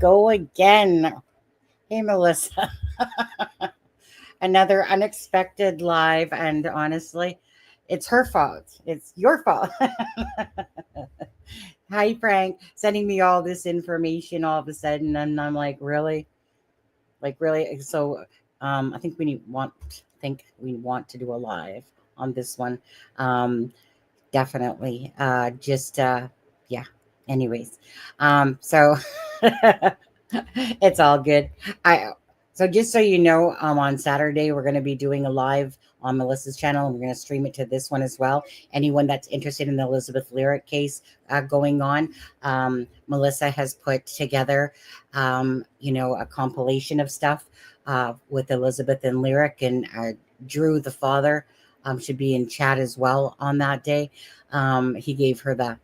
go again. Hey, Melissa. Another unexpected live, and honestly, it's her fault. It's your fault. Hi, Frank. Sending me all this information all of a sudden, and I'm like, really? Like, really? So, I think we want to do a live on this one. Um, Definitely. Yeah. Anyways, so it's all good. I so just so you know, on Saturday we're going to be doing a live on Melissa's channel, and we're going to stream it to this one as well. Anyone that's interested in the Elizabeth Lyric case going on, Melissa has put together, a compilation of stuff with Elizabeth and Lyric, and Drew, the father, should be in chat as well on that day. He gave her the,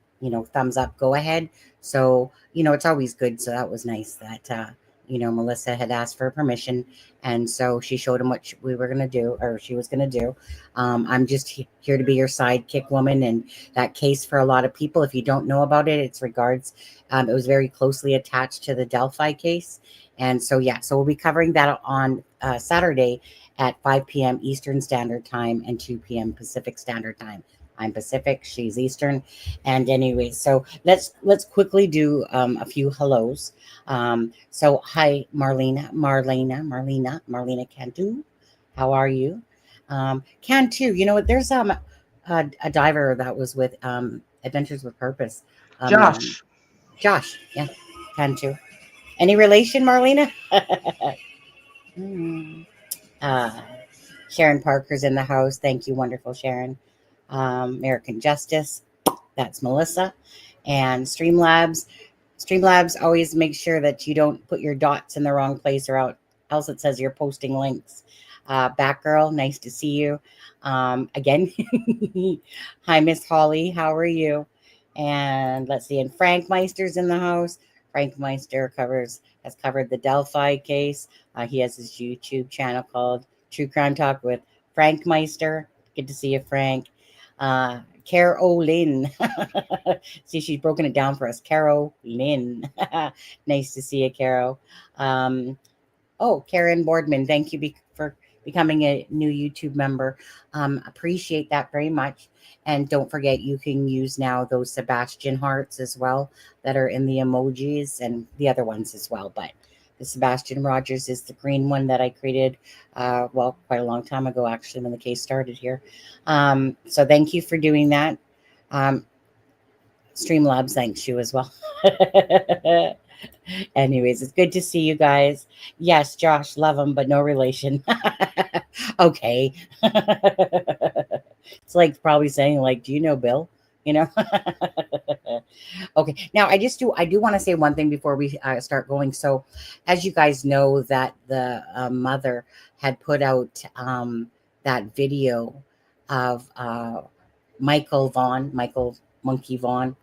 thumbs up, go ahead. So, it's always good. So that was nice that, Melissa had asked for permission. And so she showed him what we were going to do, or she was going to do. I'm just here to be your sidekick woman. And that case, for a lot of people, if you don't know about it, it's regards. It was very closely attached to the Delphi case. And so, yeah, so we'll be covering that on Saturday at 5 p.m. Eastern Standard Time and 2 p.m. Pacific Standard Time. I'm Pacific, she's Eastern. And anyway, so let's quickly do a few hellos. So hi, Marlena Cantu. How are you? Cantu, you know what? There's a diver that was with Adventures with Purpose. Josh. Josh, yeah, Cantu. Any relation, Marlena? uh, Sharon Parker's in the house. Thank you, wonderful Sharon. American Justice, that's Melissa. And Streamlabs. Streamlabs, always make sure that you don't put your dots in the wrong place, or else it says you're posting links. Batgirl, nice to see you. Again, hi, Miss Holly. How are you? And let's see. And Frank Meister's in the house. Frank Meister has covered the Delphi case. He has his YouTube channel called True Crime Talk with Frank Meister. Good to see you, Frank. Carolyn. See, she's broken it down for us. Carolyn. Nice to see you, Carol. Karen Boardman, thank you for becoming a new YouTube member. Appreciate that very much. And don't forget, you can use now those Sebastian hearts as well that are in the emojis, and the other ones as well. But the Sebastian Rogers is the green one that I created, quite a long time ago, actually, when the case started here. So thank you for doing that. Streamlabs thanks you as well. Anyways, it's good to see you guys. Yes, Josh, love him, but no relation. Okay. It's like probably saying, like, do you know Bill? Okay. Now, I do want to say one thing before we start going. So, as you guys know, that the mother had put out that video of Michael Monkey Vaughn.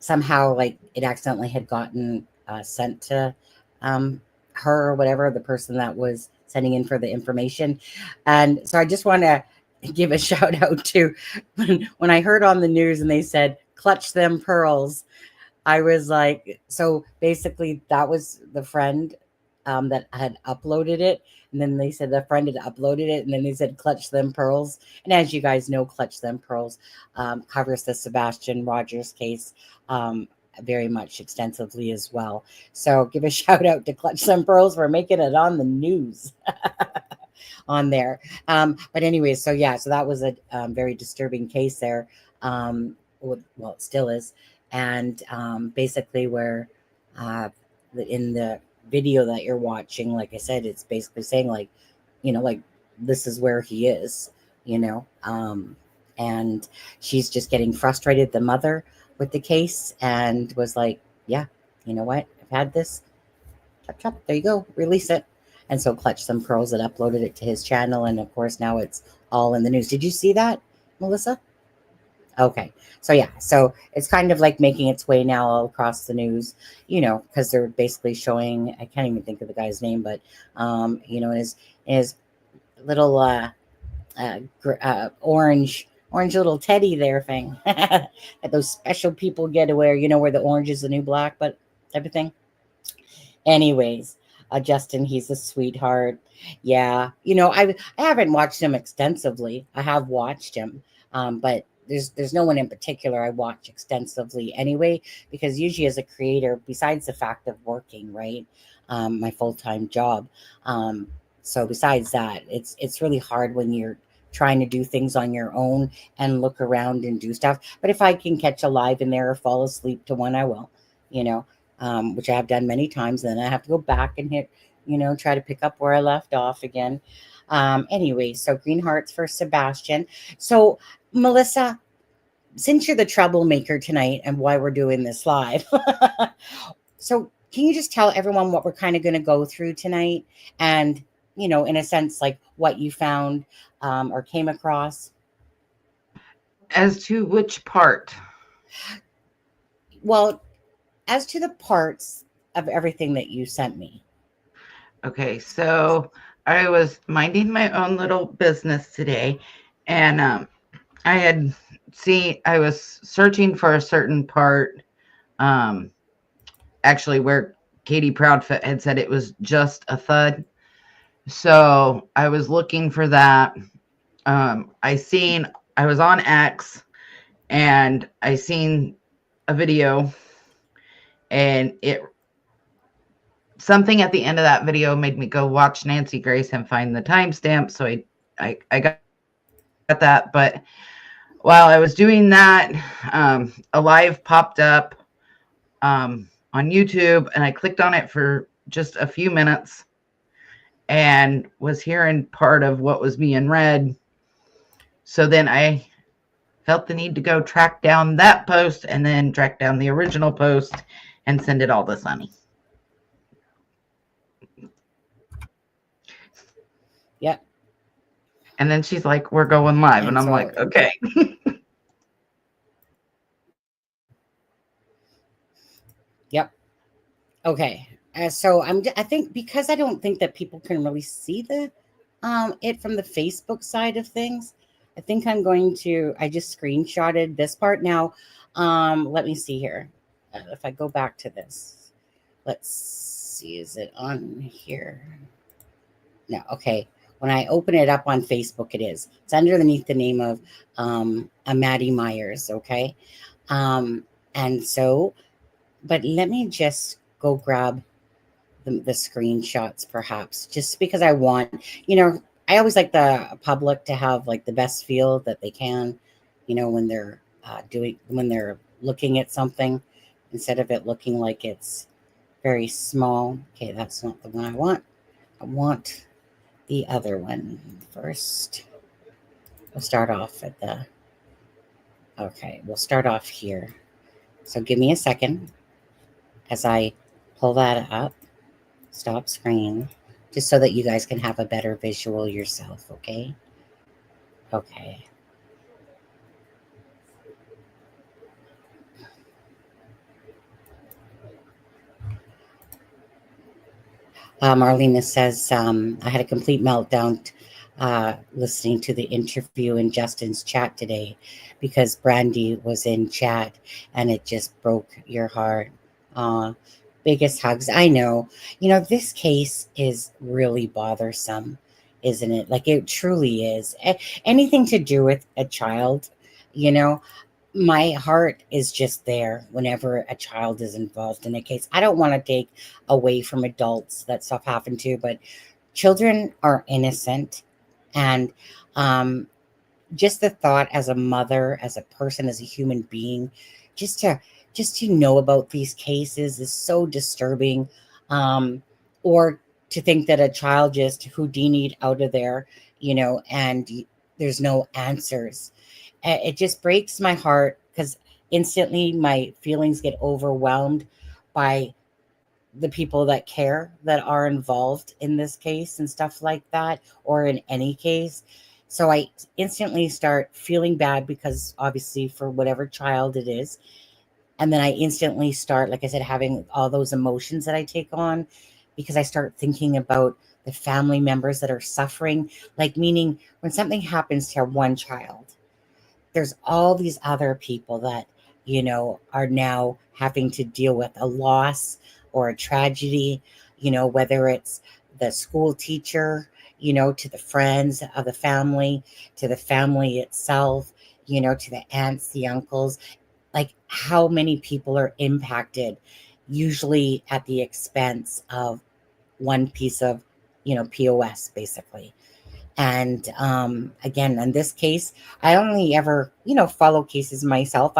Somehow, like, it accidentally had gotten sent to her or whatever, the person that was sending in for the information. And so I just want to give a shout out to when I heard on the news and they said, clutch them pearls. I was like, so basically that was the friend that had uploaded it. And then they said the friend had uploaded it. And then they said, clutch them pearls. And as you guys know, clutch them pearls covers the Sebastian Rogers case very much extensively as well. So give a shout out to Clutch Them Pearls for making it on the news on there. But anyways, so that was a very disturbing case there. Well, it still is. And basically where in the video that you're watching, like I said, it's basically saying like, like this is where he is, and she's just getting frustrated, the mother, with the case, and was like, yeah, you know what? I've had this. Chop, chop. There you go. Release it. And so Clutch Some Pearls had uploaded it to his channel. And of course, now it's all in the news. Did you see that, Melissa? Okay. So, so it's kind of like making its way now all across the news, because they're basically showing, I can't even think of the guy's name, but, his little orange little teddy there thing that those special people get to wear, where the orange is the new black. But type of thing. Anyways, Justin, he's a sweetheart. Yeah, I haven't watched him extensively. I have watched him, but there's no one in particular I watch extensively anyway, because usually as a creator, besides the fact of working, right, my full time job, um, so besides that, it's really hard when you're trying to do things on your own and look around and do stuff. But if I can catch a live in there or fall asleep to one, I will, you know which I have done many times. And then I have to go back and hit, try to pick up where I left off again. Anyway, so green hearts for Sebastian. So, Melissa, since you're the troublemaker tonight and why we're doing this live, so can you just tell everyone what we're kind of going to go through tonight? And, in a sense, like what you found or came across? As to which part? Well, as to the parts of everything that you sent me. Okay, so I was minding my own little business today, and I was searching for a certain part, um, actually where Katie Proudfoot had said it was just a thud. So I was looking for that. I was on X, and I seen a video, and it something at the end of that video made me go watch Nancy Grace and find the timestamp. So I got that. But while I was doing that, a live popped up on YouTube, and I clicked on it for just a few minutes and was hearing part of what was being read. So then I felt the need to go track down that post and then track down the original post and send it all to Sunny. Yep. And then she's like, we're going live. And And I'm so, like, okay. yep. Okay. So I think because I don't think that people can really see the it from the Facebook side of things, I think I just screenshotted this part. Now, let me see here. If I go back to this, let's see, is it on here? No, okay. When I open it up on Facebook, it is. It's underneath the name of a Maddie Myers, okay? Um, and so, but let me just go grab the screenshots, perhaps, just because I want, I always like the public to have like the best feel that they can, when they're when they're looking at something, instead of it looking like it's very small. Okay, that's not the one I want. I want the other one first. We'll start off at we'll start off here. So give me a second as I pull that up. Stop screen, just so that you guys can have a better visual yourself, okay? Okay. Marlena says, I had a complete meltdown listening to the interview in Justin's chat today because Brandy was in chat and it just broke your heart. Biggest hugs. I know. This case is really bothersome, isn't it? Like it truly is. Anything to do with a child, you know, my heart is just there whenever a child is involved in a case. I don't want to take away from adults that stuff happened to, but children are innocent. And just the thought as a mother, as a person, as a human being, just to know about these cases is so disturbing. Or to think that a child just Houdini'd out of there, and there's no answers. It just breaks my heart because instantly my feelings get overwhelmed by the people that care, that are involved in this case and stuff like that, or in any case. So I instantly start feeling bad because obviously for whatever child it is. And then I instantly start, like I said, having all those emotions that I take on because I start thinking about the family members that are suffering. Like, meaning when something happens to one child, there's all these other people that, are now having to deal with a loss or a tragedy, whether it's the school teacher, to the friends of the family, to the family itself, to the aunts, the uncles, like how many people are impacted, usually at the expense of one piece of, POS basically. And again, in this case, I only ever, follow cases myself.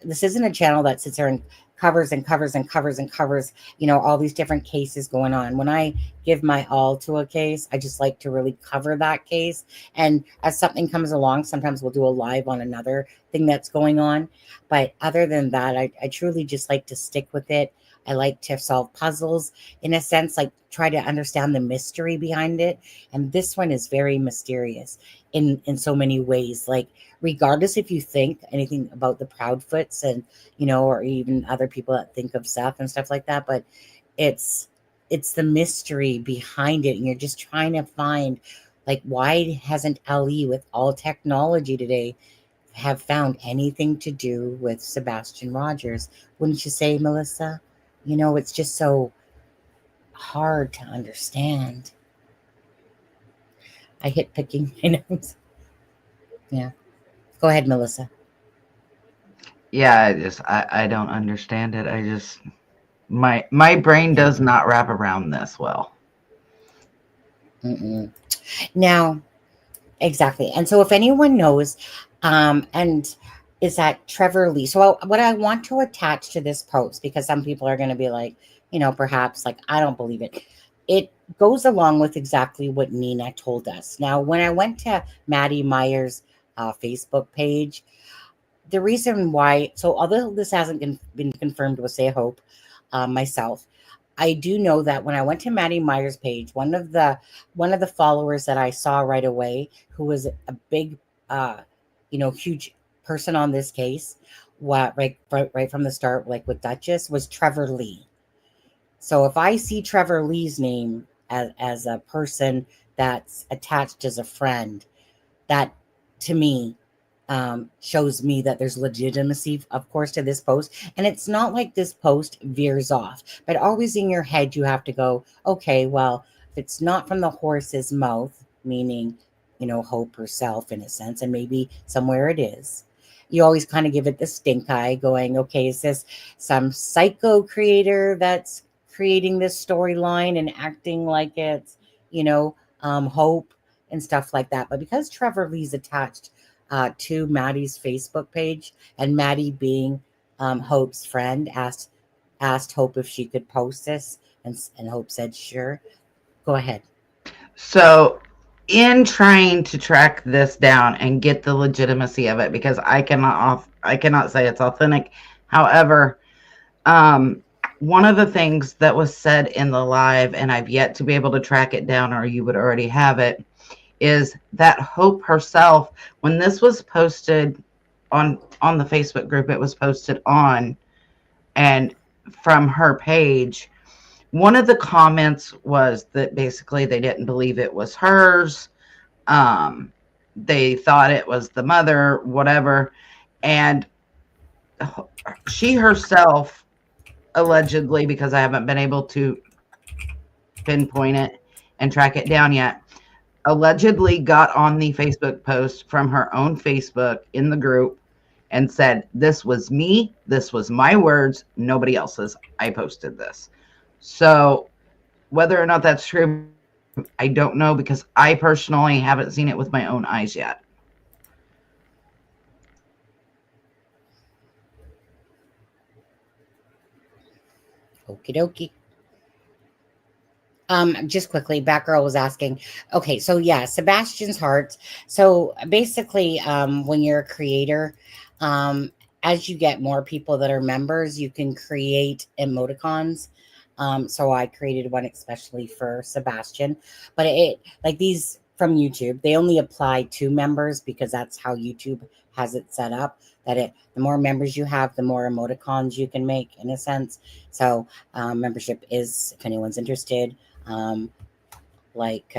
This isn't a channel that sits there and covers and covers and covers and covers, all these different cases going on. When I give my all to a case, I just like to really cover that case. And as something comes along, sometimes we'll do a live on another thing that's going on. But other than that, I truly just like to stick with it. I like to solve puzzles in a sense, like try to understand the mystery behind it. And this one is very mysterious in so many ways. Like, regardless if you think anything about the Proudfoots and, or even other people that think of Seth and stuff like that, but it's the mystery behind it. And you're just trying to find, like, why hasn't LE, with all technology today, have found anything to do with Sebastian Rogers? Wouldn't you say, Melissa? It's just so hard to understand. I hit picking my nose. Yeah. Go ahead, Melissa. Yeah, I don't understand it. I just my brain Yeah. does not wrap around this well. Mm-mm. Now, exactly. And so if anyone knows, and is that Trevor Lee? So what I want to attach to this post, because some people are going to be like, perhaps like, I don't believe it. It goes along with exactly what Nina told us. Now, when I went to Maddie Meyer's Facebook page, the reason why, so although this hasn't been confirmed with Say Hope, myself, I do know that when I went to Maddie Meyer's page, one of the followers that I saw right away, who was a big, huge person on this case, what right from the start, like with Duchess, was Trevor Lee. So if I see Trevor Lee's name as a person that's attached as a friend, that to me shows me that there's legitimacy, of course, to this post. And it's not like this post veers off, but always in your head, you have to go, okay, well, if it's not from the horse's mouth, meaning, Hope herself in a sense, and maybe somewhere it is, you always kind of give it the stink eye, going, okay, is this some psycho creator that's creating this storyline and acting like it's, Hope and stuff like that? But because Trevor Lee's attached to Maddie's Facebook page, and Maddie, being Hope's friend, asked Hope if she could post this, and Hope said sure. Go ahead. So, in trying to track this down and get the legitimacy of it, because I cannot say it's authentic. However, one of the things that was said in the live, and I've yet to be able to track it down, or you would already have it, is that Hope herself, when this was posted on the Facebook group, it was posted on and from her page, one of the comments was that basically they didn't believe it was hers. They thought it was the mother, whatever. And she herself, allegedly, because I haven't been able to pinpoint it and track it down yet, allegedly got on the Facebook post from her own Facebook in the group and said, this was me, this was my words, nobody else's. I posted this. So whether or not that's true, I don't know, because I personally haven't seen it with my own eyes yet. Okie dokie. Just quickly, Batgirl was asking, okay, so yeah, Sebastian's heart. So basically, when you're a creator, um, as you get more people that are members, you can create emoticons. So I created one especially for Sebastian, but it, like, these from YouTube, they only apply to members because that's how YouTube has it set up. That the more members you have, the more emoticons you can make, in a sense. So membership is, if anyone's interested, um, like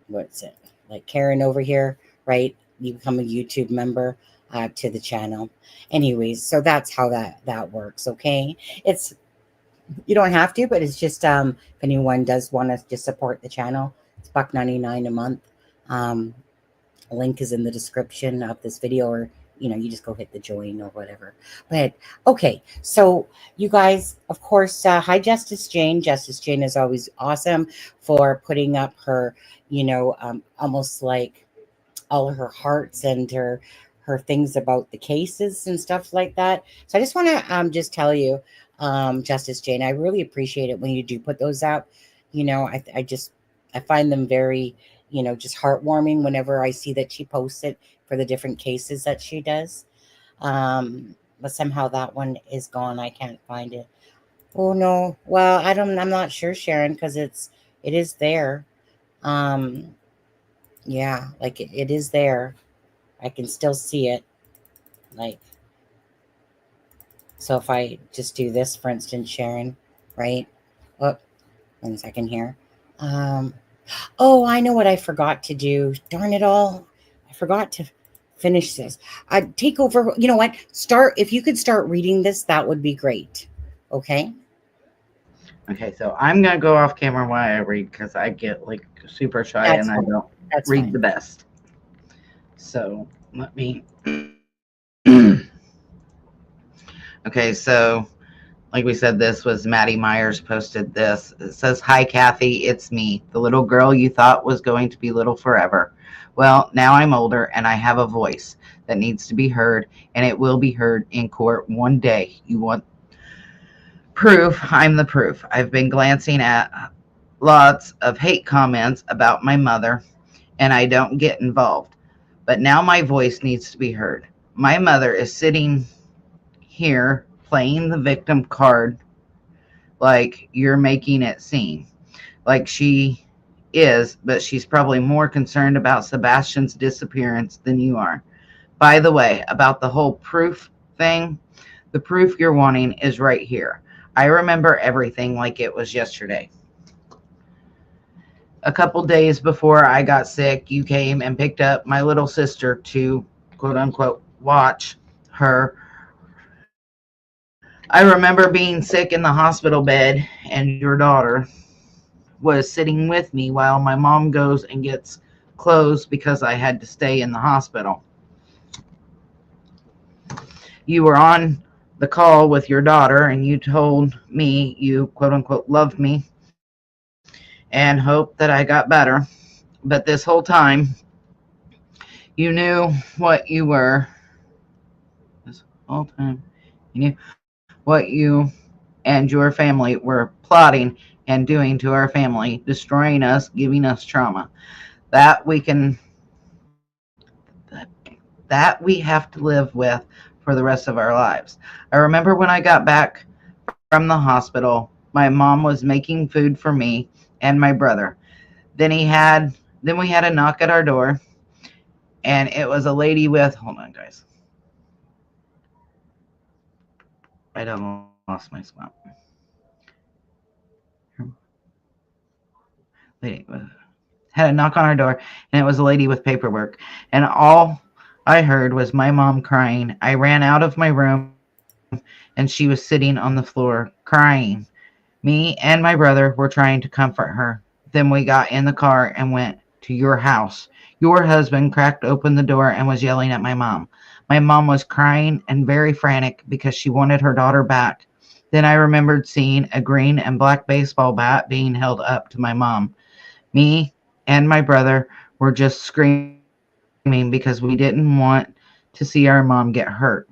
what's it, like Karen over here, right? You become a YouTube member. to the channel. Anyways, so that's how that works. Okay, it's you don't have to, but it's just if anyone does want to just support the channel, it's $1.99 a month. Um, link is in the description of this video, or you just go hit the join or whatever. But okay, so you guys, of course, hi Justice Jane. Justice Jane is always awesome for putting up her, almost like all of her hearts and her things about the cases and stuff like that. So I just want to just tell you, Justice Jane, I really appreciate it when you do put those out. I find them very, just heartwarming whenever I see that she posts it for the different cases that she does. But somehow that one is gone. I can't find it. Oh no. Well, I'm not sure, Sharon, because it is there. Um, yeah, like it is there. I can still see it. Like, so if I just do this, for instance, Sharon, right? Oh, 1 second here. Um, oh, I know what I forgot to do. Darn it all. I forgot to finish this. Take over. You know what? If you could start reading this, that would be great. Okay. Okay, so I'm gonna go off camera while I read because I get like super shy That's and I fine. don't That's read fine. the best. So let me. Okay, so like we said, this was Maddie Myers posted this. It says, "Hi Kathy, it's me, the little girl you thought was going to be little forever. Well, now I'm older and I have a voice that needs to be heard, and it will be heard in court one day. You want proof? I'm the proof. I've been glancing at lots of hate comments about my mother, and I don't get involved. But now my voice needs to be heard. My mother is sitting here playing the victim card like you're making it seem like she is, but she's probably more concerned about Sebastian's disappearance than you are. By the way, about the whole proof thing, the proof you're wanting is right here. I remember everything like it was yesterday. A couple days before I got sick, you came and picked up my little sister to quote unquote watch her. I remember being sick in the hospital bed, and your daughter was sitting with me while my mom goes and gets clothes because I had to stay in the hospital. You were on the call with your daughter, and you told me you quote unquote loved me and hoped that I got better. But this whole time, you knew what you were. This whole time, you knew what you and your family were plotting and doing to our family, destroying us, giving us trauma. That we can that we have to live with for the rest of our lives. I remember when I got back from the hospital, my mom was making food for me and my brother. Then we had a knock at our door, and it was a lady with, hold on guys. I done lost my spot. Lady had a knock on our door, and it was a lady with paperwork. And all I heard was my mom crying. I ran out of my room, and she was sitting on the floor crying. Me and my brother were trying to comfort her. Then we got in the car and went to your house. Your husband cracked open the door and was yelling at my mom. My mom was crying and very frantic because she wanted her daughter back. Then I remembered seeing a green and black baseball bat being held up to my mom. Me and my brother were just screaming because we didn't want to see our mom get hurt.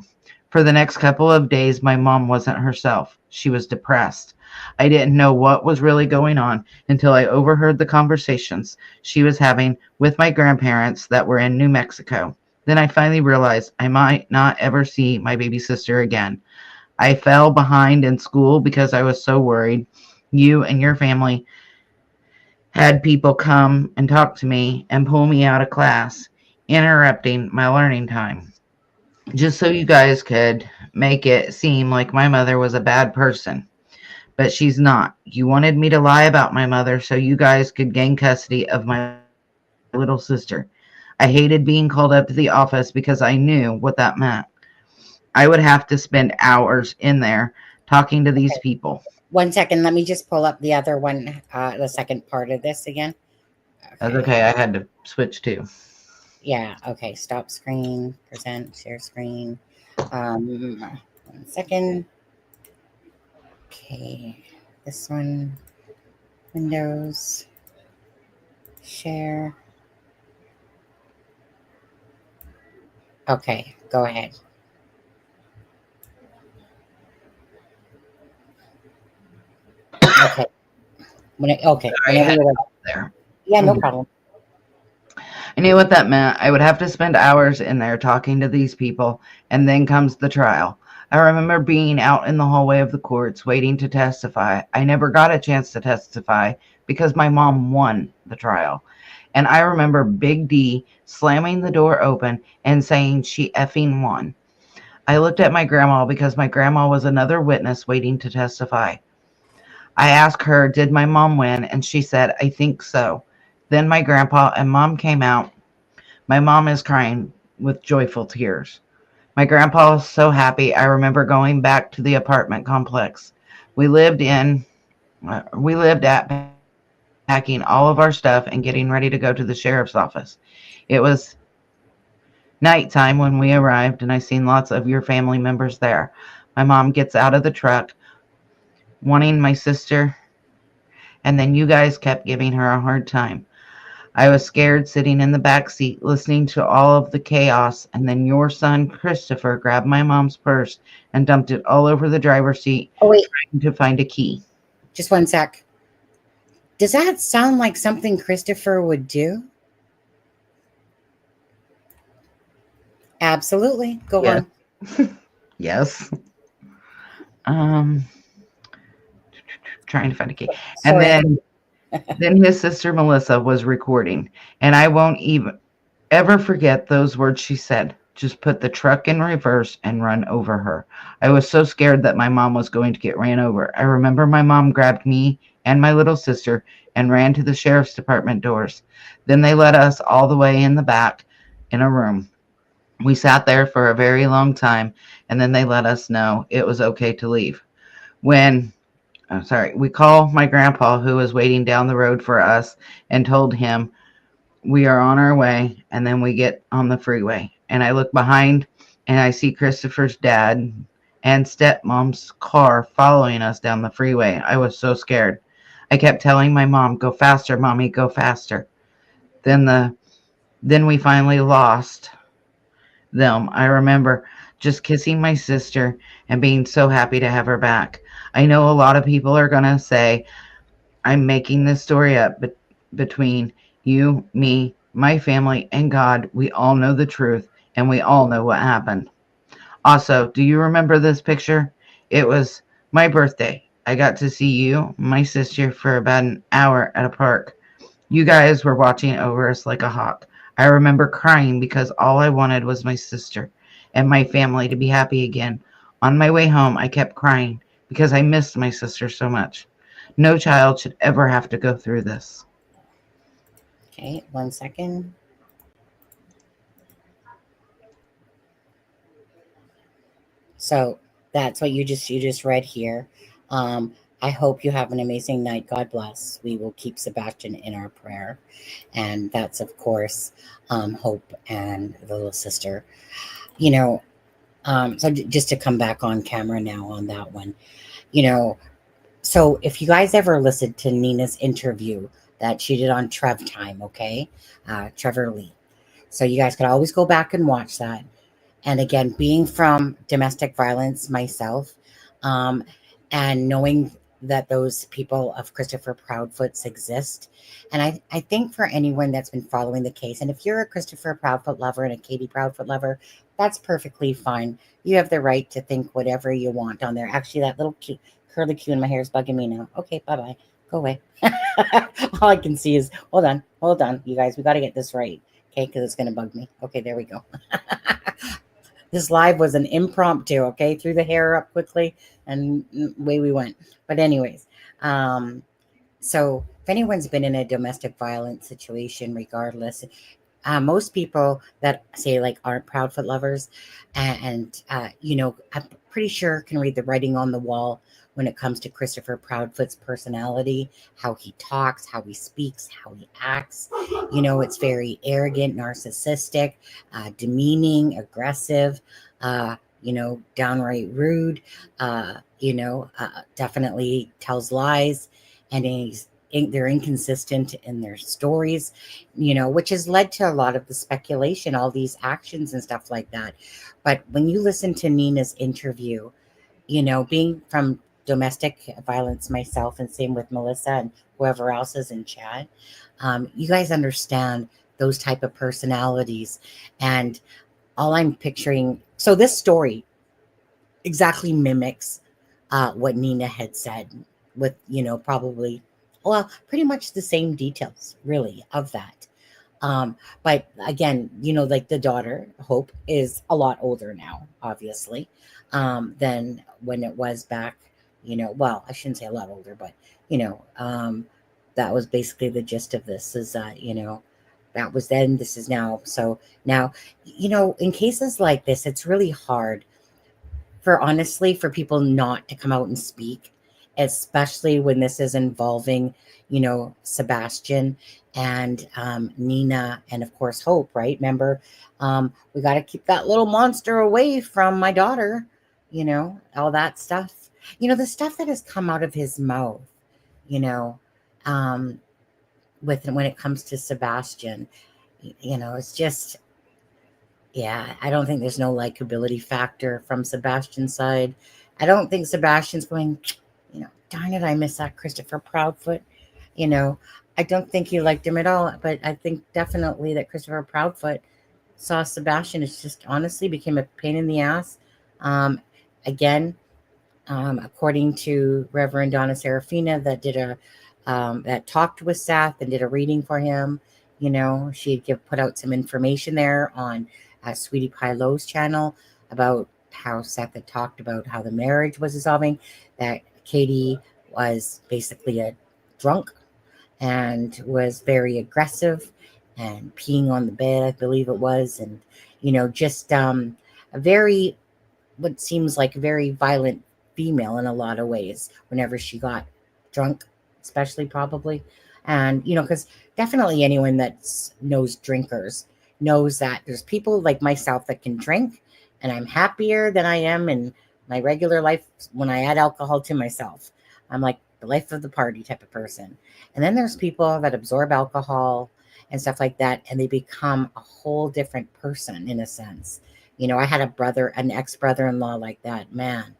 For the next couple of days, my mom wasn't herself. She was depressed. I didn't know what was really going on until I overheard the conversations she was having with my grandparents that were in New Mexico. Then I finally realized I might not ever see my baby sister again. I fell behind in school because I was so worried. You and your family had people come and talk to me and pull me out of class, interrupting my learning time, just so you guys could make it seem like my mother was a bad person. But she's not. You wanted me to lie about my mother so you guys could gain custody of my little sister. I didn't I hated being called up to the office because I knew what that meant. I would have to spend hours in there talking to these Okay. people. 1 second. Let me just pull up the other one, the second part of this again. That's Okay. okay. I had to switch too. Yeah. Okay. Stop screen, present, share screen. 1 second. Okay. This one, Windows, share. Okay. Go ahead. Okay. Okay. I Whenever had you're ready. there. Yeah. No Mhm. problem. I knew what that meant. I would have to spend hours in there talking to these people, and then comes the trial. I remember being out in the hallway of the courts waiting to testify. I never got a chance to testify because my mom won the trial. And I remember Big D slamming the door open and saying she effing won. I looked at my grandma because my grandma was another witness waiting to testify. I asked her, did my mom win? And she said, I think so. Then my grandpa and mom came out. My mom is crying with joyful tears. My grandpa was so happy. I remember going back to the apartment complex. We lived in we lived at, packing all of our stuff and getting ready to go to the sheriff's office. It was nighttime when we arrived, and I seen lots of your family members there. My mom gets out of the truck, wanting my sister, and then you guys kept giving her a hard time. I was scared sitting in the back seat listening to all of the chaos, and then your son Christopher grabbed my mom's purse and dumped it all over the driver's seat Oh wait. to find a key. Just 1 sec. Does that sound like something Christopher would do? Absolutely. Go Yes. on. Yes. Um Trying to find a key. And Sorry. then his sister Melissa was recording, and I won't even ever forget those words she said. Just put the truck in reverse and run over her. I was so scared that my mom was going to get ran over. I remember my mom grabbed me and my little sister and ran to the sheriff's department doors. Then they let us all the way in the back in a room. We sat there for a very long time, and then they let us know it was okay to leave. When we called my grandpa, who was waiting down the road for us, and told him we are on our way. And then we get on the freeway, and I look behind and I see Christopher's dad and stepmom's car following us down the freeway. I was so scared. I kept telling my mom, go faster, mommy, go faster. Then then we finally lost them. I remember just kissing my sister and being so happy to have her back. I know a lot of people are going to say I'm making this story up, but between you, me, my family, and God, we all know the truth and we all know what happened. Also, do you remember this picture? It was my birthday. I got to see you, my sister, for about an hour at a park. You guys were watching over us like a hawk. I remember crying because all I wanted was my sister and my family to be happy again. On my way home, I kept crying because I missed my sister so much. No child should ever have to go through this. Okay. 1 second. So that's what you just read here. Um, I hope you have an amazing night. God bless. We will keep Sebastian in our prayer, and that's of course Hope and the little sister. You know, just to come back on camera now on that one. You know, so if you guys ever listened to Nina's interview that she did on Trev Time, okay, Trevor Lee. So you guys could always go back and watch that. And again, being from domestic violence myself, um, and knowing that those people of Christopher Proudfoots exist. And I think for anyone that's been following the case, and if you're a Christopher Proudfoot lover and a Katie Proudfoot lover, that's perfectly fine. You have the right to think whatever you want on there. Actually, that little cute curly Q in my hair is bugging me now. Okay, bye bye. Go away. All I can see is hold on, you guys. We got to get this right. Okay, because it's going to bug me. Okay, there we go. This live was an impromptu, okay? Threw the hair up quickly and away we went. But anyways, so if anyone's been in a domestic violence situation, regardless, most people that say like aren't Proudfoot lovers, and I'm pretty sure can read the writing on the wall when it comes to Christopher Proudfoot's personality, how he talks, how he speaks, how he acts. It's very arrogant, narcissistic, demeaning, aggressive, downright rude. Definitely tells lies, and they're inconsistent in their stories, which has led to a lot of the speculation, all these actions and stuff like that. But when you listen to Nina's interview, being from domestic violence myself, and same with Melissa and whoever else is in chat, you guys understand those type of personalities. And all I'm picturing, so this story exactly mimics what Nina had said, with, probably, well, pretty much the same details, really, of that. But again, like the daughter, Hope, is a lot older now, obviously, than when it was back, well, I shouldn't say a lot older, but, that was basically the gist of this is, that was then, this is now. So now, in cases like this, it's really hard for people not to come out and speak, especially when this is involving, Sebastian and Nina, and of course Hope, right? Remember, we got to keep that little monster away from my daughter, all that stuff, the stuff that has come out of his mouth, you know, um, when it comes to Sebastian, it's just, yeah, I don't think there's no likability factor from Sebastian's side. I don't think Sebastian's going, darn it, I miss that Christopher Proudfoot. You know, I don't think he liked him at all. But I think definitely that Christopher Proudfoot saw Sebastian as just honestly became a pain in the ass. Um, again, according to Reverend Donna Serafina, that talked with Seth and did a reading for him. She'd put out some information there on Sweetie Pie Lowe's channel about how Seth had talked about how the marriage was dissolving, that Katie was basically a drunk and was very aggressive and peeing on the bed, I believe it was, and just a very, what seems like a very violent female in a lot of ways whenever she got drunk, especially probably. And because definitely anyone that knows drinkers knows that there's people like myself that can drink, and I'm happier than I am in my regular life when I add alcohol to myself. I'm like the life of the party type of person. And then there's people that absorb alcohol and stuff like that, and they become a whole different person in a sense. I had an ex-brother-in-law like that. Man,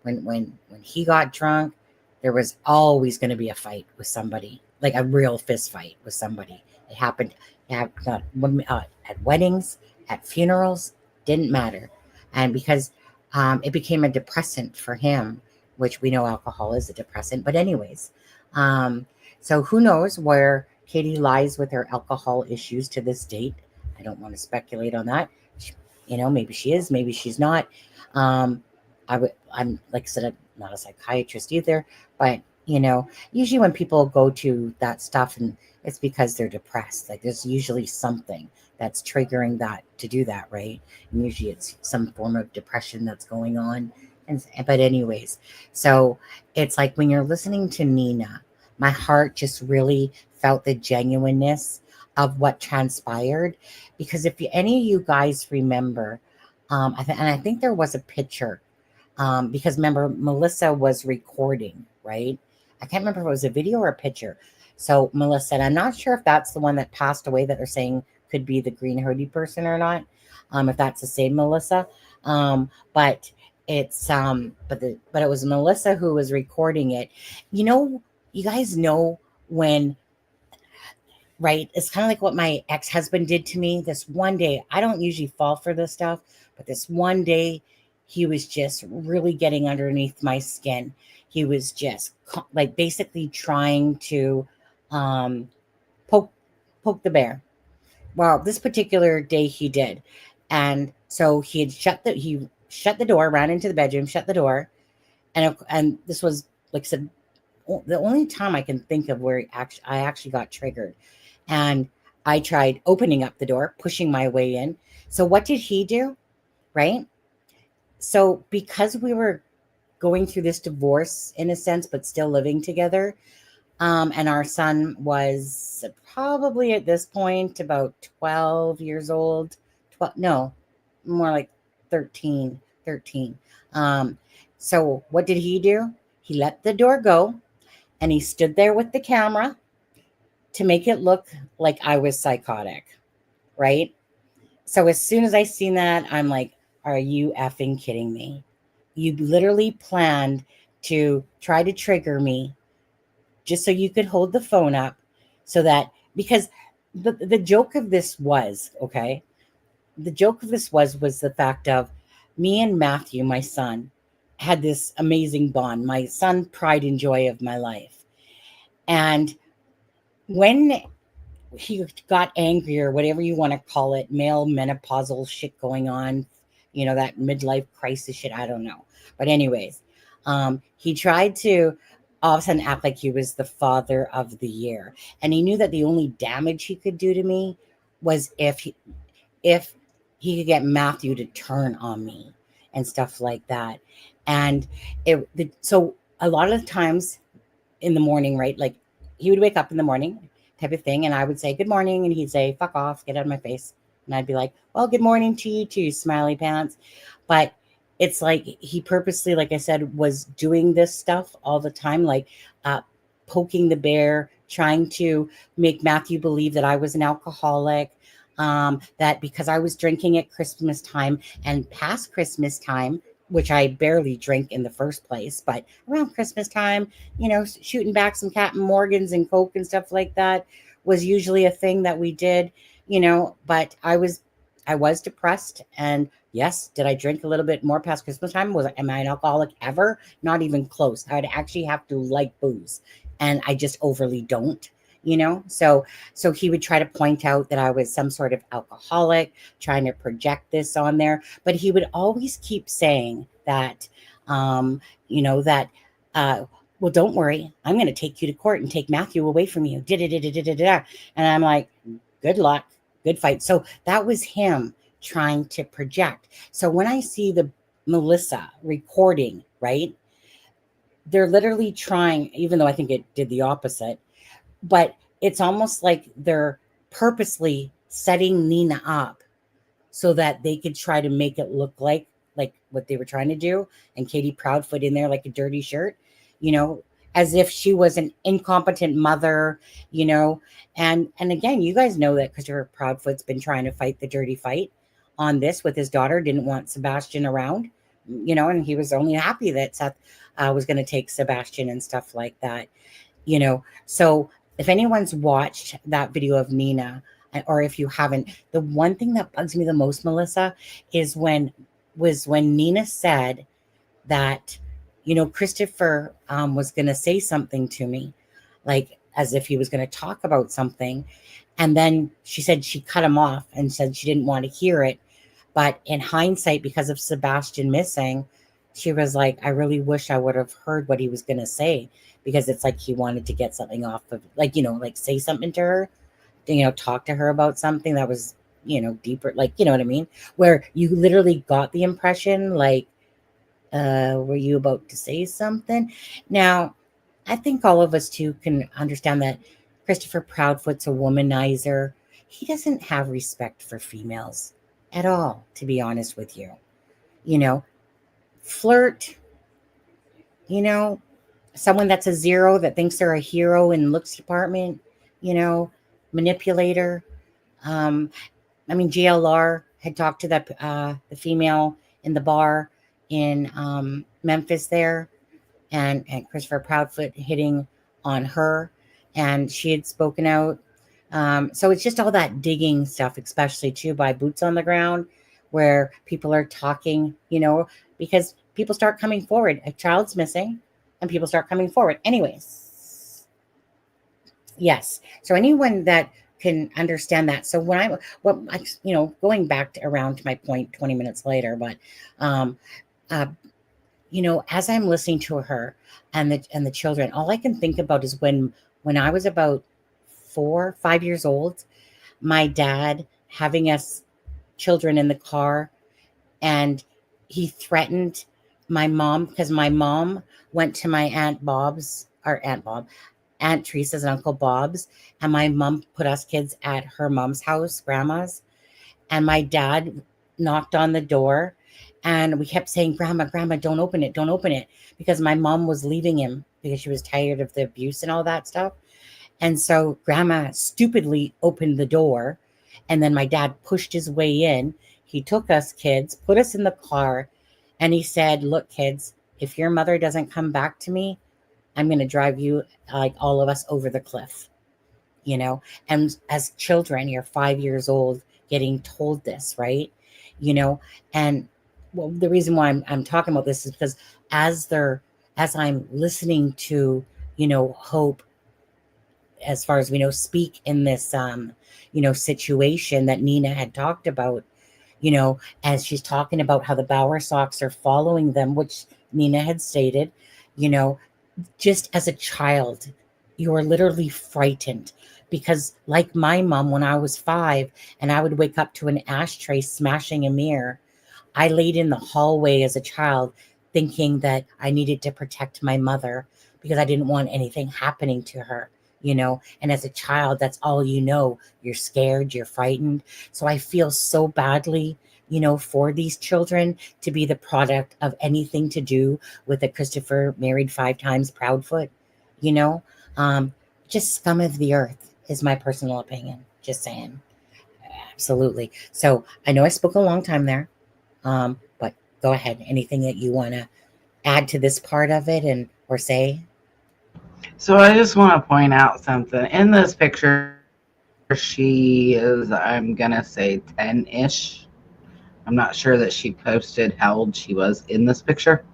when he got drunk, there was always going to be a fight with somebody, like a real fist fight with somebody. It happened at weddings, at funerals, didn't matter. And because it became a depressant for him, which we know alcohol is a depressant. But anyways, so who knows where Katie lies with her alcohol issues to this date. I don't want to speculate on that. Maybe she is, maybe she's not. Um, I'm, like I said, I'm not a psychiatrist either, but usually when people go to that stuff, and it's because they're depressed. Like there's usually something that's triggering that to do that, right? And usually it's some form of depression that's going on. But anyways, so it's like when you're listening to Nina, my heart just really felt the genuineness of what transpired. Because if any of you guys remember, and I think there was a picture, because remember, Melissa was recording, right? I can't remember if it was a video or a picture. So Melissa, and I'm not sure if that's the one that passed away that they're saying could be the green hoodie person or not. If that's the same Melissa. But it's but it was Melissa who was recording it. You guys know when, right? It's kind of like what my ex-husband did to me this one day. I don't usually fall for this stuff, but this one day he was just really getting underneath my skin. He was just like basically trying to um, poke the bear. Well, this particular day he did. And so he shut the door, ran into the bedroom, shut the door. And this was, like I said, the only time I can think of where I actually got triggered. And I tried opening up the door, pushing my way in. So what did he do? Right? So because we were going through this divorce in a sense, but still living together, and our son was probably at this point about 12 years old. 12, no, more like 13, 13. Um, so what did he do? He let the door go and he stood there with the camera to make it look like I was psychotic, right? So as soon as I seen that, I'm like, are you effing kidding me? You literally planned to try to trigger me just so you could hold the phone up so that because the joke of this was, okay, the joke of this was the fact of me and Matthew, my son, had this amazing bond, my son, pride and joy of my life. And when he got angry or whatever you want to call it, male menopausal shit going on, that midlife crisis shit, I don't know. But anyways, he tried to all of a sudden act like he was the father of the year. And he knew that the only damage he could do to me was if he could get Matthew to turn on me and stuff like that. And so a lot of the times in the morning, right? Like he would wake up in the morning type of thing, and I would say good morning, and he'd say fuck off, get out of my face, and I'd be like, well, good morning to you too, smiley pants. But it's like he purposely, like I said, was doing this stuff all the time, like uh, poking the bear, trying to make Matthew believe that I was an alcoholic. That because I was drinking at Christmas time and past Christmas time, which I barely drink in the first place, but around Christmas time, shooting back some Captain Morgans and Coke and stuff like that was usually a thing that we did, but I was depressed. And yes, did I drink a little bit more past Christmas time? Am I an alcoholic ever? Not even close. I'd actually have to like booze, and I just overly don't. So he would try to point out that I was some sort of alcoholic, trying to project this on there, but he would always keep saying that, that, uh, well, don't worry, I'm going to take you to court and take Matthew away from you. Da-da-da-da-da-da-da. And I'm like, good luck, good fight. So that was him trying to project. So when I see the Melissa recording, right, they're literally trying, even though I think it did the opposite, but it's almost like they're purposely setting Nina up so that they could try to make it look like what they were trying to do, and Katie Proudfoot in there like a dirty shirt, you know, as if she was an incompetent mother, you know. And again, you guys know that Christopher Proudfoot's been trying to fight the dirty fight on this with his daughter, didn't want Sebastian around, and he was only happy that Seth was going to take Sebastian and stuff like that, So if anyone's watched that video of Nina, or if you haven't, the one thing that bugs me the most, Melissa, is when Nina said that, Christopher was going to say something to me, like as if he was going to talk about something. And then she said she cut him off and said she didn't want to hear it. But in hindsight, because of Sebastian missing, she was like, I really wish I would have heard what he was going to say, because it's like he wanted to get something off of, like, like say something to her, talk to her about something that was, deeper, like, you know what I mean? Where you literally got the impression, like, were you about to say something? Now, I think all of us too can understand that Christopher Proudfoot's a womanizer. He doesn't have respect for females at all, to be honest with you. Flirt, you know, someone that's a zero that thinks they're a hero in looks department, manipulator. Um, I mean, JLR had talked to the female in the bar in Memphis there, and Christopher Proudfoot hitting on her, and she had spoken out. So it's just all that digging stuff, especially too by boots on the ground, where people are talking, because people start coming forward. A child's missing, and people start coming forward. Anyways, yes. So anyone that can understand that. So going back to around to my point 20 minutes later, but um, uh, as I'm listening to her and the children, all I can think about is when I was about 4, 5 years old. my dad having us children in the car, and he threatened my mom because my mom went to my Aunt Teresa's and Uncle Bob's, and my mom put us kids at her mom's house, grandma's, and my dad knocked on the door, and we kept saying, Grandma, don't open it, don't open it, because my mom was leaving him because she was tired of the abuse and all that stuff. And so Grandma stupidly opened the door, and then my dad pushed his way in. He took us kids, put us in the car, and he said, Look, kids, if your mother doesn't come back to me, I'm going to drive you, like all of us, over the cliff, you know? And as children, you're 5 years old getting told this, right? You know, and well, the reason why I'm talking about this is because as I'm listening to, Hope, as far as we know, speak in this, situation that Nina had talked about, as she's talking about how the Bowersox are following them, which Nina had stated, you know, just as a child, you are literally frightened because, like my mom, when I was 5 and I would wake up to an ashtray smashing a mirror, I laid in the hallway as a child thinking that I needed to protect my mother because I didn't want anything happening to her, And as a child, that's all you know. You're scared, you're frightened. So I feel so badly, for these children to be the product of anything to do with a Christopher married 5 times Proudfoot, you know? Um, just scum of the earth is my personal opinion. Just saying. Absolutely. So I know I spoke a long time there. But go ahead. Anything that you want to add to this part of it or say? So I just want to point out something. In this picture, she is, I'm going to say 10-ish. I'm not sure that she posted how old she was in this picture.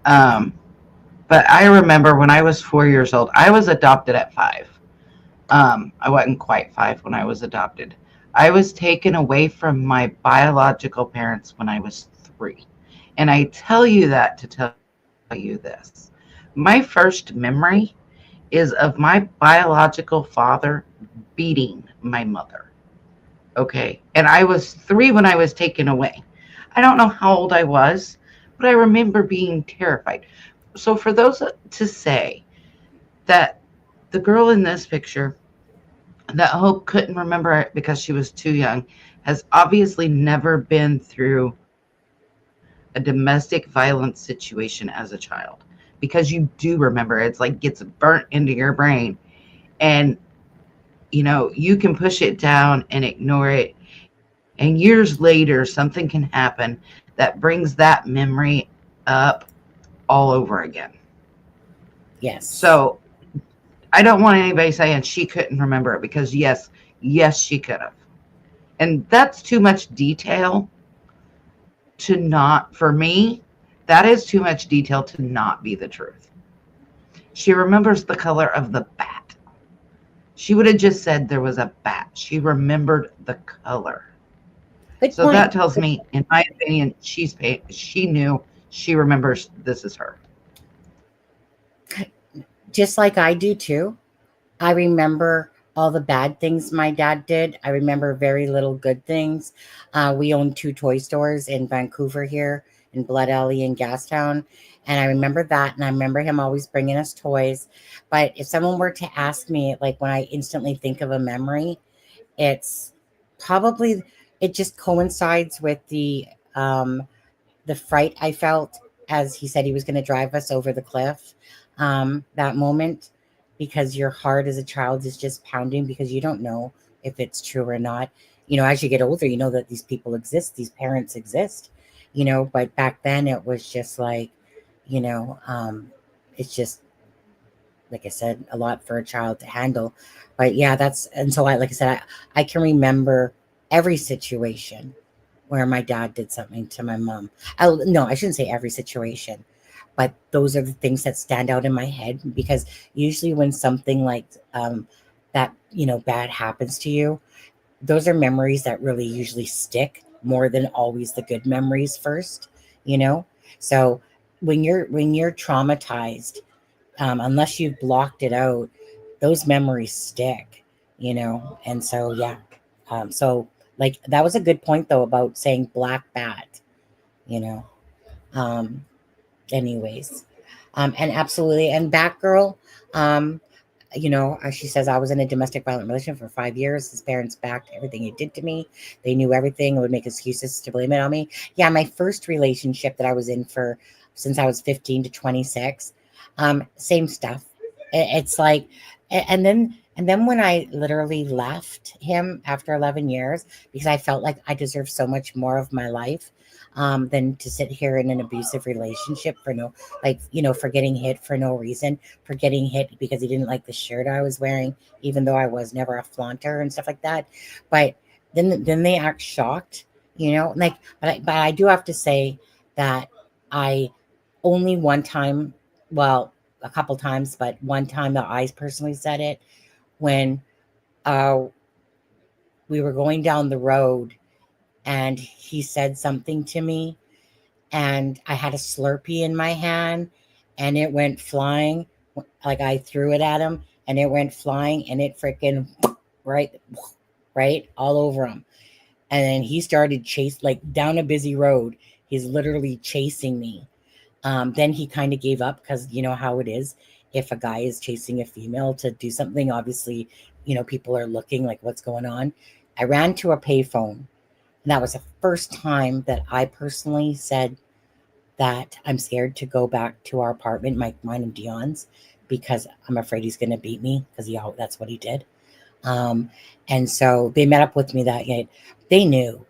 But I remember when I was 4 years old, I was adopted at 5. I wasn't quite 5 when I was adopted. I was taken away from my biological parents when I was 3. And I tell you that to tell you this. My first memory is of my biological father beating my mother. Okay. And I was 3 when I was taken away. I don't know how old I was, but I remember being terrified. So for those to say that the girl in this picture that Hope couldn't remember it because she was too young has obviously never been through a domestic violence situation as a child, because you do remember it's like gets burnt into your brain, and you can push it down and ignore it, and years later something can happen that brings that memory up all over again. Yes. So I don't want anybody saying she couldn't remember it, because yes, she could have. And that's too much detail to not, for me, that is too much detail to not be the truth. She remembers the color of the bat. She would have just said there was a bat. She remembered the color. Good So that point. tells me, in my opinion, she knew, she remembers this is her. Just like I do too. I remember all the bad things my dad did. I remember very little good things. We owned 2 toy stores in Vancouver here, in Blood Alley and Gastown. And I remember that. And I remember him always bringing us toys. But if someone were to ask me, like when I instantly think of a memory, it's probably, it just coincides with the fright I felt as he said he was going to drive us over the cliff, that moment, because your heart as a child is just pounding because you don't know if it's true or not. As you get older, you know that these people exist, these parents exist, but back then it was just like, it's just, like I said, a lot for a child to handle. But yeah, and so like I said, I can remember every situation where my dad did something to my mom. No, I shouldn't say every situation, but those are the things that stand out in my head, because usually when something like that, bad happens to you, those are memories that really usually stick more than always the good memories first, you know? So when you're traumatized, unless you've blocked it out, those memories stick, And so, yeah. So like that was a good point though about saying black bat, you know. Um, anyways, and absolutely, and Batgirl, um, she says, I was in a domestic violent relationship for 5 years. His parents backed everything he did to me. They knew everything and would make excuses to blame it on me. Yeah, my first relationship that I was in for since I was 15 to 26, same stuff. It's like, and then when I literally left him after 11 years because I felt like I deserved so much more of my life, than to sit here in an abusive relationship for no, like, for getting hit for no reason, for getting hit because he didn't like the shirt I was wearing, even though I was never a flaunter and stuff like that. But then they act shocked, like, but I do have to say that I only one time, well, a couple times, but one time that I personally said it when uh, we were going down the road and he said something to me and I had a Slurpee in my hand and it went flying. Like I threw it at him and it went flying and it freaking right all over him. And then he started like down a busy road. He's literally chasing me. Then he kind of gave up because you know how it is. If a guy is chasing a female to do something, obviously, people are looking like what's going on. I ran to a payphone. And that was the first time that I personally said that I'm scared to go back to our apartment, mine and Dion's, because I'm afraid he's going to beat me because that's what he did. Um, and so they met up with me that night. They knew,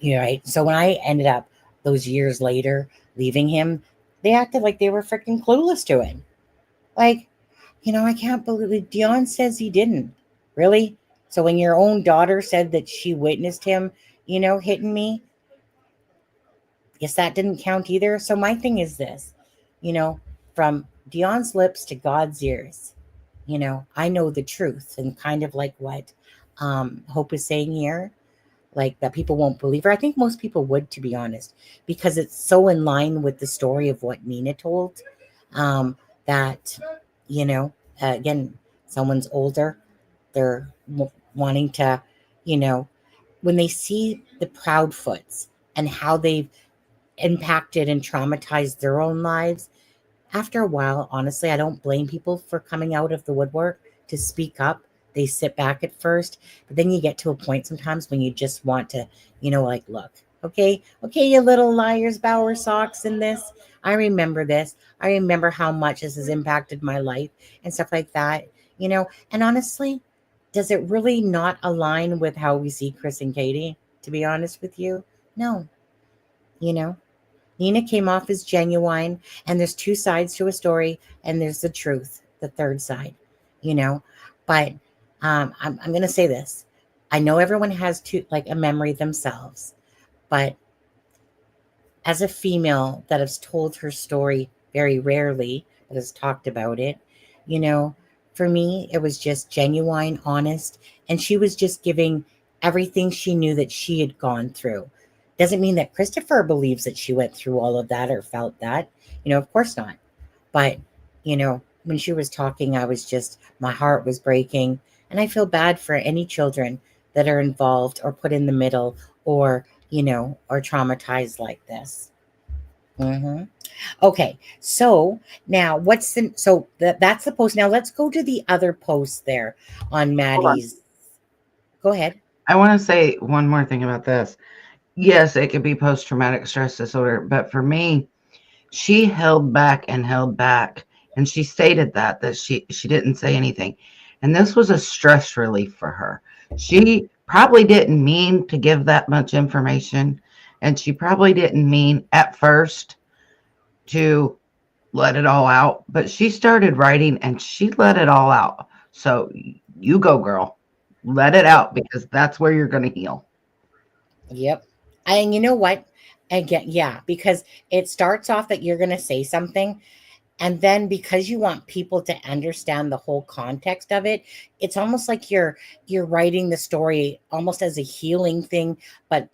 right? So when I ended up those years later leaving him, they acted like they were freaking clueless to him. Like, I can't believe it. Dion says he didn't. Really? So when your own daughter said that she witnessed him, hitting me, guess that didn't count either. So my thing is this, you know, from Dion's lips to God's ears, I know the truth and kind of like what Hope is saying here, like that people won't believe her. I think most people would, to be honest, because it's so in line with the story of what Nina told. That, you know, again, someone's older, they're wanting to, you know, when they see the Proudfoots and how they've impacted and traumatized their own lives, after a while, honestly, I don't blame people for coming out of the woodwork to speak up. They sit back at first, but then you get to a point sometimes when you just want to, like, look, okay, you little liars, Bowersox, in this. I remember this. I remember how much this has impacted my life and stuff like that, And honestly, does it really not align with how we see Chris and Katie, to be honest with you? No, you know. Nina came off as genuine, and there's two sides to a story, and there's the truth, the third side, you know. But I'm going to say this: I know everyone has like a memory themselves, but as a female that has told her story very rarely, that has talked about it, you know, for me it was just genuine, honest, and she was just giving everything she knew that she had gone through. Doesn't mean that Christopher believes that she went through all of that or felt that, of course not. But, when she was talking, I was just, my heart was breaking. And I feel bad for any children that are involved or put in the middle or, or traumatized like this. Mm-hmm. Okay, so now that's the post. Now let's go to the other post there on Hold on. Maddie's. Go ahead. I want to say one more thing about this. Yes, it could be post traumatic stress disorder, but for me, she held back and held back, and she stated that she didn't say anything, and this was a stress relief for her. She probably didn't mean to give that much information, and she probably didn't mean at first to let it all out, but she started writing and she let it all out. So you go, girl, let it Yep. out, because that's where you're going to heal. Yep. And you know what? Again, yeah, because it starts off that you're going to say something. And then because you want people to understand the whole context of it, it's almost like you're writing the story almost as a healing thing, but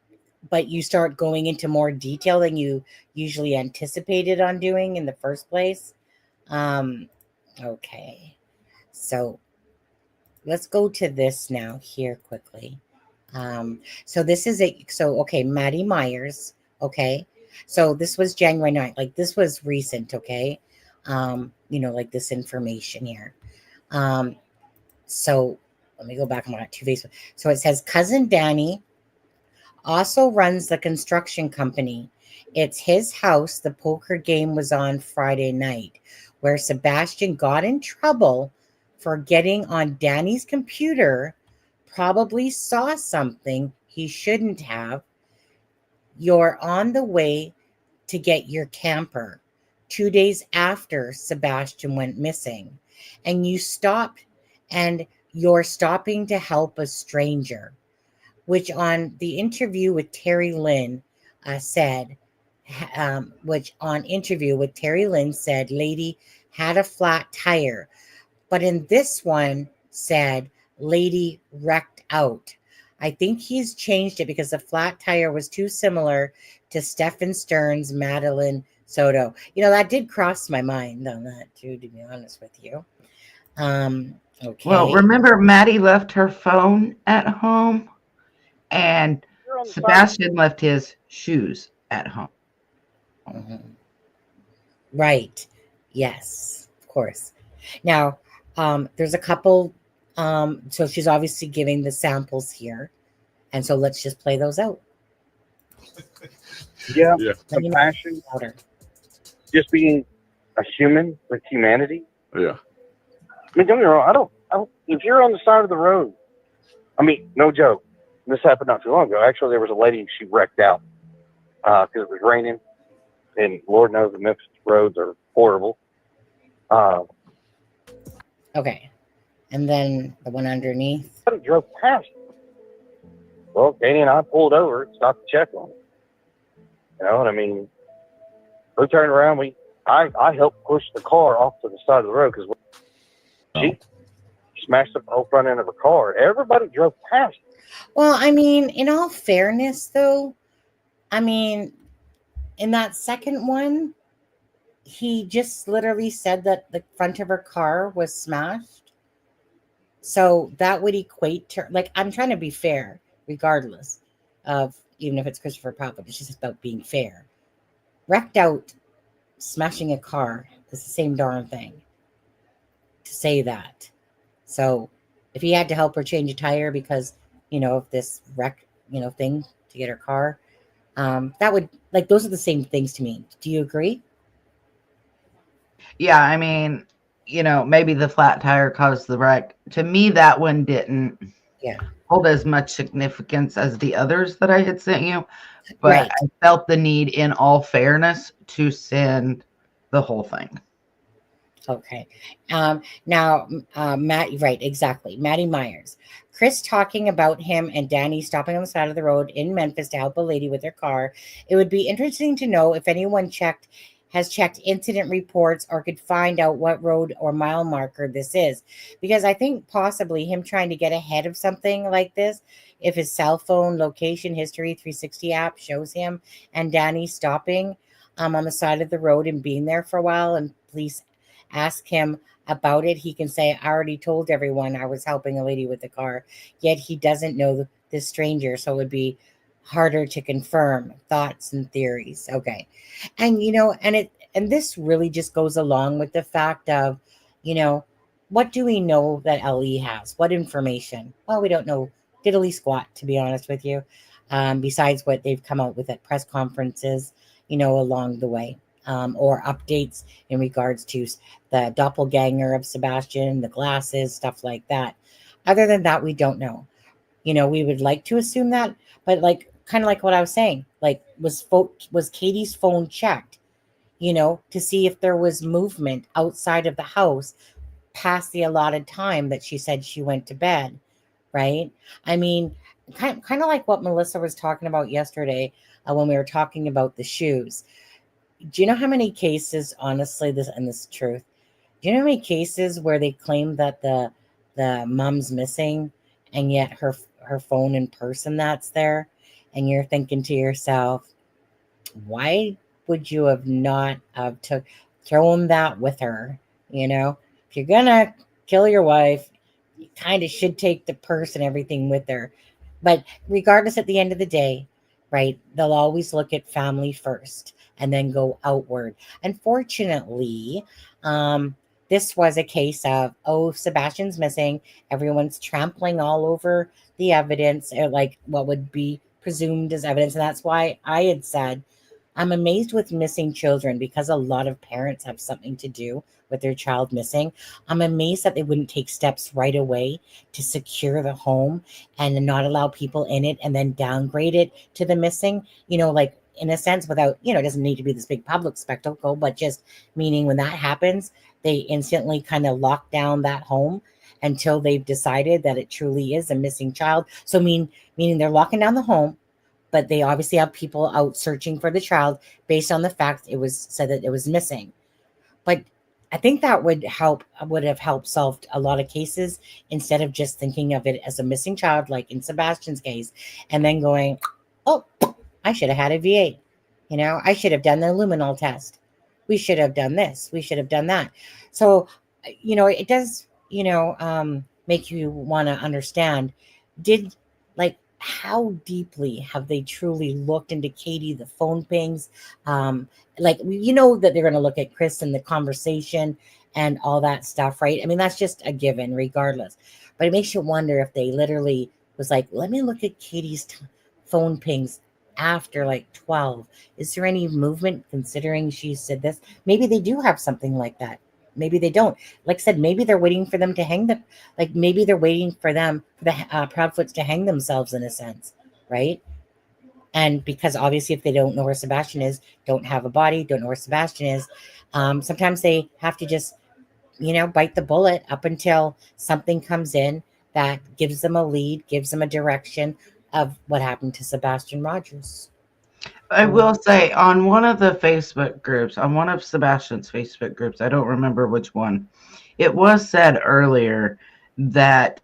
you start going into more detail than you usually anticipated on doing in the first place. Um, okay. So let's go to this now here quickly. So this is okay, Maddie Myers. Okay. So this was January 9th. Like this was recent. Okay. Like this information here. Um, so let me go back on my two Facebook. So it says cousin Danny also runs the construction company. It's his house the poker game was on Friday night, where Sebastian got in trouble for getting on Danny's computer, probably saw something he shouldn't have. You're on the way to get your camper 2 days after Sebastian went missing, and you stopped and you're stopping to help a stranger, which on the interview with Terry Lynn said, lady had a flat tire. But in this one said, lady wrecked out. I think he's changed it because the flat tire was too similar to Stephen Stern's Madeline Soto. That did cross my mind on that too, to be honest with you. Okay. Well, remember Maddie left her phone at home and Sebastian left his shoes at home. Mm-hmm. Right. Yes, of course. Now, there's a couple. So she's obviously giving the samples here. And so let's just play those out. Yeah. Compassion. Just being a human with humanity. Yeah. I mean, don't get me wrong. I don't. If you're on the side of the road, I mean, no joke. This happened not too long ago. Actually, there was a lady, she wrecked out because it was raining, and Lord knows the Memphis roads are horrible. Okay, and then the one underneath. Somebody drove past. Well, Danny and I pulled over, stopped to check on it. You know what I mean? We turned around. I helped push the car off to the side of the road because she smashed up the whole front end of her car. Everybody drove past. Well, I mean, in all fairness, though, I mean, in that second one, he just literally said that the front of her car was smashed. So that would equate to, like, I'm trying to be fair, regardless of, even if it's Christopher Proudfoot, it's just about being fair. Wrecked out, smashing a car is the same darn thing. To say that. So if he had to help her change a tire because, of this wreck, thing to get her car, that would, like, those are the same things to me. Do you agree? Yeah, I mean, maybe the flat tire caused the wreck. To me, that one didn't hold as much significance as the others that I had sent you. But right. I felt the need, in all fairness, to send the whole thing. Okay. Now, Matt, right, exactly. Maddie Myers. Chris talking about him and Danny stopping on the side of the road in Memphis to help a lady with her car. It would be interesting to know if anyone has checked incident reports or could find out what road or mile marker this is. Because I think possibly him trying to get ahead of something like this, if his cell phone location history 360 app shows him and Danny stopping on the side of the road and being there for a while, and police ask him about it, he can say, I already told everyone I was helping a lady with the car, yet he doesn't know this stranger, so it would be harder to confirm. Thoughts and theories. Okay. And and this really just goes along with the fact of, what do we know that LE has? What information? Well, we don't know diddly squat, to be honest with you, besides what they've come out with at press conferences, along the way. Or updates in regards to the doppelganger of Sebastian, the glasses, stuff like that. Other than that, we don't know. We would like to assume that, but kind of like what I was saying, like was Katie's phone checked, to see if there was movement outside of the house past the allotted time that she said she went to bed, right? I mean, kind of like what Melissa was talking about yesterday when we were talking about the shoes. Do you know how many cases, honestly, this is truth, do you know how many cases where they claim that the mom's missing and yet her phone in person that's there, and you're thinking to yourself, why would you have not have thrown that with her? If you're gonna kill your wife, you kind of should take the purse and everything with her. But regardless, at the end of the day, right, they'll always look at family first and then go outward. Unfortunately, um, this was a case of, oh, Sebastian's missing. Everyone's trampling all over the evidence, or like what would be presumed as evidence. And that's why I had said, I'm amazed with missing children because a lot of parents have something to do with their child missing. I'm amazed that they wouldn't take steps right away to secure the home and not allow people in it and then downgrade it to the missing, like in a sense, without, it doesn't need to be this big public spectacle, but just meaning when that happens, they instantly kind of lock down that home until they've decided that it truly is a missing child. So meaning they're locking down the home, but they obviously have people out searching for the child based on the fact it was said that it was missing. But I think that would have helped solve a lot of cases instead of just thinking of it as a missing child, like in Sebastian's case, and then going, oh, I should have had a V8. I should have done the luminol test. We should have done this. We should have done that. So, it does, make you want to understand, how deeply have they truly looked into Katie, the phone pings? That they're going to look at Chris and the conversation and all that stuff, right? I mean, that's just a given regardless. But it makes you wonder if they literally was like, let me look at Katie's phone pings after like 12. Is there any movement considering she said this? Maybe they do have something like that. Maybe they don't. Like I said, maybe they're waiting for them to hang them. Like maybe they're waiting for the Proudfoots to hang themselves in a sense, right? And because obviously, if they don't know where Sebastian is, don't have a body, don't know where Sebastian is, sometimes they have to just, bite the bullet up until something comes in that gives them a lead, gives them a direction of what happened to Sebastian Rogers. I will say on one of the Facebook groups, on one of Sebastian's Facebook groups, I don't remember which one, it was said earlier that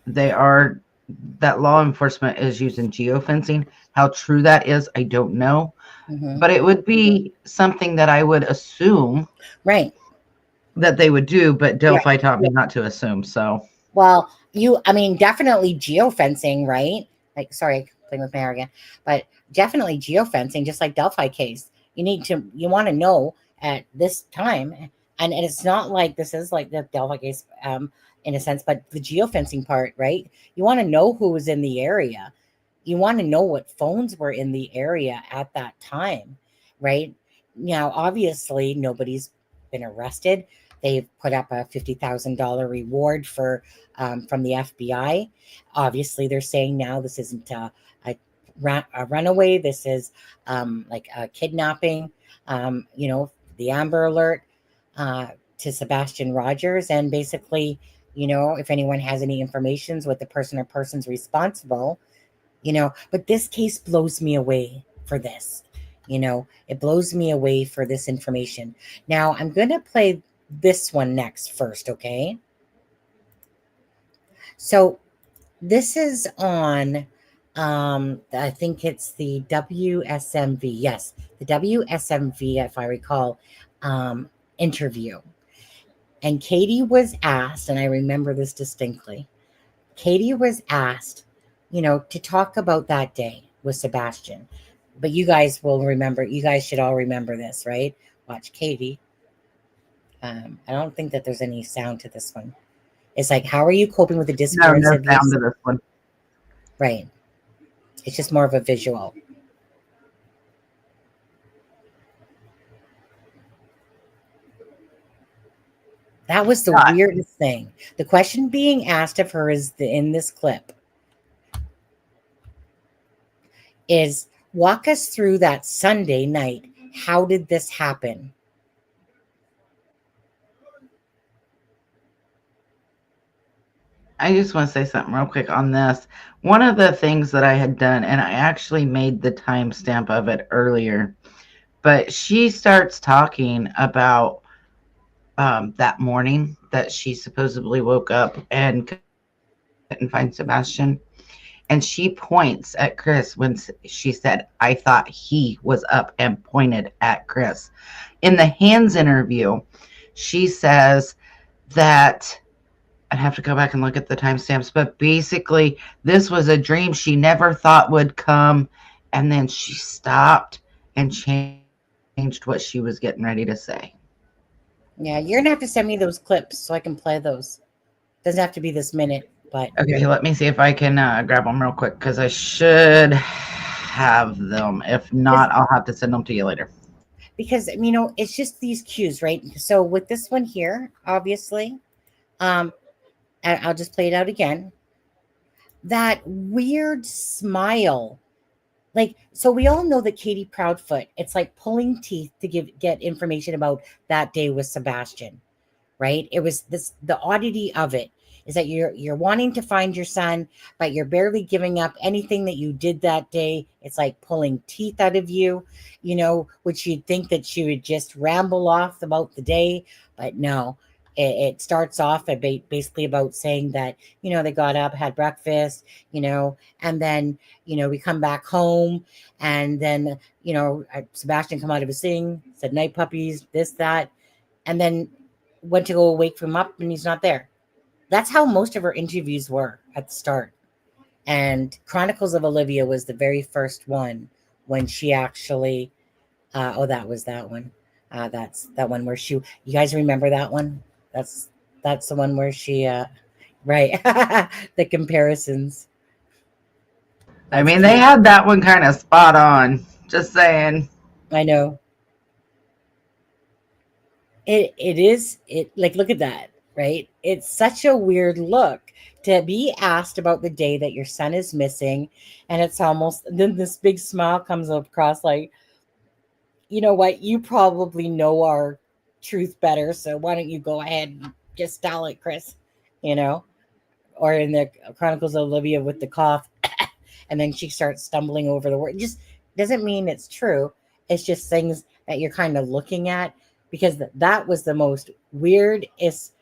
that law enforcement is using geofencing. How true that is, I don't know. Mm-hmm. But it would be something that I would assume right that they would do, but Delphi taught me not to assume. So well, definitely geofencing, right? Like, sorry, playing with my hair again, but definitely geofencing, just like Delphi case. You want to know at this time, and it's not like this is like the Delphi case, in a sense, but the geofencing part, right? You want to know who was in the area. You want to know what phones were in the area at that time, right? Now, obviously, nobody's been arrested. They've put up a $50,000 reward from the FBI. Obviously, they're saying now this isn't a runaway. This is like a kidnapping. The Amber Alert to Sebastian Rogers, and basically, if anyone has any information what the person or persons responsible, But this case blows me away for this. It blows me away for this information. Now I'm going to play this one next first, okay? So this is on, I think it's the WSMV. Yes, the WSMV, if I recall, interview. And Katie was asked, and I remember this distinctly, Katie was asked, to talk about that day with Sebastian. But you guys will remember, you guys should all remember this, right? Watch Katie. I don't think that there's any sound to this one. It's like, how are you coping with the disappearance of no sound to this one. Right. It's just more of a visual. That was the weirdest thing. The question being asked of her in this clip is, walk us through that Sunday night. How did this happen? I just want to say something real quick on this. One of the things that I had done, and I actually made the timestamp of it earlier, but she starts talking about that morning that she supposedly woke up and couldn't find Sebastian. And she points at Chris when she said, I thought he was up, and pointed at Chris. In the Hands interview, she says that I'd have to go back and look at the timestamps, but basically this was a dream she never thought would come, and then she stopped and changed what she was getting ready to say. Yeah, you're gonna have to send me those clips so I can play those. Doesn't have to be this minute, but Okay, let me see if I can grab them real quick, because I should have them. If not, I'll have to send them to you later. because it's just these cues, right? So with this one here, obviously, I'll just play it out again. That weird smile. Like, so we all know that Katie Proudfoot, it's like pulling teeth to get information about that day with Sebastian, right? It was the oddity of it is that you're wanting to find your son, but you're barely giving up anything that you did that day. It's like pulling teeth out of you, which you'd think that she would just ramble off about the day, but no. It starts off basically about saying that, they got up, had breakfast, and then, we come back home, and then, Sebastian come out of his thing, said, night puppies, this, that, and then went to go wake him up and he's not there. That's how most of her interviews were at the start. And Chronicles of Olivia was the very first one when she actually, that was that one. That's that one where you guys remember that one? That's the one where she, right. The comparisons. I mean, they had that one kind of spot on. Just saying. I know. It is like, look at that, right? It's such a weird look to be asked about the day that your son is missing, and it's almost then this big smile comes across like, you know what, you probably know our truth better, so why don't you go ahead and just tell it, Chris, or in the Chronicles of Olivia with the cough, and then she starts stumbling over the word. It just doesn't mean it's true. It's just things that you're kind of looking at, because that was the most weirdest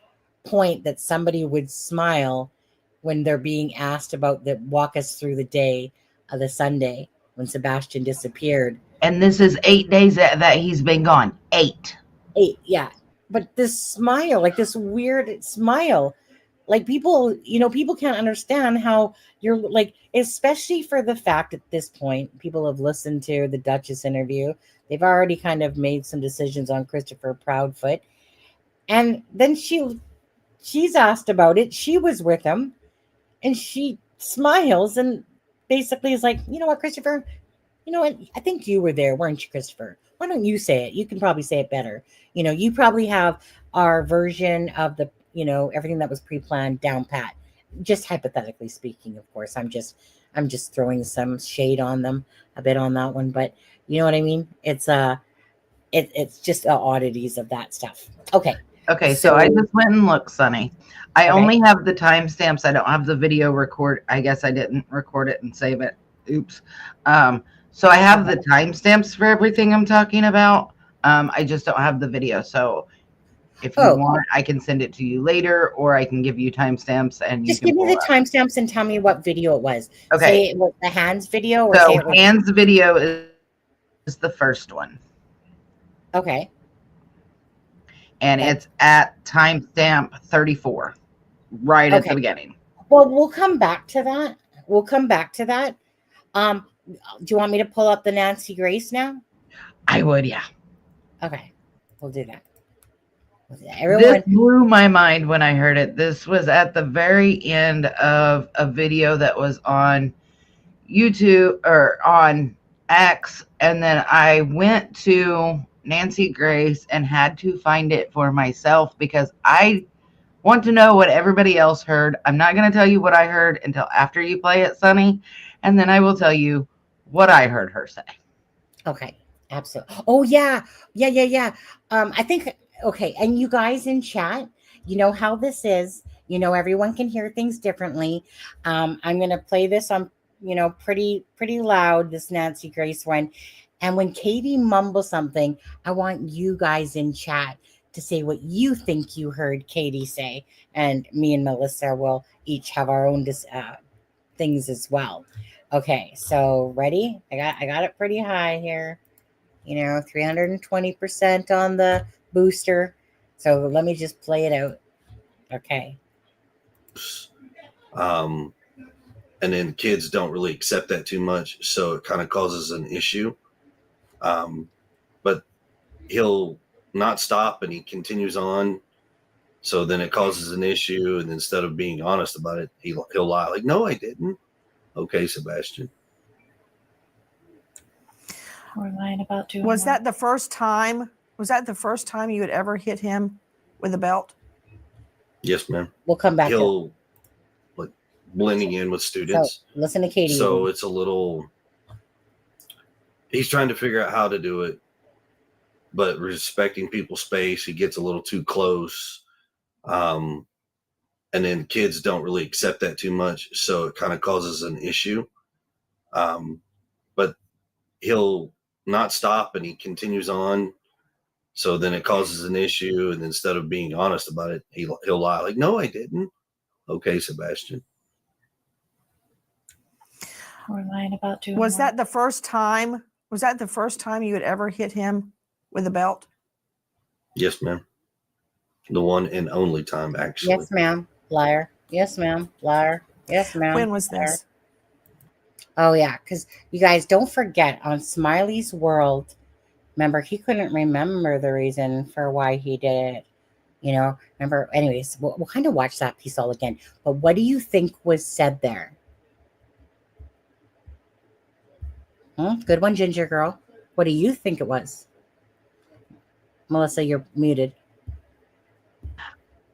point that somebody would smile when they're being asked about walk us through the day of the Sunday when Sebastian disappeared. And this is 8 days that he's been gone. 8. Yeah. But this smile, like this weird smile, like people can't understand how you're like, especially for the fact at this point, people have listened to the Duchess interview. They've already kind of made some decisions on Christopher Proudfoot. And then she's asked about it. She was with him, and she smiles and basically is like, you know what, Christopher, I think you were there, weren't you, Christopher? Why don't you say it? You can probably say it better. You probably have our version of the, everything that was pre-planned down pat. Just hypothetically speaking, of course. I'm just throwing some shade on them a bit on that one, but you know what I mean? It's it's just oddities of that stuff. Okay. Okay, so I just went and looked, Sonny. I only have the timestamps. I don't have the video record. I guess I didn't record it and save it. Oops. So I have the timestamps for everything I'm talking about. I just don't have the video. So if you want, I can send it to you later, or I can give you timestamps and just give me the timestamps and tell me what video it was. Okay. Say it was the hands video, or so say it was hands video is the first one. Okay. And it's at timestamp 34, right at the beginning. Well, we'll come back to that. Do you want me to pull up the Nancy Grace now? I would, yeah. Okay, we'll do that. This blew my mind when I heard it. This was at the very end of a video that was on YouTube or on X, and then I went to Nancy Grace and had to find it for myself because I want to know what everybody else heard. I'm not going to tell you what I heard until after you play it, Sonny, and then I will tell you what I heard her say. Okay, absolutely. Oh, yeah. I think, okay, and you guys in chat, you know how this is. Everyone can hear things differently. I'm going to play this on, pretty loud, this Nancy Grace one. And when Katie mumbles something, I want you guys in chat to say what you think you heard Katie say. And me and Melissa will each have our own things as well. Okay, so ready? I got it pretty high here. 320% on the booster. So let me just play it out. Okay. um, and then kids don't really accept that too much, so it kind of causes an issue. But he'll not stop and he continues on, so then it causes an issue, and instead of being honest about it, he'll lie, like, no, I didn't. Okay, Sebastian. Or lying about doing Was what? that the first time? Was that the first time you had ever hit him with a belt? Yes, ma'am. We'll come back to He'll like blending in with so students, listen to Katie. so it's a little. He's trying to figure out how to do it, but respecting people's space, he gets a little too close. And then kids don't really accept that too much, so it kind of causes an issue. But he'll not stop and he continues on, so then it causes an issue, and instead of being honest about it, he'll lie, like, no, I didn't. Okay, Sebastian. Or lying about doing Was what? that the first time? Was that the first time you had ever hit him with a belt? Yes, ma'am. The one and only time, actually. Yes, ma'am. Liar. Yes, ma'am. Liar. Yes, ma'am. When was Liar. this? Oh, yeah. Because you guys don't forget on Smiley's World, remember, he couldn't remember the reason for why he did it. You know, remember, anyways, we'll kind of watch that piece all again. But what do you think was said there? Good one, Ginger Girl. What do you think it was? Melissa, you're muted.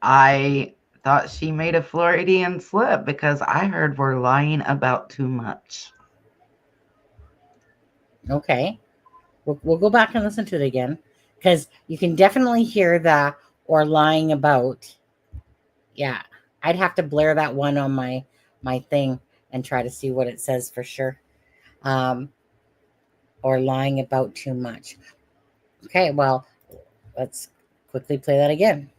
I thought she made a Floridian slip because I heard we're lying about too much. Okay. We'll go back and listen to it again, because you can definitely hear the or lying about. Yeah. I'd have to blare that one on my thing and try to see what it says for sure. Or lying about too much. Okay, well, let's quickly play that again.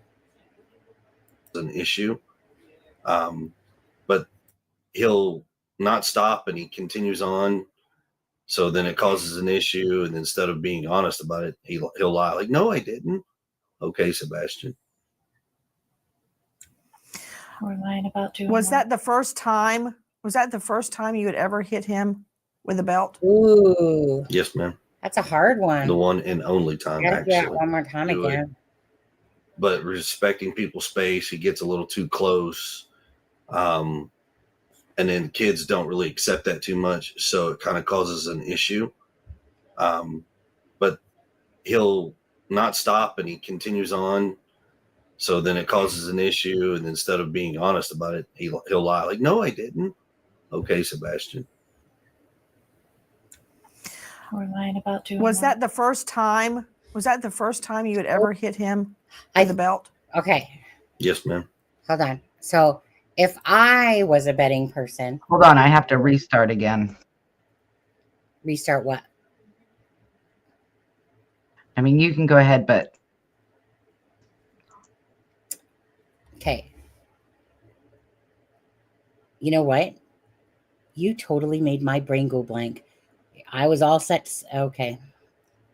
An issue. But he'll not stop and he continues on, so then it causes an issue, and instead of being honest about it, he'll lie, like, no, I didn't. Okay, Sebastian. Or lying about doing Was what? that the first time? Was that the first time you had ever hit him with a belt? Ooh, Yes, ma'am. that's a hard one. The one and only time, Gotta do that actually. one more time Do it. again. But respecting people's space, he gets a little too close. And then kids don't really accept that too much, so it kind of causes an issue. But he'll not stop and he continues on, so then it causes an issue, and instead of being honest about it, he'll lie, like, no, I didn't. Okay, Sebastian. Or lying about doing Was what? that the first time? Was that the first time you had ever hit him I- with a belt? Okay, Yes, ma'am. hold on. So if I was a betting person, Hold on, I have to restart again. restart what? I mean, you can go ahead, but Okay. You know what? You totally made my brain go blank. I was all set. Okay.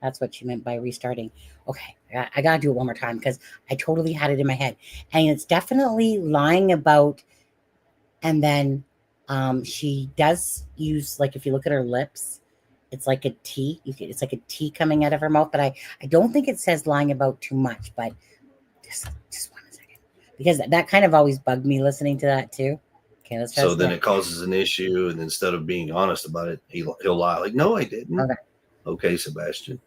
That's what you meant by restarting. Okay. I got to do it one more time because I totally had it in my head. And it's definitely lying about. And then she does use, like, if you look at her lips, it's like a T. It's like a T coming out of her mouth. But I don't think it says lying about too much. But just 1 second. Because that kind of always bugged me listening to that too. Okay, let's try So this then again. it causes an issue, and instead of being honest about it, he'll lie, like, no, I didn't. Okay. Okay, Sebastian.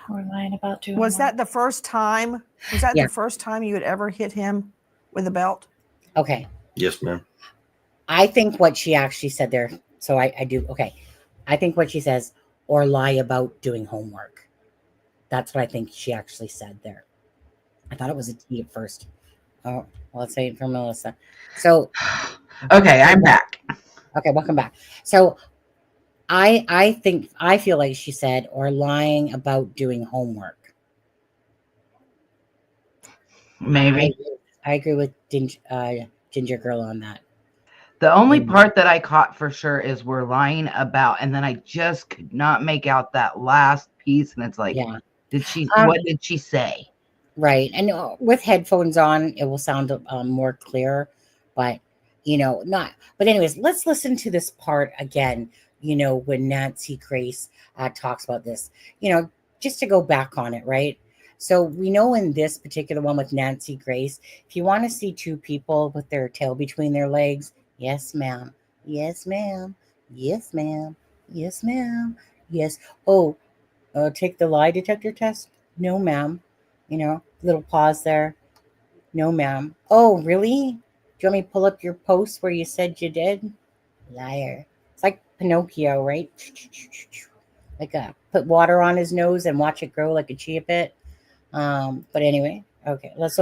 Or lying about doing Was what? that the first time? Was that Yeah. the first time you had ever hit him with a belt? Okay. Yes, ma'am. I think what she actually said there, so I do, okay. I think what she says, or lie about doing homework. That's what I think she actually said there. I thought it was a T at first. Oh, well, let's say it for Melissa. So, okay, I'm back. okay, welcome back. So I feel like she said, or lying about doing homework. Maybe. I agree with Ginger Girl on that. The only part that I caught for sure is we're lying about, and then I just could not make out that last piece. And it's like, Yeah. did she? Um, what did she say? Right. And with headphones on, it will sound more clear, but not. But anyways, let's listen to this part again. When Nancy Grace talks about this, just to go back on it, right? So we know in this particular one with Nancy Grace, if you want to see two people with their tail between their legs, yes, ma'am. Yes, ma'am. Yes, ma'am. Yes, ma'am. Yes. Oh, take the lie detector test? No, ma'am. Little pause there. No, ma'am. Oh, really? Do you want me to pull up your post where you said you did? Liar. It's like Pinocchio, right? Like put water on his nose and watch it grow like a chia pet. But anyway, okay. Let's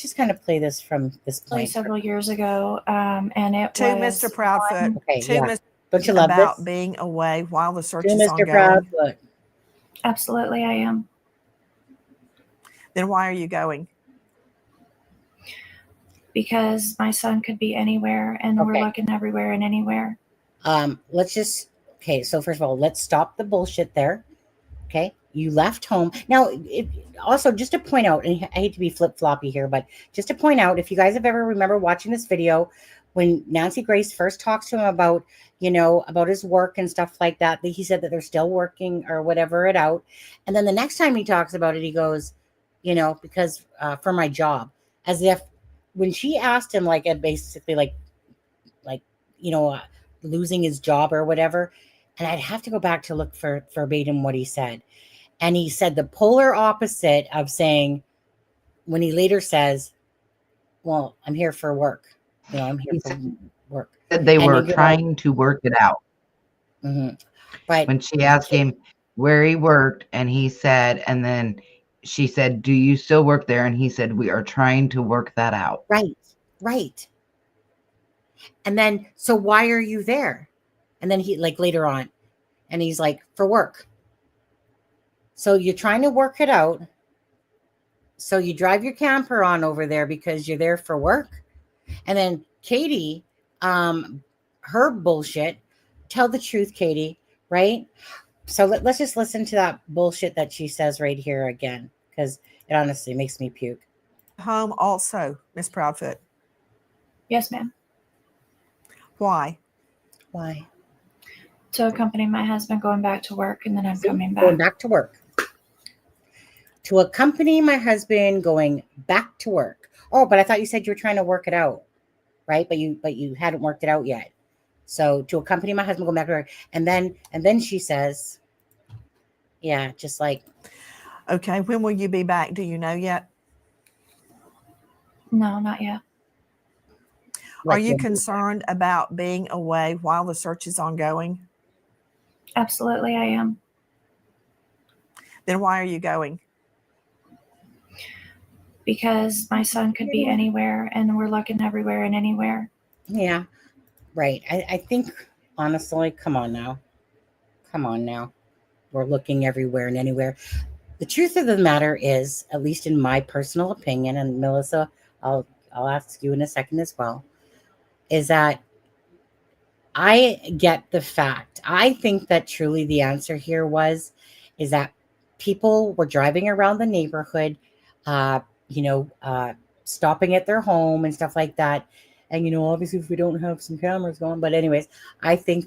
just kind of play this from this point. Several years ago, and it To was Mr. Proudfoot. Okay, To yeah. Mr. Don't you love about this? being away while the search To is Mr. ongoing. Proudfoot. Absolutely, I am. Then why are you going? Because my son could be anywhere, and we're Okay. looking everywhere and anywhere. Okay, so first of all, let's stop the bullshit there. Okay, you left home. Now, also just to point out, and I hate to be flip-floppy here, but just to point out, if you guys have ever remember watching this video, when Nancy Grace first talks to him about, about his work and stuff like that, he said that they're still working or whatever it out. And then the next time he talks about it, he goes, because for my job, as if when she asked him, like, basically like, losing his job or whatever. And I'd have to go back to look for verbatim what he said. And he said the polar opposite of saying, when he later says, well, I'm here for work. I'm here for work. Said they And were you go, trying to work it out. mhm. But When she asked him where he worked, and he said, and then she said, "Do you still work there?" And he said, "We are trying to work that out." right. And then, so why are you there? And then he, like, later on, and he's like, for work. So you're trying to work it out. So you drive your camper on over there because you're there for work. And then Katie, her bullshit. Tell the truth, Katie, right? So let's just listen to that bullshit that she says right here again, because it honestly makes me puke. Home also, Miss Proudfoot. Yes, ma'am. Why? Why? To accompany my husband going back to work, and then I'm coming Going back. back to work. To accompany my husband going back to work. Oh, but I thought you said you were trying to work it out, right? But you hadn't worked it out yet. So to accompany my husband going back to work, and then she says, yeah, just like, Okay, when will you be back? Do you know yet? No, not yet. Are like you concerned about being away while the search is ongoing? Absolutely, I am. Then why are you going? Because my son could be anywhere, and we're looking everywhere and anywhere. Yeah, right. I think, honestly, come on now. We're looking everywhere and anywhere. The truth of the matter is, at least in my personal opinion, and Melissa, I'll ask you in a second as well, is that I get the fact. I think that truly the answer here is that people were driving around the neighborhood, uh, stopping at their home and stuff like that. And, obviously if we don't have some cameras going, but anyways, I feel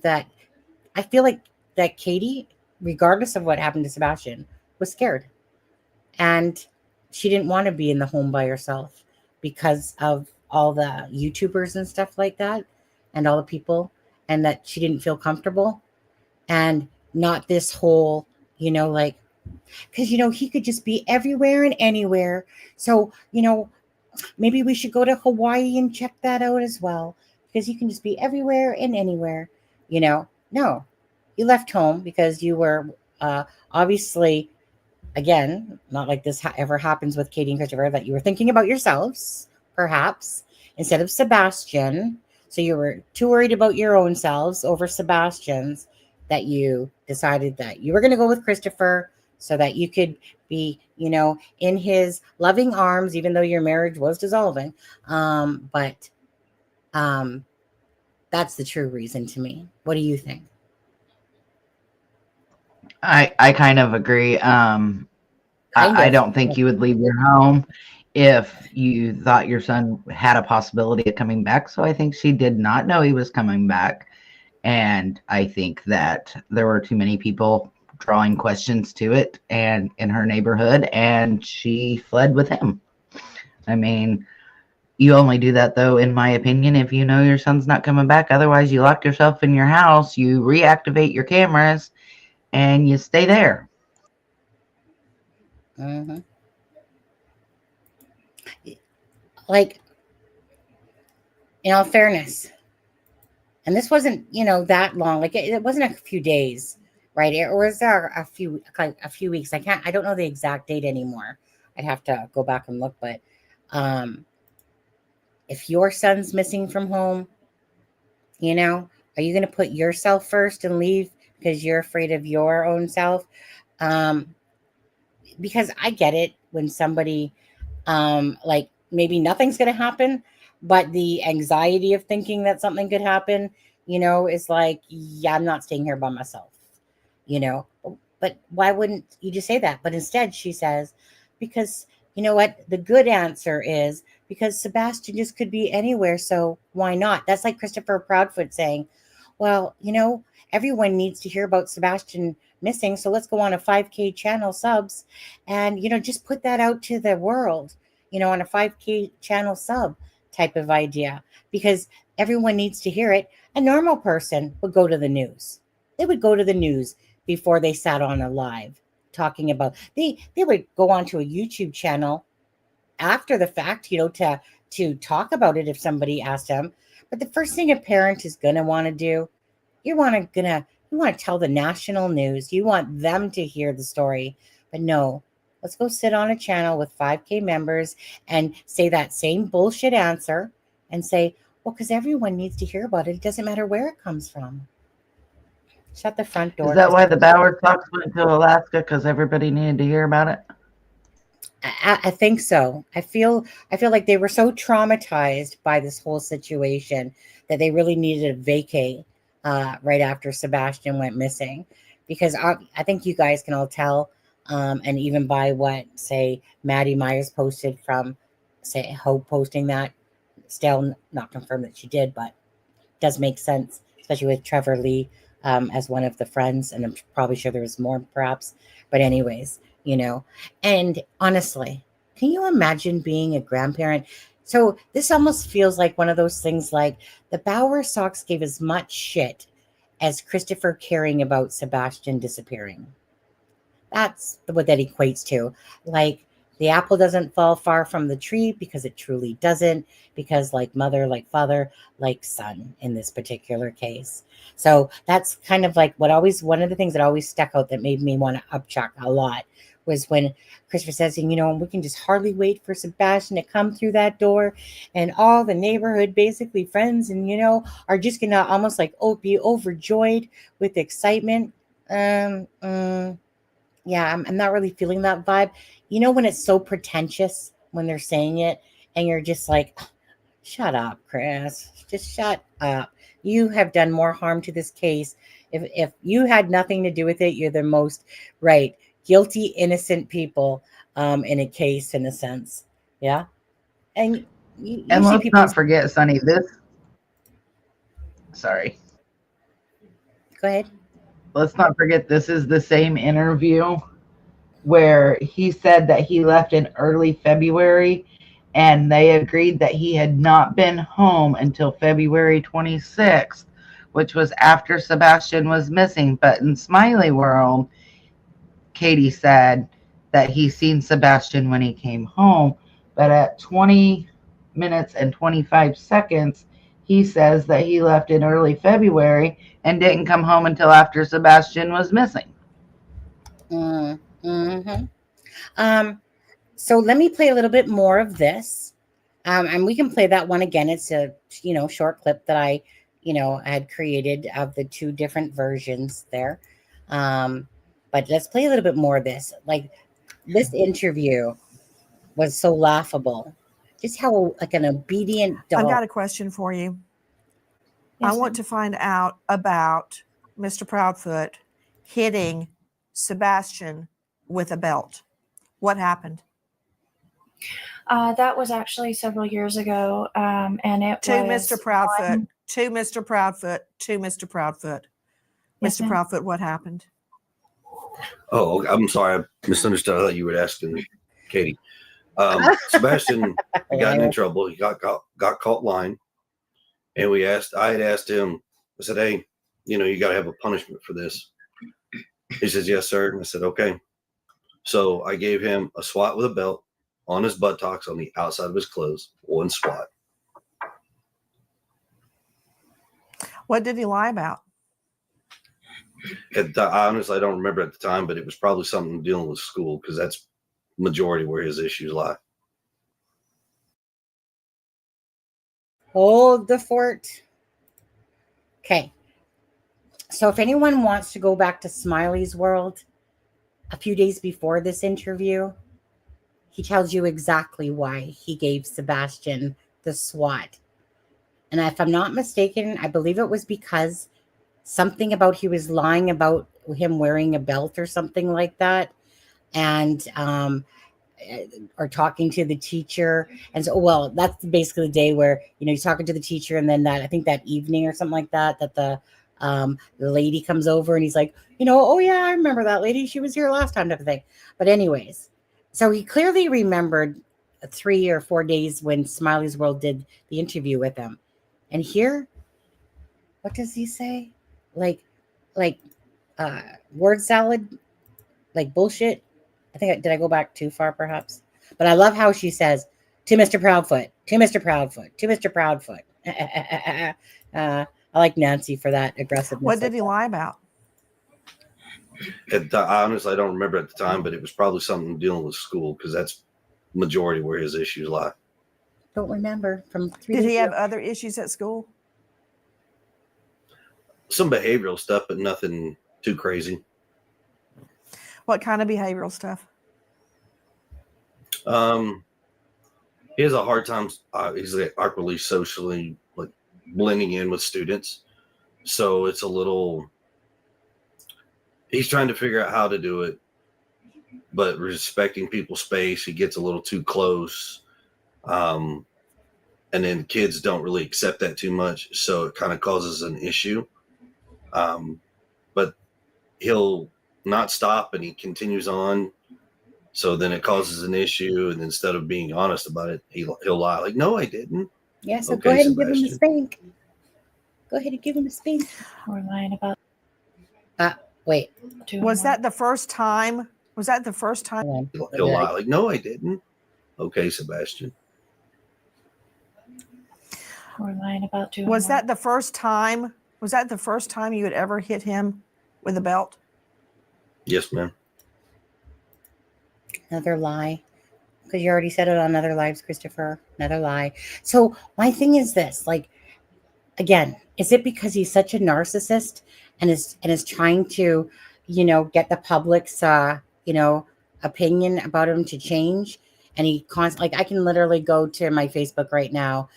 like that Katie, regardless of what happened to Sebastian, was scared. And she didn't want to be in the home by herself because of all the YouTubers and stuff like that, and all the people, and that she didn't feel comfortable. And not this whole, like, because, he could just be everywhere and anywhere. So, maybe we should go to Hawaii and check that out as well, because you can just be everywhere and anywhere. No, you left home because you were obviously, again, not like this ever happens with Katie and Christopher, that you were thinking about yourselves, perhaps, instead of Sebastian. So you were too worried about your own selves over Sebastian's, that you decided that you were going to go with Christopher so that you could be, in his loving arms, even though your marriage was dissolving. But that's the true reason to me. What do you think? I kind of agree. Kind I of. don't think you would leave your home if you thought your son had a possibility of coming back. So I think she did not know he was coming back. And I think that there were too many people drawing questions to it and in her neighborhood, and she fled with him. I mean, you only do that, though, in my opinion, if you know your son's not coming back. Otherwise, you lock yourself in your house, you reactivate your cameras, and you stay there. Hmm. Like, in all fairness, and this wasn't, that long. Like, it wasn't a few days, right? Or was there a few weeks? I don't know the exact date anymore. I'd have to go back and look. But um, if your son's missing from home, are you going to put yourself first and leave because you're afraid of your own self? Um, because I get it when somebody, like, maybe nothing's going to happen, but the anxiety of thinking that something could happen, is like, yeah, I'm not staying here by myself, you know. But why wouldn't you just say that? But instead she says, because you know what? The good answer is because Sebastian just could be anywhere, so why not? That's like Christopher Proudfoot saying, well, everyone needs to hear about Sebastian missing, so let's go on a 5K channel subs and just put that out to the world, on a 5K channel sub type of idea, because everyone needs to hear it. A normal person would go to the news. They would go to the news before they sat on a live talking about, they would go onto a YouTube channel after the fact, to talk about it if somebody asked them. But the first thing a parent is gonna want to do, you want to tell the national news. You want them to hear the story. But no, let's go sit on a channel with 5K members and say that same bullshit answer and say, well, because everyone needs to hear about it. It doesn't matter where it comes from. Shut the front door. Is that why the Bowersox went to Alaska? Because everybody needed to hear about it? I think so. I feel like they were so traumatized by this whole situation that they really needed a vacay right after Sebastian went missing, because I think you guys can all tell, and even by what, say, Maddie Myers posted from, say, Hope posting that, still not confirmed that she did, but does make sense, especially with Trevor Lee as one of the friends, and I'm probably sure there was more, perhaps. But anyways, and honestly, can you imagine being a grandparent? So this almost feels like one of those things, like the Bowersox gave as much shit as Christopher caring about Sebastian disappearing. That's what that equates to. Like, the apple doesn't fall far from the tree, because it truly doesn't, because like mother, like father, like son in this particular case. So that's kind of like one of the things that always stuck out that made me want to upchuck a lot was when Christopher says, we can just hardly wait for Sebastian to come through that door, and all the neighborhood, basically friends, and are just gonna almost like be overjoyed with excitement. Yeah, I'm not really feeling that vibe. When it's so pretentious when they're saying it, and you're just like, shut up, Chris. Just shut up. You have done more harm to this case. If you had nothing to do with it, you're the most guilty, innocent people in a case, in a sense. Yeah. And you And see let's people. not forget, Sonny, sorry. Go ahead. Let's not forget, this is the same interview where he said that he left in early February, and they agreed that he had not been home until February 26th, which was after Sebastian was missing. But in Smiley World, Katie said that he seen Sebastian when he came home, but at 20 minutes and 25 seconds, he says that he left in early February and didn't come home until after Sebastian was missing. Mm-hmm. So let me play a little bit more of this. And we can play that one again. It's a short clip that I had created of the two different versions there. But let's play a little bit more of this. Like, this interview was so laughable. Just how like an obedient dog. I've got a question for you. Yes, I want to find out about Mr. Proudfoot hitting Sebastian with a belt. What happened? That was actually several years ago, and it To was Mr. Proudfoot. one- To Mr. Proudfoot. To Mr. Proudfoot. Yes, Mr. ma'am. Proudfoot, what happened? Oh, I'm sorry. I misunderstood. I thought you were asking Katie. Sebastian got in trouble. He got caught lying. And I had asked him, I said, hey, you got to have a punishment for this. He says, yes, sir. And I said, okay. So I gave him a swat with a belt on his buttocks on the outside of his clothes, one swat. What did he lie about? Honestly, I don't remember at the time, but it was probably something dealing with school because that's majority where his issues lie. Hold the fort. Okay. So if anyone wants to go back to Smiley's world, a few days before this interview, he tells you exactly why he gave Sebastian the SWAT. And if I'm not mistaken, I believe it was because something about he was lying about him wearing a belt or something like that. And or talking to the teacher. And so, well, that's basically the day where, he's talking to the teacher. And then I think that evening or something like that the lady comes over and he's like, oh yeah, I remember that lady. She was here last time, type of thing. But anyways, so he clearly remembered 3 or 4 days when Smiley's World did the interview with him. And here, what does he say? Like word salad, like bullshit. Did I go back too far perhaps? But I love how she says, to Mr. Proudfoot, to Mr. Proudfoot, to Mr. Proudfoot. I like Nancy for that aggressiveness. What did he lie about? Honestly, I don't remember at the time, but it was probably something dealing with school because that's majority where his issues lie. Don't remember from 3 Did days he have ago. other issues at school? Some behavioral stuff, but nothing too crazy. What kind of behavioral stuff? He has a hard time. He's like awkwardly socially like blending in with students, so it's a little. He's trying to figure out how to do it, but respecting people's space. He gets a little too close, and then kids don't really accept that too much, so it kind of causes an issue. But he'll not stop, and he continues on. So then it causes an issue, and instead of being honest about it, he'll lie. Like, no, I didn't. Yeah, so Okay, go ahead and Sebastian. give him a spank. Go ahead and give him a spank. We're lying about. Wait. Was that the first time? Was that the first time? Hold on. He'll lie. Like, no, I didn't. Okay, Sebastian. We're lying about doing. Was that the first time? Was that the first time you had ever hit him with a belt? Yes, ma'am. Another lie. Because you already said it on Other Lives, Christopher. Another lie. So my thing is this, like, again, is it because he's such a narcissist and is trying to, get the public's opinion about him to change? And he constantly, like, I can literally go to my Facebook right now,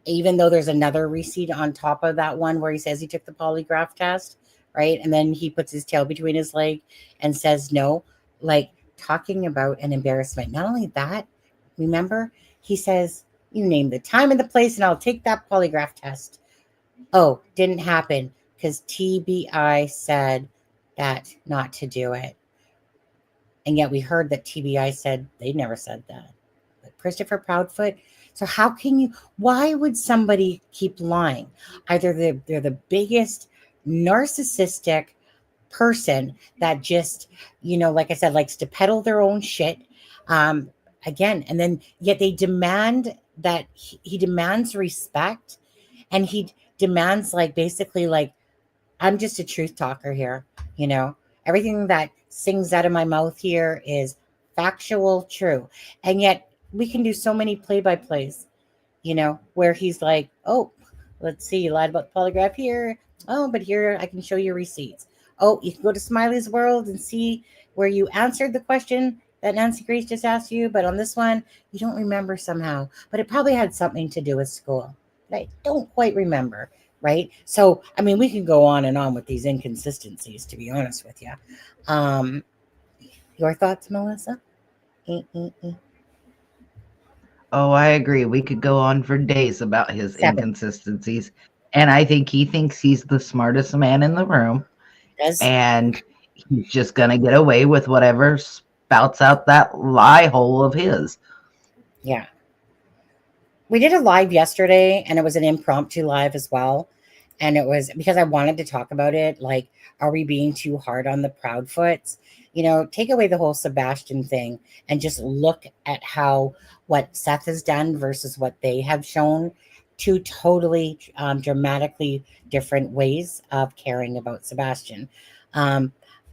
even though there's another receipt on top of that one where he says he took the polygraph test, right? And then he puts his tail between his leg and says no, like, talking about an embarrassment. Not only that, remember, he says, you name the time and the place and I'll take that polygraph test. Oh, didn't happen because TBI said that not to do it. And yet we heard that TBI said they never said that. But Christopher Proudfoot. So why would somebody keep lying? Either they're the biggest narcissistic person that just, like I said, likes to peddle their own shit. Again, and then yet they demand that he demands respect, and he demands basically I'm just a truth talker here. Everything that sings out of my mouth here is factual, true. And yet we can do so many play-by-plays, where he's like, oh, let's see, you lied about the polygraph here. Oh, but here I can show you receipts. Oh, you can go to Smiley's World and see where you answered the question that Nancy Grace just asked you. But on this one, you don't remember somehow. But it probably had something to do with school. But I don't quite remember, right? So, I mean, we can go on and on with these inconsistencies, to be honest with you. Your thoughts, Melissa? Mm-mm-mm. Oh, I agree. We could go on for days about his 7. inconsistencies. And I think he thinks he's the smartest man in the room. Does And he's just going to get away with whatever spouts out that lie hole of his. yeah. We did a live yesterday, and it was an impromptu live as well. And it was because I wanted to talk about it. Like, are we being too hard on the Proudfoots? Take away the whole Sebastian thing and just look at how what Seth has done versus what they have shown. Two totally dramatically different ways of caring about Sebastian. Um,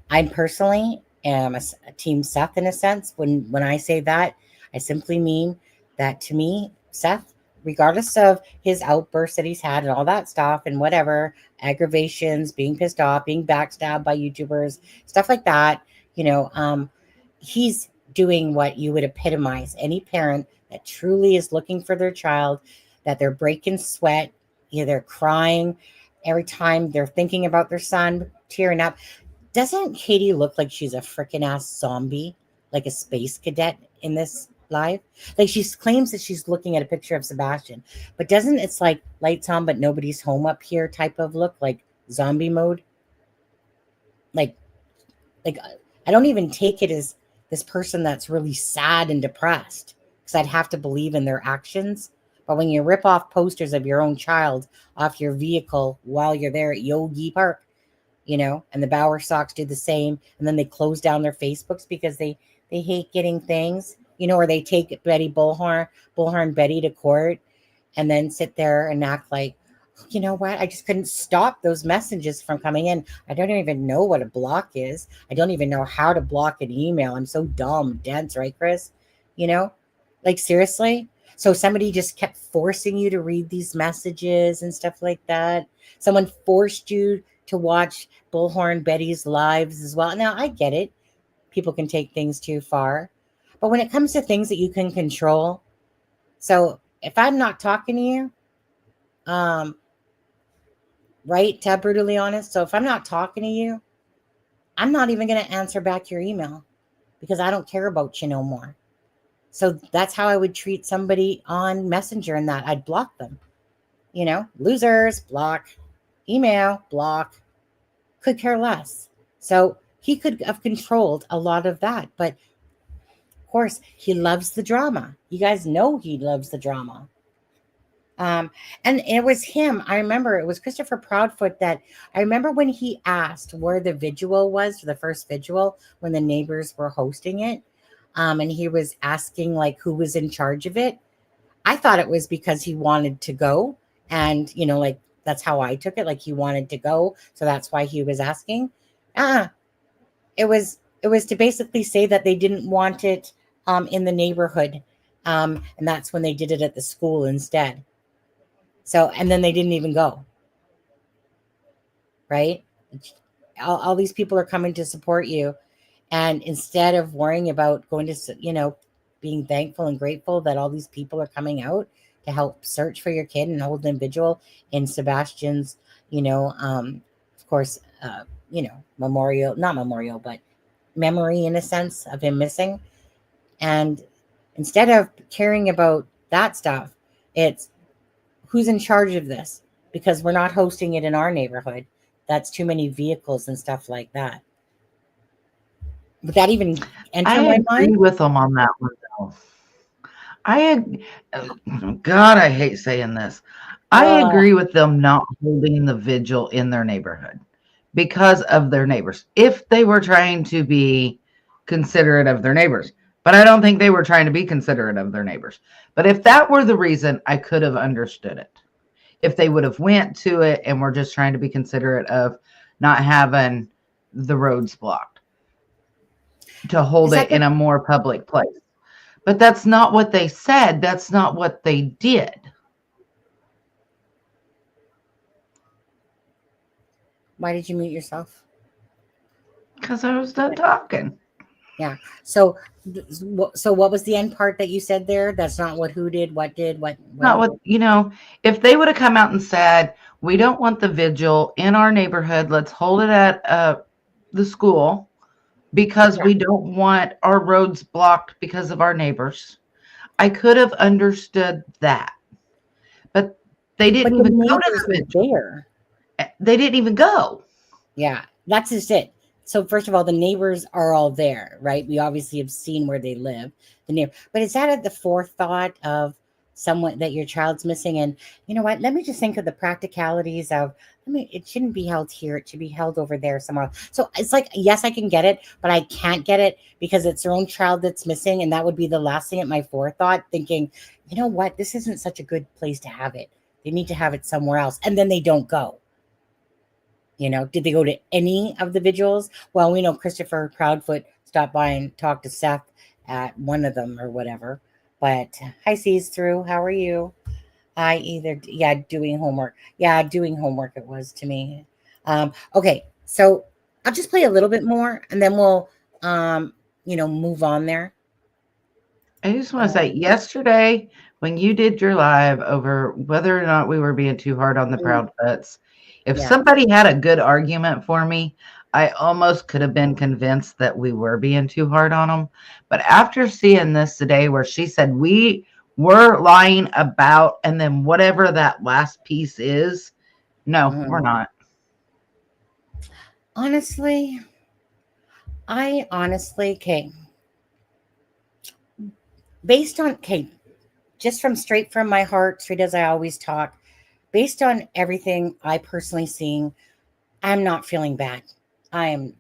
I personally am a team Seth in a sense. When I say that, I simply mean that to me, Seth, regardless of his outbursts that he's had and all that stuff and whatever, aggravations, being pissed off, being backstabbed by YouTubers, stuff like that, he's doing what you would epitomize any parent that truly is looking for their child, that they're breaking sweat, they're crying every time they're thinking about their son, tearing up. Doesn't Katie look like she's a freaking ass zombie, like a space cadet in this live? Like, she claims that she's looking at a picture of Sebastian, but doesn't it's like lights on but nobody's home up here type of look, like zombie mode? Like I don't even take it as this person that's really sad and depressed, because I'd have to believe in their actions. But when you rip off posters of your own child off your vehicle while you're there at Yogi Park, and the Bowersox do the same, and then they close down their Facebooks because they hate getting things, or they take Betty Bullhorn Betty to court and then sit there and act like, you know what, I just couldn't stop those messages from coming in. I don't even know what a block is. I don't even know how to block an email. I'm so dumb, dense, right, Chris? Like, seriously? So somebody just kept forcing you to read these messages and stuff like that. Someone forced you to watch Bullhorn Betty's lives as well. Now, I get it. People can take things too far. But when it comes to things that you can control, so if I'm not talking to you, right, to be brutally honest, so if I'm not talking to you, I'm not even going to answer back your email because I don't care about you no more. So that's how I would treat somebody on Messenger, and that I'd block them. Losers, block. Email, block. Could care less. So he could have controlled a lot of that. But of course, he loves the drama. You guys know he loves the drama. And it was him. I remember it was Christopher Proudfoot that I remember when he asked where the vigil was, the first vigil, when the neighbors were hosting it. And he was asking like who was in charge of it. I thought it was because he wanted to go. And, like, that's how I took it. Like, he wanted to go. So that's why he was asking. It was to basically say that they didn't want it in the neighborhood. And that's when they did it at the school instead. So, and then they didn't even go. Right? All these people are coming to support you. And instead of worrying about going to, being thankful and grateful that all these people are coming out to help search for your kid and hold them vigil in Sebastian's, of course, not memorial, but memory in a sense of him missing. And instead of caring about that stuff, it's who's in charge of this, because we're not hosting it in our neighborhood. That's too many vehicles and stuff like that. Would that even enter I my agree mind? with them on that one, though. God, I hate saying this. I agree with them not holding the vigil in their neighborhood because of their neighbors. If they were trying to be considerate of their neighbors, but I don't think they were trying to be considerate of their neighbors. But if that were the reason, I could have understood it. If they would have went to it and were just trying to be considerate of not having the roads blocked to hold it in a more public place. But that's not what they said. That's not what they did. Why did you mute yourself? Because I was done talking. Yeah. So what was the end part that you said there? That's not what who did, what did, what. Not what, if they would have come out and said, we don't want the vigil in our neighborhood, let's hold it at the school, because we don't want our roads blocked because of our neighbors. I could have understood that, but they But didn't the even go to neighbors the were vigil. there. They didn't even go. Yeah, that's just it. So first of all, the neighbors are all there, right? We obviously have seen where they live. The neighbor, but is that at the forethought of someone that your child's missing? And you know what? Let me just think of the practicalities of. I mean, it shouldn't be held here. It should be held over there somewhere. So it's like, yes, I can get it, but I can't get it because it's their own child that's missing, and that would be the last thing at my forethought. Thinking, you know what? This isn't such a good place to have it. They need to have it somewhere else, and then they don't go. You know, did they go to any of the vigils? Well, we know Christopher Proudfoot stopped by and talked to Seth at one of them or whatever. But hi, sees through. How are you? Doing homework. Yeah, doing homework it was to me. Okay, so I'll just play a little bit more and then we'll, move on there. I just want to say, yesterday when you did your live over whether or not we were being too hard on the Proudfoots, if somebody had a good argument for me, I almost could have been convinced that we were being too hard on them. But after seeing this today where she said we were lying about, and then whatever that last piece is, no, we're not. Honestly, okay. Based on, just from straight from my heart, straight as I always talk, based on everything I personally seeing, I'm not feeling bad. I'm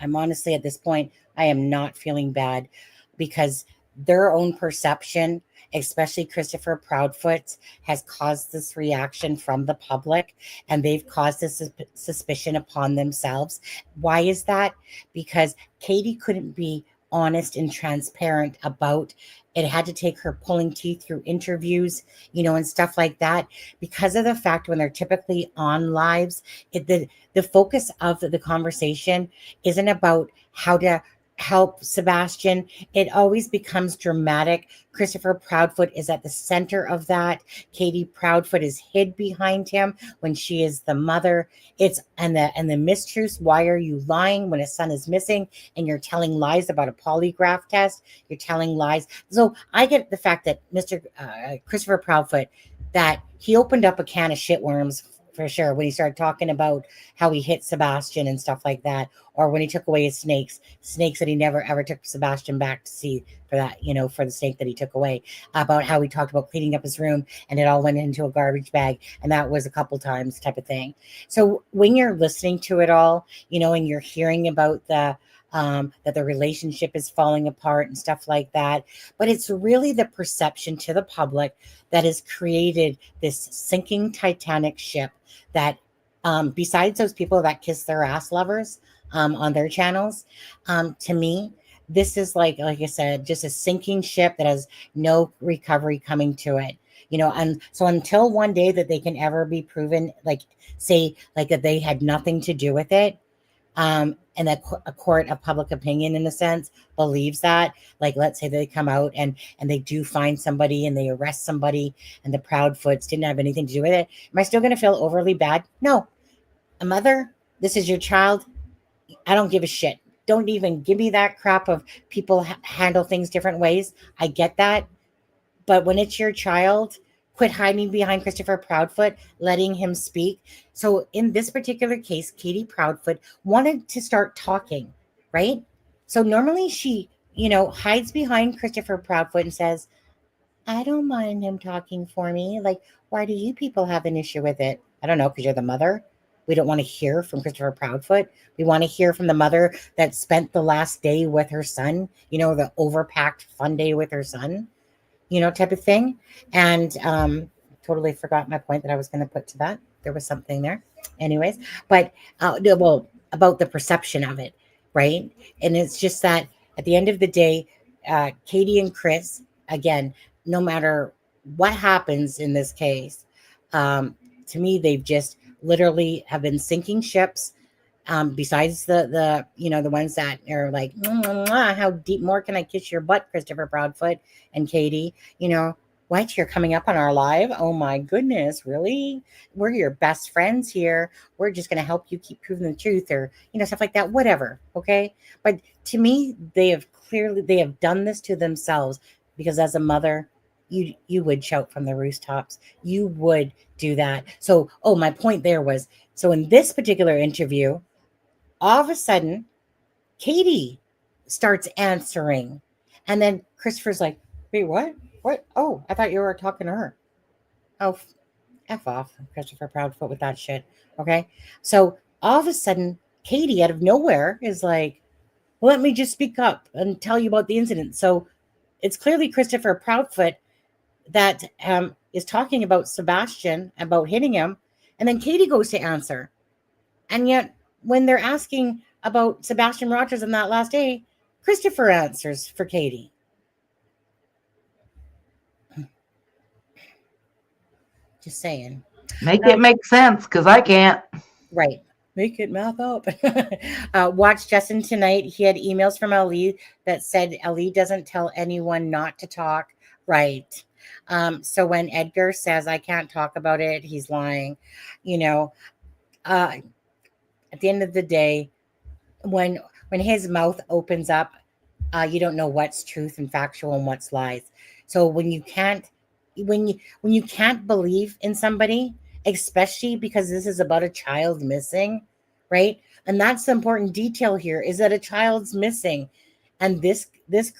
honestly at this point, I am not feeling bad because their own perception, especially Christopher Proudfoot, has caused this reaction from the public, and they've caused this suspicion upon themselves. Why is that? Because Katie couldn't be honest and transparent about it. Had to take her pulling teeth through interviews, and stuff like that, because of the fact when they're typically on lives, the focus of the conversation isn't about how to help Sebastian. It always becomes dramatic. Christopher Proudfoot is at the center of that. Katie Proudfoot is hid behind him when she is the mother. It's and the mistruths. Why are you lying when a son is missing and you're telling lies about a polygraph test? You're telling lies. So I get the fact that Mr. Christopher Proudfoot, that he opened up a can of shitworms for sure when he started talking about how he hit Sebastian and stuff like that, or when he took away his snakes that he never ever took Sebastian back to see for that, for the snake that he took away, about how he talked about cleaning up his room and it all went into a garbage bag, and that was a couple times type of thing. So when you're listening to it all, and you're hearing about that the relationship is falling apart and stuff like that, but it's really the perception to the public that has created this sinking Titanic ship that, besides those people that kiss their ass lovers on their channels, to me, this is like I said, just a sinking ship that has no recovery coming to it. And so until one day that they can ever be proven, that they had nothing to do with it, and that a court of public opinion, in a sense, believes that, let's say they come out and they do find somebody and they arrest somebody and the Proudfoots didn't have anything to do with it, am I still going to feel overly bad? No. A mother, this is your child. I don't give a shit. Don't even give me that crap of people handle things different ways. I get that. But when it's your child, quit hiding behind Christopher Proudfoot, letting him speak. So in this particular case, Katie Proudfoot wanted to start talking, right? So normally she, hides behind Christopher Proudfoot and says, I don't mind him talking for me. Why do you people have an issue with it? I don't know, because you're the mother. We don't want to hear from Christopher Proudfoot. We want to hear from the mother that spent the last day with her son, the overpacked fun day with her son, type of thing. And totally forgot my point that I was going to put to that. There was something there. Anyways, but about the perception of it, right? And it's just that at the end of the day, Katie and Chris, again, no matter what happens in this case, to me, they've just literally have been sinking ships. Besides the ones that are like, how deep more can I kiss your butt, Christopher Proudfoot and Katie, What? You're coming up on our live? Oh my goodness, really? We're your best friends here. We're just going to help you keep proving the truth, or, stuff like that, whatever. Okay. But to me, they have done this to themselves, because as a mother, you would shout from the rooftops. You would do that. So, my point there was, so in this particular interview, all of a sudden, Katie starts answering. And then Christopher's like, wait, what? What? Oh, I thought you were talking to her. Oh, F off, Christopher Proudfoot, with that shit. Okay. So all of a sudden, Katie out of nowhere is like, well, let me just speak up and tell you about the incident. So it's clearly Christopher Proudfoot that is talking about Sebastian, about hitting him. And then Katie goes to answer. And yet, when they're asking about Sebastian Rogers on that last day, Christopher answers for Katie. Just saying. Make it make sense, because I can't. Right. Make it math up. Watch Justin tonight. He had emails from Ali that said Ali doesn't tell anyone not to talk. Right. So when Edgar says I can't talk about it, he's lying. At the end of the day, when his mouth opens up, you don't know what's truth and factual and what's lies. So when you can't believe in somebody, especially because this is about a child missing, right? And that's the important detail here, is that a child's missing, and this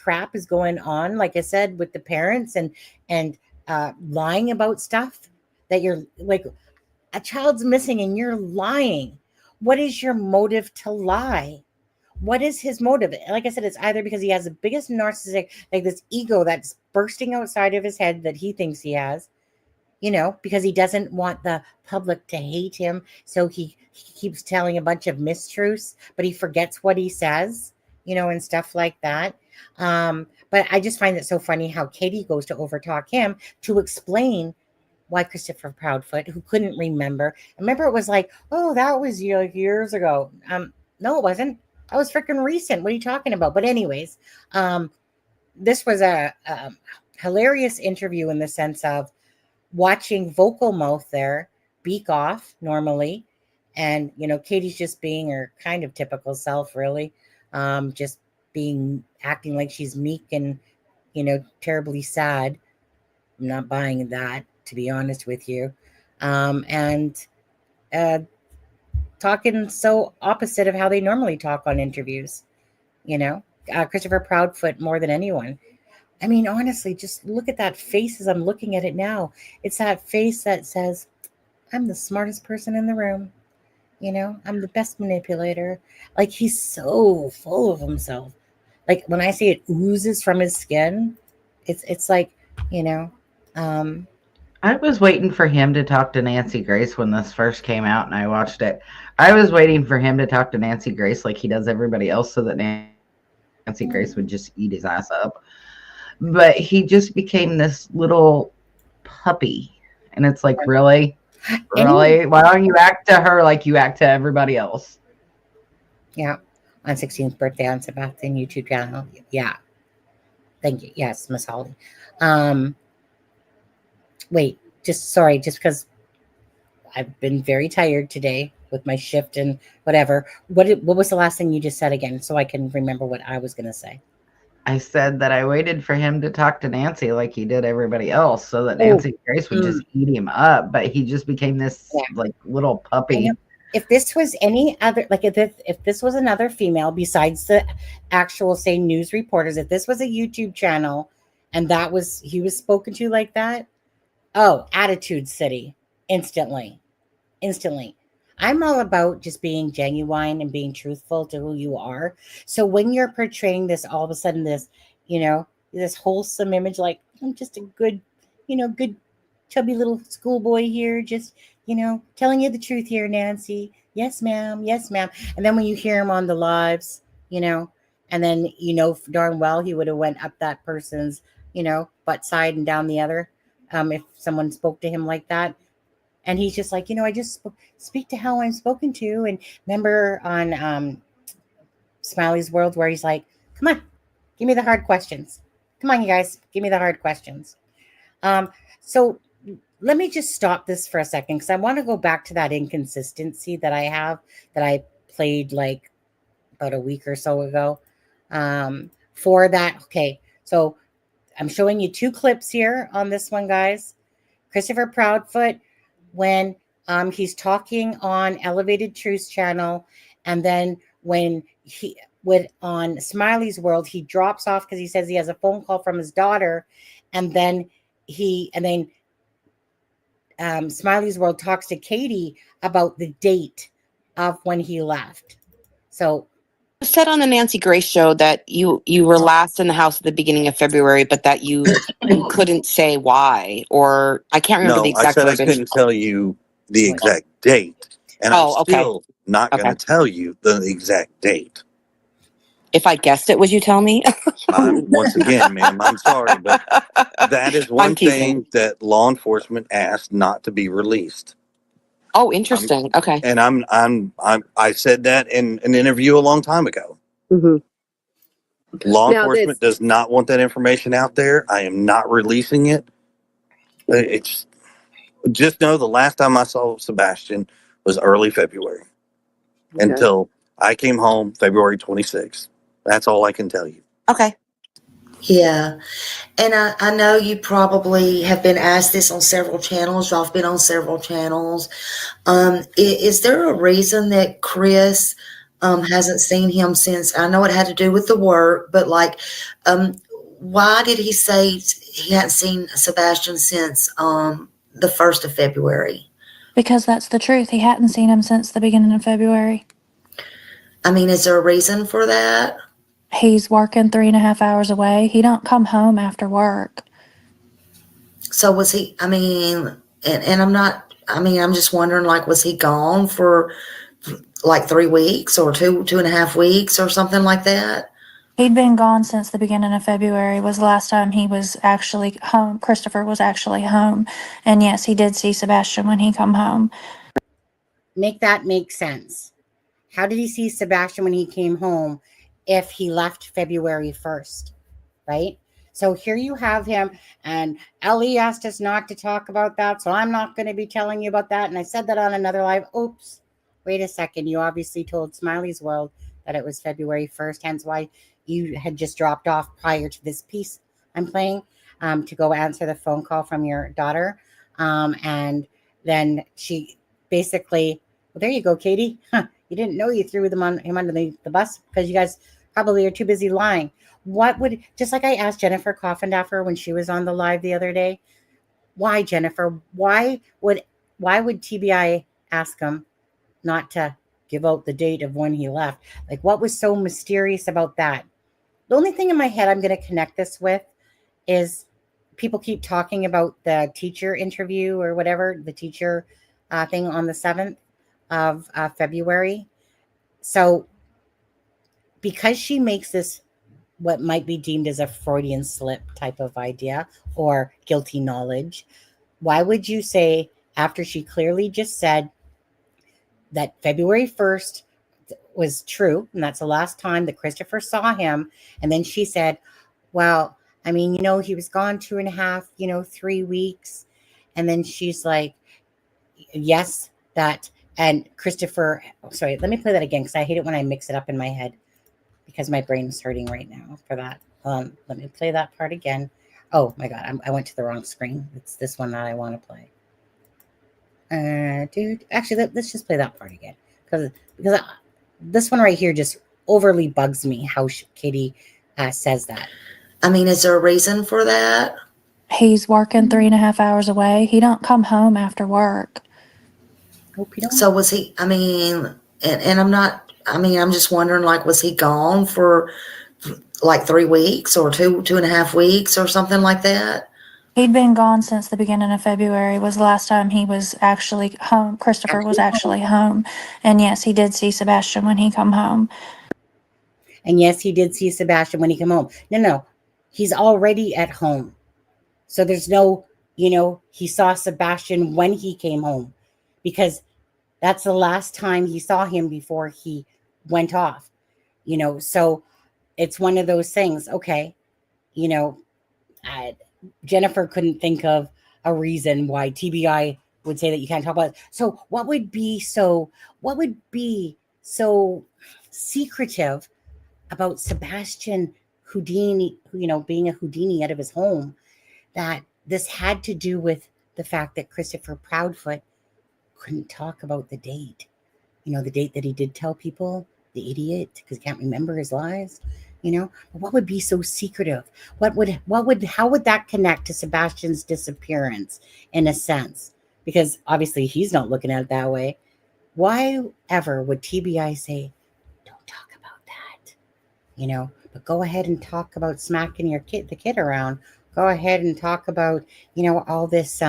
crap is going on, like I said, with the parents and lying about stuff, that you're like, a child's missing and you're lying. What is your motive to lie? What is his motive? Like I said, it's either because he has the biggest narcissistic, like this ego that's bursting outside of his head that he thinks he has, because he doesn't want the public to hate him. So he keeps telling a bunch of mistruths, but he forgets what he says, and stuff like that. But I just find it so funny how Katie goes to overtalk him to explain why Christopher Proudfoot, who couldn't remember. Remember, it was like, oh, that was years ago. No, it wasn't. That was freaking recent. What are you talking about? But anyways, this was a hilarious interview in the sense of watching Vocal Mouth there beak off normally. And, Katie's just being her kind of typical self, really. Just acting like she's meek and, terribly sad. I'm not buying that, to be honest with you. And talking so opposite of how they normally talk on interviews, Christopher Proudfoot more than anyone. I mean, honestly, just look at that face as I'm looking at it now. It's that face that says, I'm the smartest person in the room. I'm the best manipulator. Like, he's so full of himself. Like, when I say it oozes from his skin, it's like, I was waiting for him to talk to Nancy Grace when this first came out, and I watched it. I was waiting for him to talk to Nancy Grace like he does everybody else, so that Nancy Grace would just eat his ass up. But he just became this little puppy. And it's like, really? Really? Why don't you act to her like you act to everybody else? Yeah. On 16th birthday on Sebastian YouTube channel. Yeah. Thank you. Yes, Miss Holly. Wait, just because I've been very tired today with my shift and whatever. What was the last thing you just said again, so I can remember what I was going to say? I said that I waited for him to talk to Nancy like he did everybody else, so that Nancy Grace would just eat him up. But he just became this like little puppy. If this was any other, like if this was another female besides the actual, say, news reporters, if this was a YouTube channel and he was spoken to like that, oh, attitude city, instantly. I'm all about just being genuine and being truthful to who you are. So when you're portraying this, all of a sudden this, this wholesome image, like I'm just a good, good chubby little schoolboy here, just, telling you the truth here, Nancy. Yes, ma'am. Yes, ma'am. And then when you hear him on the lives, and then, darn well he would have went up that person's, butt side and down the other. If someone spoke to him like that. And he's just like, I just speak to how I'm spoken to. And remember on Smiley's World where he's like, come on, give me the hard questions. Come on, you guys, give me the hard questions. So let me just stop this for a second because I want to go back to that inconsistency that I have that I played like about a week or so ago. For that, okay. So I'm showing you 2 clips here on this one, guys. Christopher Proudfoot when he's talking on Elevated Truths channel, and then when he on Smiley's World, he drops off because he says he has a phone call from his daughter, and then Smiley's World talks to Katie about the date of when he left. So You said on the Nancy Grace show that you were last in the house at the beginning of February, but that you couldn't say why, or I can't remember the No, I exact said I verbiage. couldn't tell you the What? exact date, and I'm Oh, okay. still not going Okay. to tell you the exact date. If I guessed it, would you tell me? Once again, ma'am, I'm sorry, but that is I'm one teasing. thing that law enforcement asked not to be released. Oh, interesting. Okay. And I said that in an interview a long time ago. Mm-hmm. Law Now enforcement does not want that information out there. I am not releasing it. It's just know the last time I saw Sebastian was early February until I came home February 26th. That's all I can tell you. Okay. Yeah. And I know you probably have been asked this on several channels. Y'all have been on several channels. Is there a reason that Chris hasn't seen him since? I know it had to do with the work, but like, why did he say he hadn't seen Sebastian since the 1st of February? Because that's the truth. He hadn't seen him since the beginning of February. I mean, is there a reason for that? He's working 3.5 hours away. He don't come home after work. So was he, I mean, and I'm just wondering, like, was he gone for like 3 weeks or 2.5 weeks or something like that? He'd been gone since the beginning of February was the last time he was actually home. Christopher was actually home. And yes, he did see Sebastian when he come home. make that make sense. How did he see Sebastian when he came home if he left February 1st, right? So here you have him, and Ellie asked us not to talk about that, so I'm not going to be telling you about that. And I said that on another live. Oops, wait a second. You obviously told Smiley's World that it was February 1st, hence why you had just dropped off prior to this piece I'm playing to go answer the phone call from your daughter. And then she basically, well, there you go, Katie. You didn't know you threw him under the bus because you guys probably are too busy lying. What would, just like I asked Jennifer Coffendaffer when she was on the live the other day, why, Jennifer, why would TBI ask him not to give out the date of when he left? Like, what was so mysterious about that? The only thing in my head I'm going to connect this with is people keep talking about the teacher interview or whatever, the teacher thing on the 7th of February. So because she makes this what might be deemed as a Freudian slip type of idea or guilty knowledge, why would you say, after she clearly just said that February 1st was true, and that's the last time that Christopher saw him, and then she said, well, I mean, he was gone 2.5, 3 weeks, and then she's like, yes, that, and Christopher, sorry, let me play that again, because I hate it when I mix it up in my head, because my brain is hurting right now for that. Let me play that part again. Oh my God, I went to the wrong screen. It's this one that I want to play. Dude, actually, let's just play that part again, because this one right here just overly bugs me how Katie says that. I mean, is there a reason for that? He's working 3.5 hours away. He don't come home after work. Hope you don't. So was he, I mean, and I'm just wondering, like, was he gone for like 3 weeks or 2.5 weeks or something like that? He'd been gone since the beginning of February was the last time he was actually home. Christopher was actually home. And yes, he did see Sebastian when he come home. And yes, he did see Sebastian when he came home. No, he's already at home. So there's no, he saw Sebastian when he came home, because that's the last time he saw him before he went off, so it's one of those things. Okay. Jennifer couldn't think of a reason why TBI would say that you can't talk about it. So what would be so secretive about Sebastian Houdini, being a Houdini out of his home, that this had to do with the fact that Christopher Proudfoot couldn't talk about the date. The date that he did tell people, the idiot, because he can't remember his lies. What would be so secretive? How would that connect to Sebastian's disappearance in a sense? Because obviously he's not looking at it that way. Why ever would TBI say, don't talk about that? But go ahead and talk about smacking the kid around. Go ahead and talk about, all this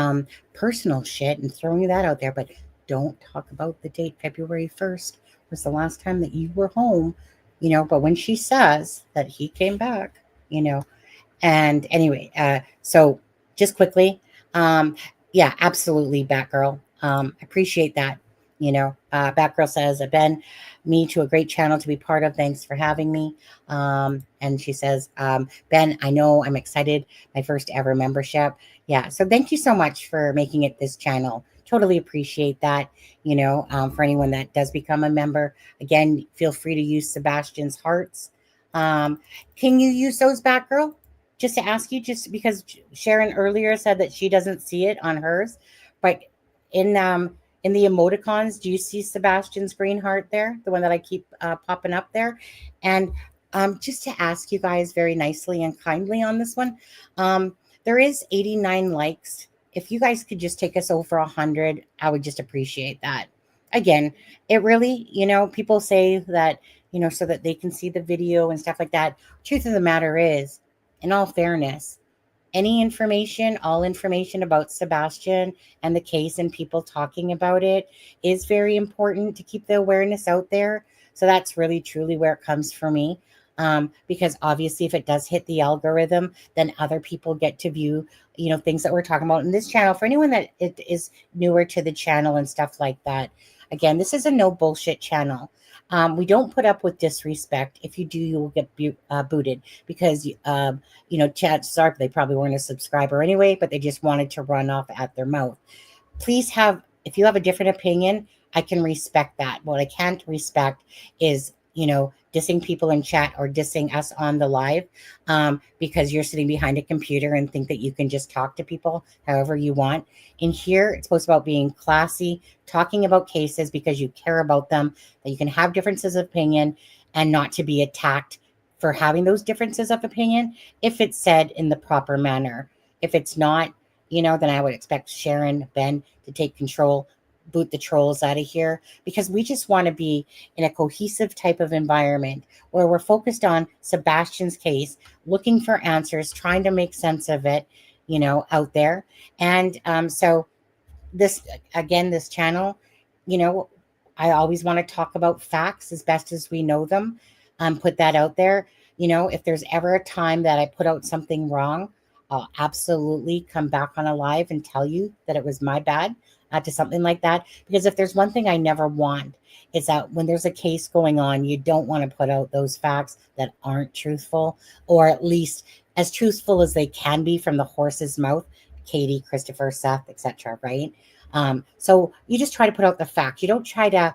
personal shit and throwing that out there. But don't talk about the date. February 1st was the last time that you were home, but when she says that he came back, and anyway, so just quickly, yeah, absolutely, Batgirl. Appreciate that. Batgirl says, Ben, me to a great channel to be part of. Thanks for having me. And she says, Ben, I know I'm excited. My first ever membership. Yeah. So thank you so much for making it this channel. Totally appreciate that. For anyone that does become a member, again, feel free to use Sebastian's hearts. Can you use those, Batgirl? Just to ask you, just because Sharon earlier said that she doesn't see it on hers, but in the emoticons, do you see Sebastian's green heart there? The one that I keep popping up there. And just to ask you guys very nicely and kindly on this one, there is 89 likes. If you guys could just take us over 100, I would just appreciate that. Again, it really, people say that, so that they can see the video and stuff like that. Truth of the matter is, in all fairness, all information about Sebastian and the case and people talking about it is very important to keep the awareness out there. So that's really, truly where it comes for me. Because obviously if it does hit the algorithm, then other people get to view, things that we're talking about in this channel. For anyone that is newer to the channel and stuff like that, again, this is a no bullshit channel. We don't put up with disrespect. If you do, you will get booted because, chances are they probably weren't a subscriber anyway, but they just wanted to run off at their mouth. Please if you have a different opinion, I can respect that. What I can't respect is, dissing people in chat or dissing us on the live because you're sitting behind a computer and think that you can just talk to people however you want. In here, it's supposed about being classy, talking about cases because you care about them, that you can have differences of opinion and not to be attacked for having those differences of opinion if it's said in the proper manner. If it's not, then I would expect Sharon, Ben to take control, boot the trolls out of here, because we just want to be in a cohesive type of environment where we're focused on Sebastian's case, looking for answers, trying to make sense of it, out there. And so this channel, I always want to talk about facts as best as we know them, put that out there. If there's ever a time that I put out something wrong, I'll absolutely come back on a live and tell you that it was my bad to something like that. Because if there's one thing I never want, is that when there's a case going on, you don't want to put out those facts that aren't truthful, or at least as truthful as they can be from the horse's mouth. Katie, Christopher, Seth, etc. Right? So you just try to put out the facts. You don't try to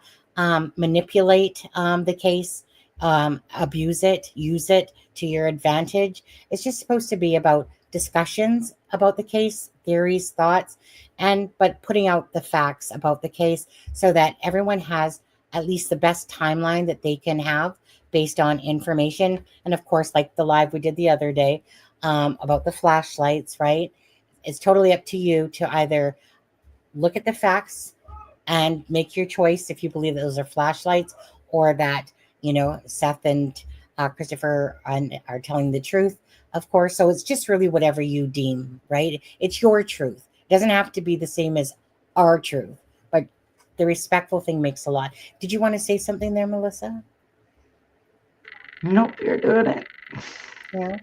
manipulate the case, abuse it, use it to your advantage. It's just supposed to be about discussions about the case, theories, thoughts, but putting out the facts about the case so that everyone has at least the best timeline that they can have based on information. And of course, like the live we did the other day about the flashlights, right? It's totally up to you to either look at the facts and make your choice if you believe that those are flashlights, or that, Seth and Christopher are telling the truth, of course. So it's just really whatever you deem, right? It's your truth. It doesn't have to be the same as our truth, but the respectful thing makes a lot. Did you want to say something there, Melissa? Nope, you're doing it. Yeah.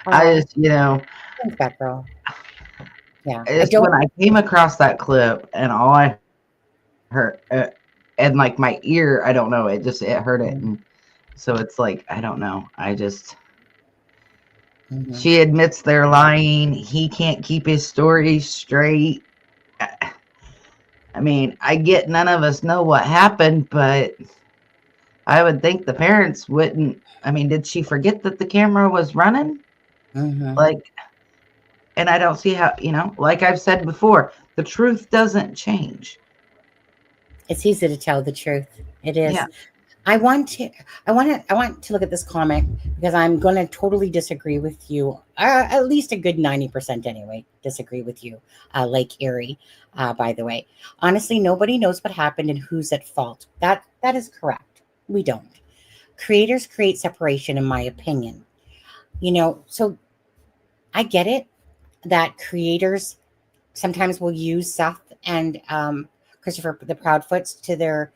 I just, Thanks, Batgirl. Yeah. when I came across that clip and all I heard, and like my ear, I don't know, it heard it. And so it's like, I don't know. Mhm. She admits they're lying. He can't keep his story straight. I mean, I get none of us know what happened, but I would think the parents wouldn't. I mean, did she forget that the camera was running? Mhm. Like, and I don't see how, like I've said before, the truth doesn't change. It's easy to tell the truth. It is. Yeah. I want to look at this comic because I'm going to totally disagree with you. At least a good 90% anyway, disagree with you, Lake Erie, by the way. Honestly, nobody knows what happened and who's at fault. That is correct. We don't. Creators create separation, in my opinion. So I get it that creators sometimes will use Seth and Christopher, the Proudfoots, to their,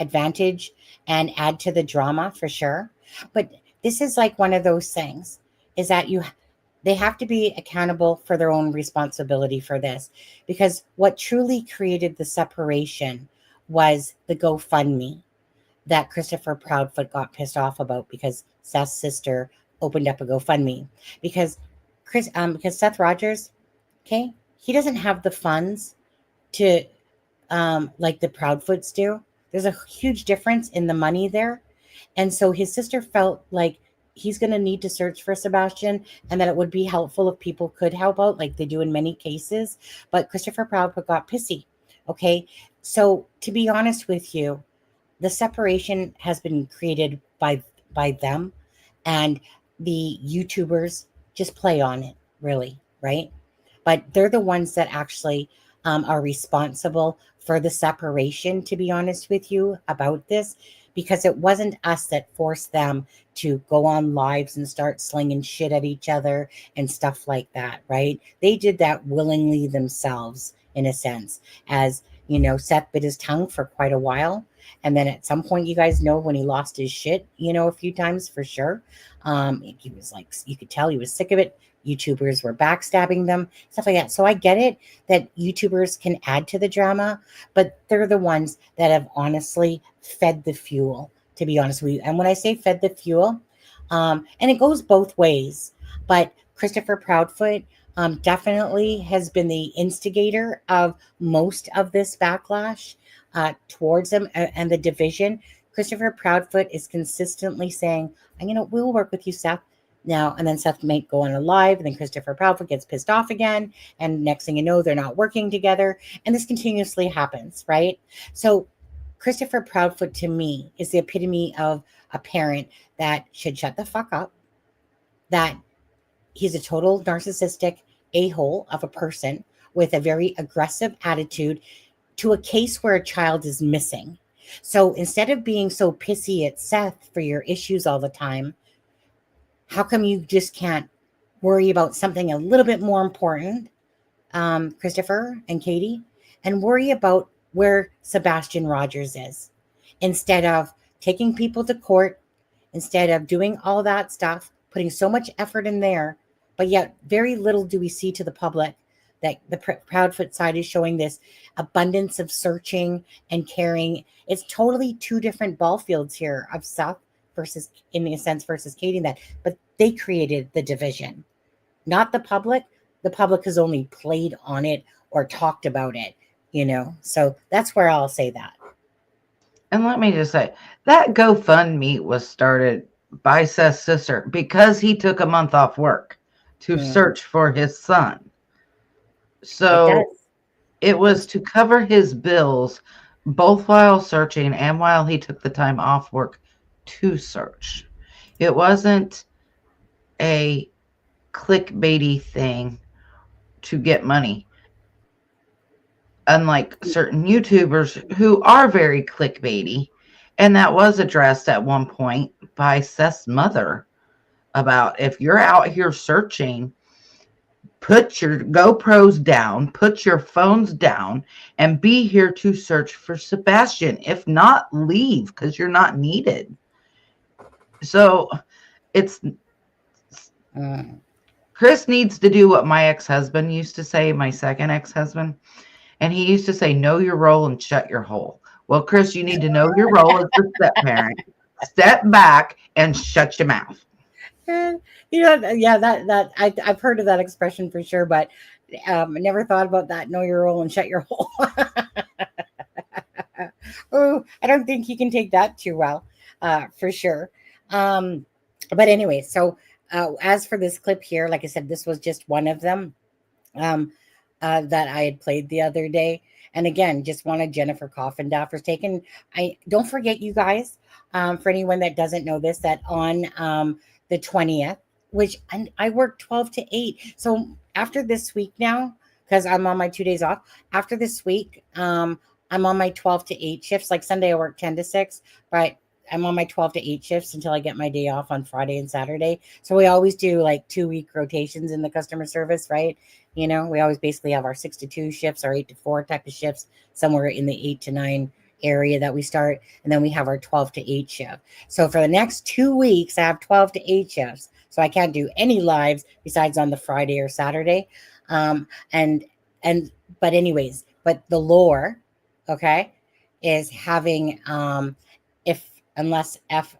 advantage and add to the drama for sure. But this is like one of those things is that they have to be accountable for their own responsibility for this, because what truly created the separation was the GoFundMe that Christopher Proudfoot got pissed off about because Seth's sister opened up a GoFundMe because because Seth Rogers, okay, he doesn't have the funds to like the Proudfoots do. There's a huge difference in the money there. And so his sister felt like he's going to need to search for Sebastian and that it would be helpful if people could help out like they do in many cases. But Christopher Proudfoot got pissy. Okay. So to be honest with you, the separation has been created by them, and the YouTubers just play on it, really, right? But they're the ones that actually are responsible for the separation, to be honest with you about this, because it wasn't us that forced them to go on lives and start slinging shit at each other and stuff like that, right? They did that willingly themselves, in a sense, as Seth bit his tongue for quite a while. And then at some point, you guys know when he lost his shit, a few times for sure. He was like, you could tell he was sick of it. YouTubers were backstabbing them, stuff like that. So I get it that YouTubers can add to the drama, but they're the ones that have honestly fed the fuel, to be honest with you. And when I say fed the fuel, and it goes both ways, but Christopher Proudfoot definitely has been the instigator of most of this backlash towards him and the division. Christopher Proudfoot is consistently saying, we'll work with you, Seth. Now, and then Seth may go on a live, and then Christopher Proudfoot gets pissed off again. And next thing you know, they're not working together. And this continuously happens, right? So Christopher Proudfoot, to me, is the epitome of a parent that should shut the fuck up, that he's a total narcissistic a-hole of a person with a very aggressive attitude to a case where a child is missing. So instead of being so pissy at Seth for your issues all the time, how come you just can't worry about something a little bit more important, Christopher and Katie, and worry about where Sebastian Rogers is, instead of taking people to court, instead of doing all that stuff, putting so much effort in there, but yet very little do we see to the public that the Proudfoot side is showing this abundance of searching and caring. It's totally two different ball fields here of Seth versus, in a sense, versus Katie, that, but they created the division, not the public. The public has only played on it or talked about it, so that's where I'll say that. And let me just say that GoFundMe was started by Seth's sister because he took a month off work to search for his son. So it was to cover his bills, both while searching and while he took the time off work to search. It wasn't a clickbaity thing to get money. Unlike certain YouTubers who are very clickbaity, and that was addressed at one point by Seth's mother about, if you're out here searching, put your GoPros down, put your phones down, and be here to search for Sebastian. If not, leave, because you're not needed. So it's Chris needs to do what my ex-husband used to say, my second ex-husband. And he used to say, know your role and shut your hole. Well, Chris, you need to know your role as the step parent. Step back and shut your mouth. Yeah, I've heard of that expression for sure, but I never thought about that. Know your role and shut your hole. Oh, I don't think you can take that too well, for sure. Um, but anyway, so as for this clip here, like I said, this was just one of them that I had played the other day. And again, just wanted Jennifer Coffindaffer's take. And I don't forget, you guys, for anyone that doesn't know this, that on the 20th, which I work 12 to 8. So after this week now, because I'm on my 2 days off, after this week, I'm on my 12 to 8 shifts. Like Sunday, I work 10 to 6, but I'm on my 12 to 8 shifts until I get my day off on Friday and Saturday. So we always do like 2-week rotations in the customer service, right? You know, we always basically have our 6 to 2 shifts, our 8 to 4 type of shifts, somewhere in the 8 to 9 area that we start. And then we have our 12 to 8 shift. So for the next 2 weeks, I have 12 to 8 shifts. So I can't do any lives besides on the Friday or Saturday. But anyways, but the lore, okay, is having if unless SF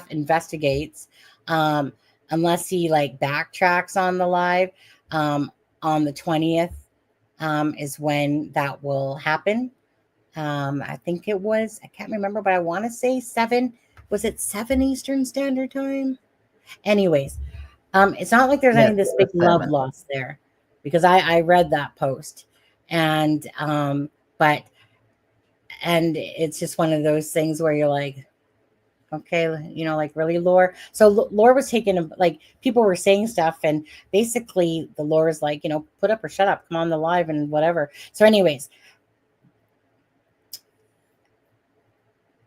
investigates, unless he like backtracks on the live, on the 20th is when that will happen. I think it was, I can't remember, but I want to say 7. Was it 7 Eastern Standard Time? Anyways, it's not like there's Yes, any this it big was love 7. lost there, because I read that post, and but and it's just one of those things where you're like, okay, you know, like really lore. So lore was taken, like people were saying stuff, and basically the lore is like, you know, put up or shut up, come on the live and whatever. So anyways,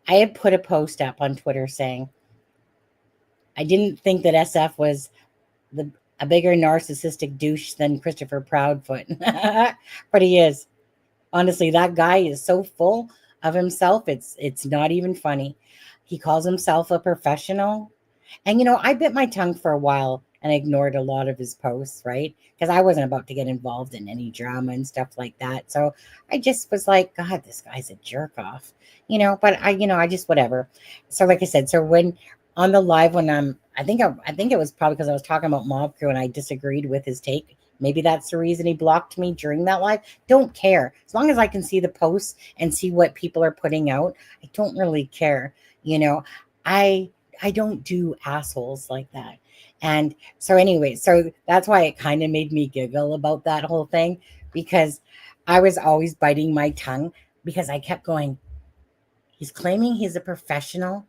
I had put a post up on Twitter saying I didn't think that SF was a bigger narcissistic douche than Christopher Proudfoot. But he is. Honestly, that guy is so full of himself. It's not even funny. He calls himself a professional. And you know, I bit my tongue for a while and ignored a lot of his posts, right? Because I wasn't about to get involved in any drama and stuff like that. So I just was like, God, this guy's a jerk off, you know. But I just whatever. So like I said, so when on the live, when I think it was probably because I was talking about Mob Crew and I disagreed with his take. Maybe that's the reason he blocked me during that live. Don't care. As long as I can see the posts and see what people are putting out, I don't really care. You know, I don't do assholes like that. And so anyway, so that's why it kind of made me giggle about that whole thing, because I was always biting my tongue because I kept going, he's claiming he's a professional.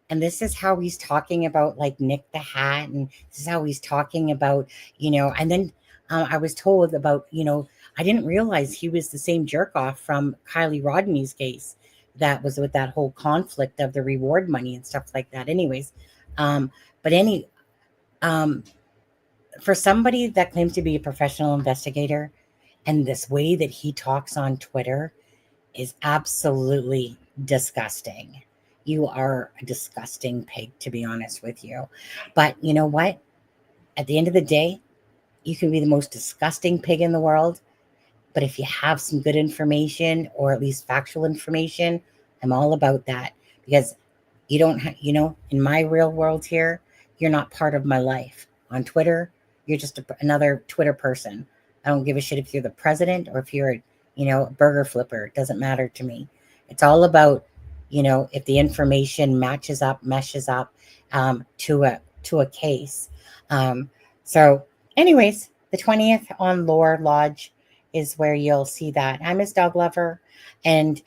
And this is how he's talking about like Nick the Hat. And this is how he's talking about, you know, and then I was told about, you know, I didn't realize he was the same jerk off from Kylie Rodney's case that was with that whole conflict of the reward money and stuff like that. Anyways, but for somebody that claims to be a professional investigator, and this way that he talks on Twitter is absolutely disgusting. You are a disgusting pig, to be honest with you. But you know what? At the end of the day, you can be the most disgusting pig in the world. But if you have some good information, or at least factual information, I'm all about that, because you don't, you know, in my real world here, you're not part of my life. On Twitter, you're just another Twitter person. I don't give a shit if you're the president or if you're a, you know, a burger flipper. It doesn't matter to me. It's all about, you know, if the information meshes up to a case. So anyways, the 20th on Lore Lodge is where you'll see that. I'm Miss Dog Lover. And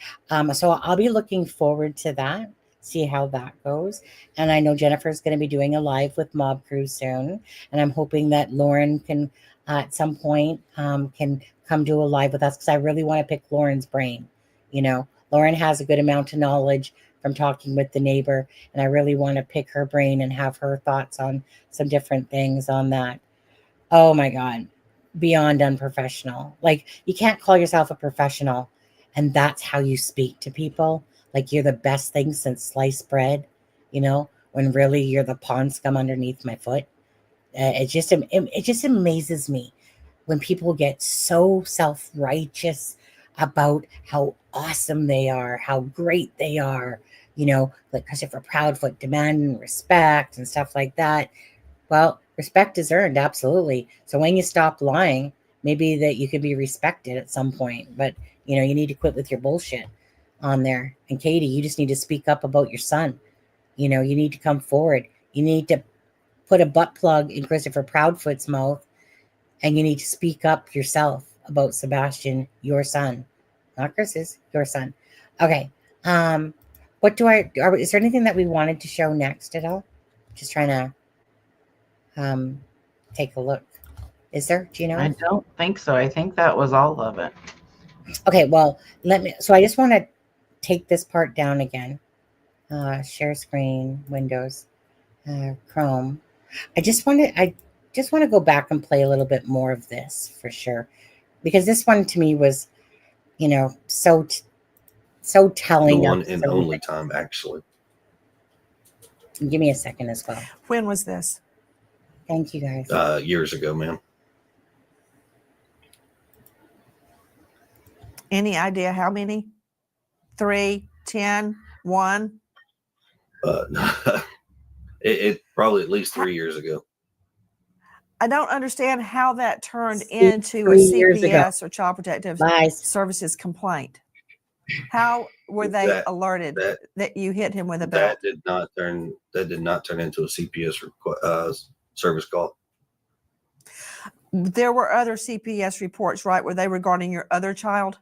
so I'll be looking forward to that, see how that goes. And I know Jennifer's going to be doing a live with Mob Crew soon. And I'm hoping that Lauren can, at some point, can come do a live with us, because I really want to pick Lauren's brain. You know, Lauren has a good amount of knowledge from talking with the neighbor, and I really want to pick her brain and have her thoughts on some different things on that. Oh my God, beyond unprofessional. Like, you can't call yourself a professional and that's how you speak to people. Like you're the best thing since sliced bread, you know, when really you're the pond scum underneath my foot. It just amazes me when people get so self-righteous about how awesome they are, how great they are, like Christopher Proudfoot, demanding respect and stuff like that. Well, respect is earned, absolutely. So when you stop lying, maybe that you could be respected at some point. But, you need to quit with your bullshit on there. And Katie, you just need to speak up about your son. You need to come forward. You need to put a butt plug in Christopher Proudfoot's mouth, and you need to speak up yourself about Sebastian, your son. Not Chris's, your son. Okay. Is there anything that we wanted to show next at all? Just trying to take a look. Is there? Do you know? I don't think so. I think that was all of it. Okay, well, so I just want to take this part down again. Share screen, Windows, Chrome. I just want to go back and play a little bit more of this for sure, because this one to me was, so telling. The one and only time, actually. Give me a second as well. When was this? Thank you, guys. Years ago, ma'am. Any idea how many? 3, 10, 1? It probably at least 3 years ago. I don't understand how that turned into a 3 years ago. CPS or Child Protective Services complaint. How were they alerted that you hit him with a belt? That did not turn into a CPS service call. There were other CPS reports, right? Were they regarding your other child?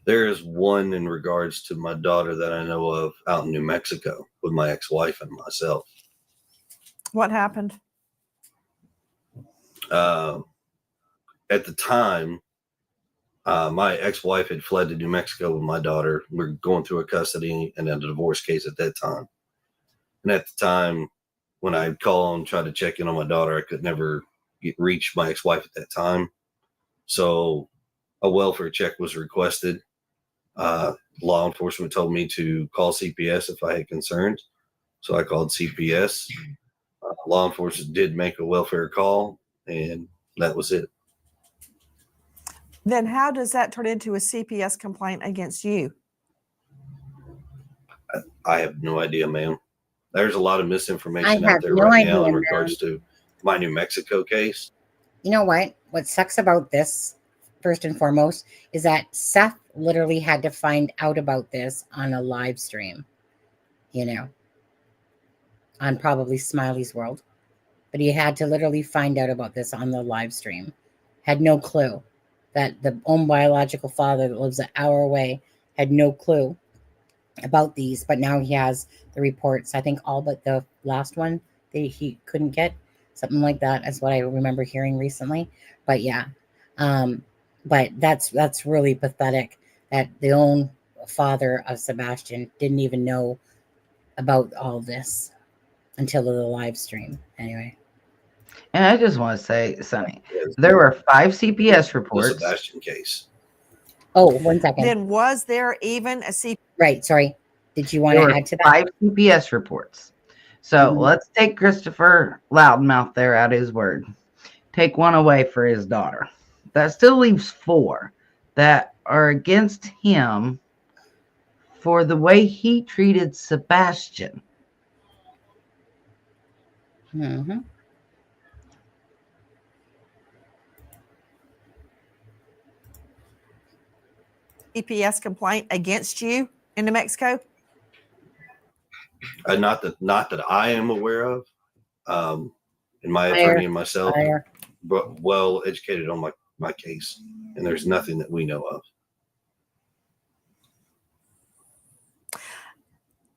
There is one in regards to my daughter that I know of out in New Mexico with my ex-wife and myself. What happened? At the time, my ex-wife had fled to New Mexico with my daughter. We were going through a custody and a divorce case at that time. And at the time, when I'd call and try to check in on my daughter, I could never reach my ex-wife at that time. So a welfare check was requested. Law enforcement told me to call CPS if I had concerns. So I called CPS. Law enforcement did make a welfare call, and that was it. Then how does that turn into a CPS complaint against you? I have no idea, ma'am. There's a lot of misinformation out there right now in regards to my New Mexico case. You know what? What sucks about this, first and foremost, is that Seth literally had to find out about this on a live stream, on probably Smiley's World. But he had to literally find out about this on the live stream. Had no clue that the own biological father that lives an hour away had no clue about these. But now he has the reports, I think all but the last one that he couldn't get. Something like that is what I remember hearing recently. But yeah, but that's really pathetic that the own father of Sebastian didn't even know about all this until the live stream. Anyway. And I just want to say, Sonny, there were 5 CPS reports. The Sebastian case. Oh, 1 second. Then was there even a CPS? Right, sorry. Did you want to add to that? 5 CPS reports. So let's take Christopher Loudmouth there at his word. Take 1 away for his daughter. That still leaves 4 that are against him for the way he treated Sebastian. Mm-hmm. CPS complaint against you in New Mexico? Not that I am aware of. And my attorney and myself are well educated on my case, and there's nothing that we know of.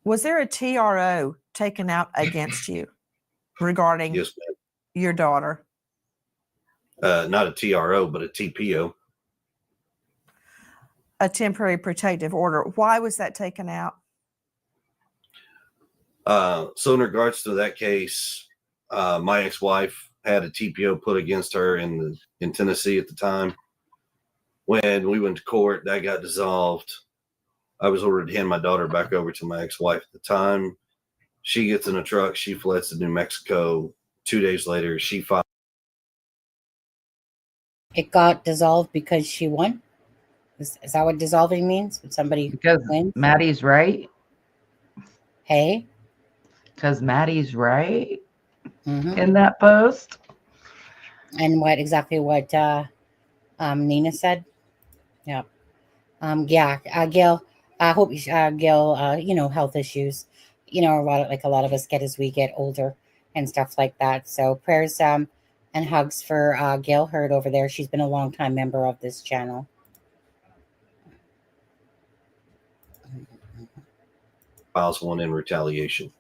Was there a TRO taken out against you regarding your daughter? Not a TRO, but a TPO. A temporary protective order. Why was that taken out? So in regards to that case, my ex-wife had a TPO put against her in Tennessee at the time. When we went to court, that got dissolved. I was ordered to hand my daughter back over to my ex-wife at the time. She gets in a truck. She fled to New Mexico. 2 days later, she filed. It got dissolved because she won? Is that what dissolving means? When somebody because wins? Maddie's right. Hey. Because Maddie's right Mm-hmm. in that post. And what Nina said. Yep. Gail. I hope Gail. Health issues. A lot of us get as we get older and stuff like that. So prayers and hugs for Gail Hurd over there. She's been a long time member of this channel. Files one in retaliation.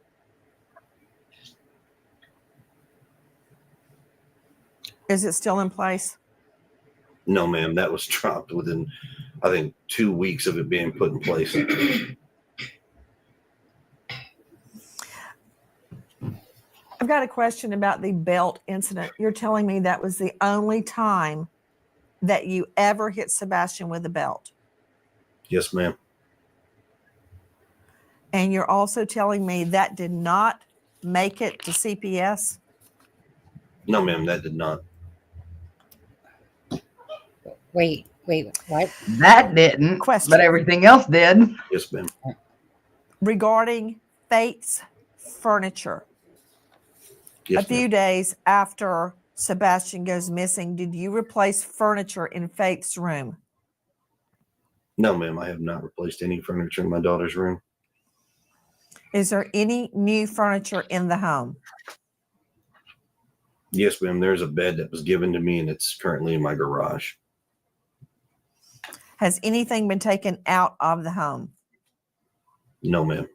Is it still in place? No, ma'am. That was dropped within, I think, 2 weeks of it being put in place. I've got a question about the belt incident. You're telling me that was the only time that you ever hit Sebastian with a belt? Yes, ma'am. And you're also telling me that did not make it to CPS? No, ma'am. That did not. Wait, what? That didn't. Question. But everything else did. Yes, ma'am. Regarding Faith's furniture. Yes, a few ma'am. days after Sebastian goes missing, did you replace furniture in Faith's room? No, ma'am. I have not replaced any furniture in my daughter's room. Is there any new furniture in the home? Yes, ma'am. There's a bed that was given to me, and it's currently in my garage. Has anything been taken out of the home? No, ma'am.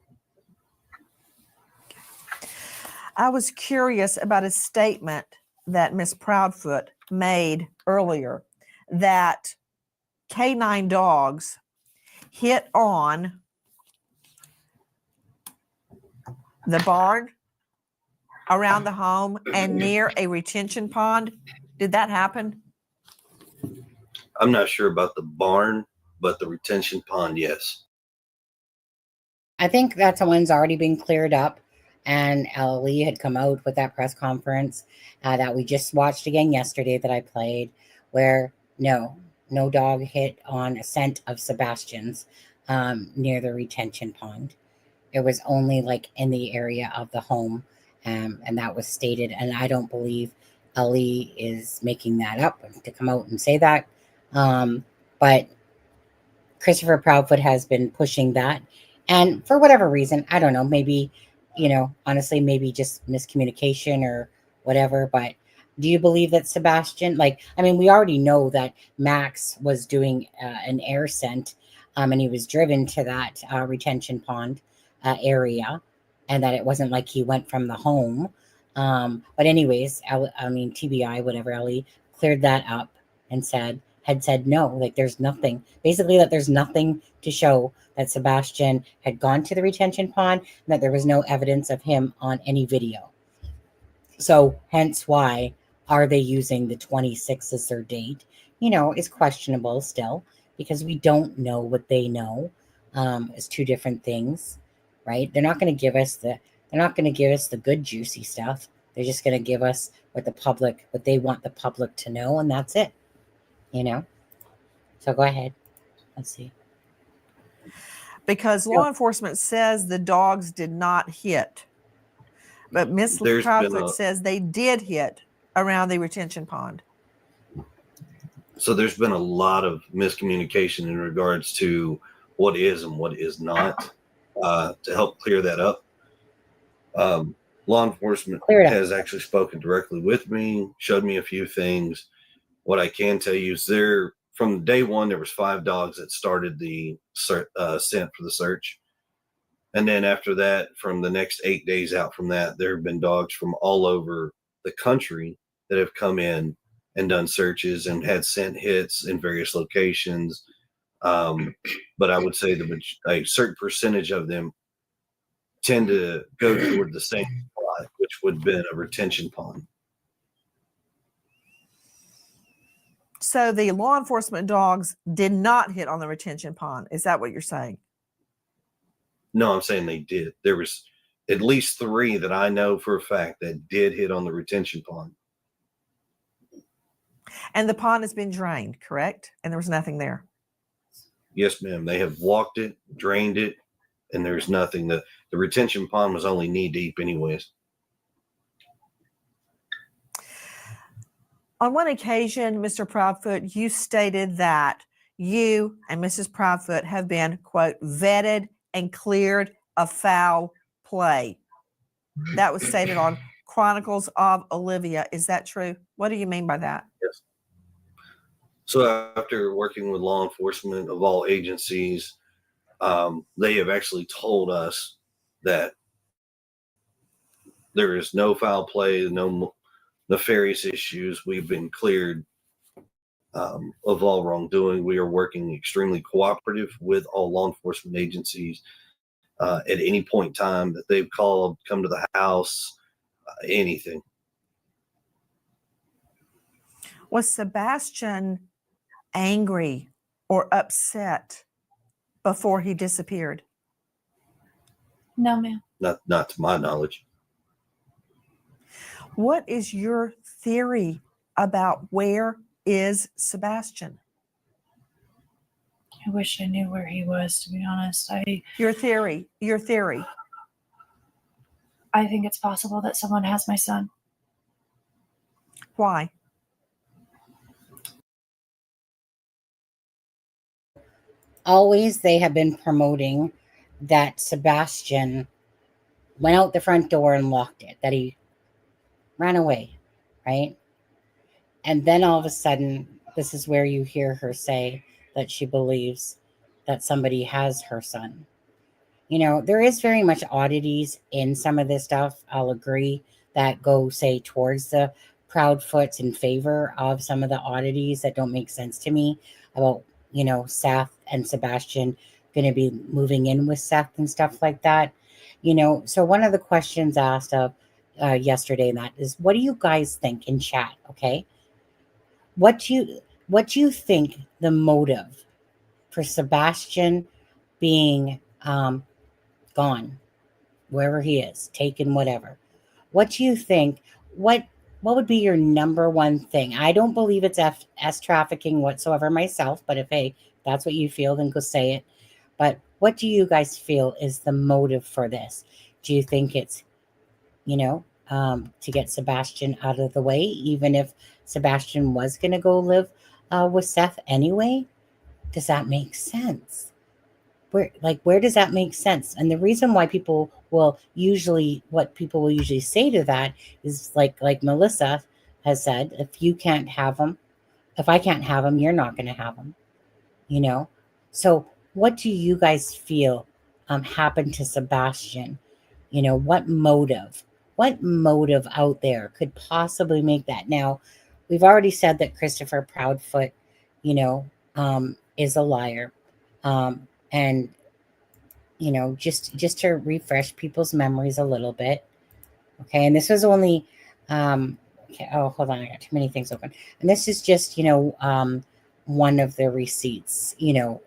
I was curious about a statement that Miss Proudfoot made earlier that canine dogs hit on the barn around the home and near a retention pond. Did that happen? I'm not sure about the barn, but the retention pond, yes. I think that someone's already been cleared up, and Ellie had come out with that press conference that we just watched again yesterday that I played, where no dog hit on a scent of Sebastian's near the retention pond. It was only like in the area of the home, and that was stated. And I don't believe Ellie is making that up to come out and say that. But Christopher Proudfoot has been pushing that. And for whatever reason, I don't know, maybe, honestly, maybe just miscommunication or whatever. But do you believe that Sebastian, we already know that Max was doing an air scent and he was driven to that retention pond area, and that it wasn't like he went from the home. But anyways, TBI, whatever, Ellie cleared that up and had said no, like there's nothing, basically that there's nothing to show that Sebastian had gone to the retention pond and that there was no evidence of him on any video. So hence why are they using the 26th as their date? Is questionable still, because we don't know what they know. It's two different things, right? They're not going to give us the good juicy stuff. They're just going to give us what they want the public to know, and that's it. So go ahead. Let's see. Because law enforcement says the dogs did not hit, but Miss Proudfoot says they did hit around the retention pond. So there's been a lot of miscommunication in regards to what is and what is not. To help clear that up, law enforcement has actually spoken directly with me, showed me a few things. What I can tell you is from day one, there was 5 dogs that started the scent for the search. And then after that, from the next 8 days out from that, there have been dogs from all over the country that have come in and done searches and had scent hits in various locations. But I would say a certain percentage of them tend to go toward the same spot, which would have been a retention pond. So the law enforcement dogs did not hit on the retention pond. Is that what you're saying? No, I'm saying they did. There was at least 3 that I know for a fact that did hit on the retention pond. And the pond has been drained, correct? And there was nothing there. Yes, ma'am. They have walked it, drained it, and there's nothing. the retention pond was only knee deep anyways. On one occasion, Mr. Proudfoot, you stated that you and Mrs. Proudfoot have been, quote, vetted and cleared of foul play. That was stated on Chronicles of Olivia. Is that true? What do you mean by that? Yes. So after working with law enforcement of all agencies, they have actually told us that there is no foul play, no nefarious issues. We've been cleared of all wrongdoing. We are working extremely cooperative with all law enforcement agencies. At any point in time that they've called, come to the house, anything. Was Sebastian angry or upset before he disappeared? No, ma'am. Not to my knowledge. What is your theory about where is Sebastian? I wish I knew where he was, to be honest. Your theory. I think it's possible that someone has my son. Why? Always they have been promoting that Sebastian went out the front door and locked it, that he ran away, right? And then all of a sudden, this is where you hear her say that she believes that somebody has her son. You know, there is very much oddities in some of this stuff. I'll agree that go, say, towards the Proudfoots in favor of some of the oddities that don't make sense to me about, you know, Seth and Sebastian going to be moving in with Seth and stuff like that. You know, so one of the questions asked of yesterday, and that is, what do you guys think in chat? Okay. What do you think the motive for Sebastian being gone, wherever he is, taken, whatever? What do you think? What would be your number one thing? I don't believe it's S trafficking whatsoever myself, but if that's what you feel, then go say it. But what do you guys feel is the motive for this? Do you think it's, you know, to get Sebastian out of the way, even if Sebastian was going to go live with Seth anyway? Does that make sense? Where does that make sense? And the reason why people will usually say to that is like Melissa has said, if I can't have them, you're not going to have them, you know? So what do you guys feel happened to Sebastian? You know, what motive out there could possibly make that? Now, we've already said that Christopher Proudfoot, you know, is a liar. And, you know, just to refresh people's memories a little bit. Okay. And this was only, okay. Oh, hold on. I got too many things open. And this is just, you know, one of the receipts, you know,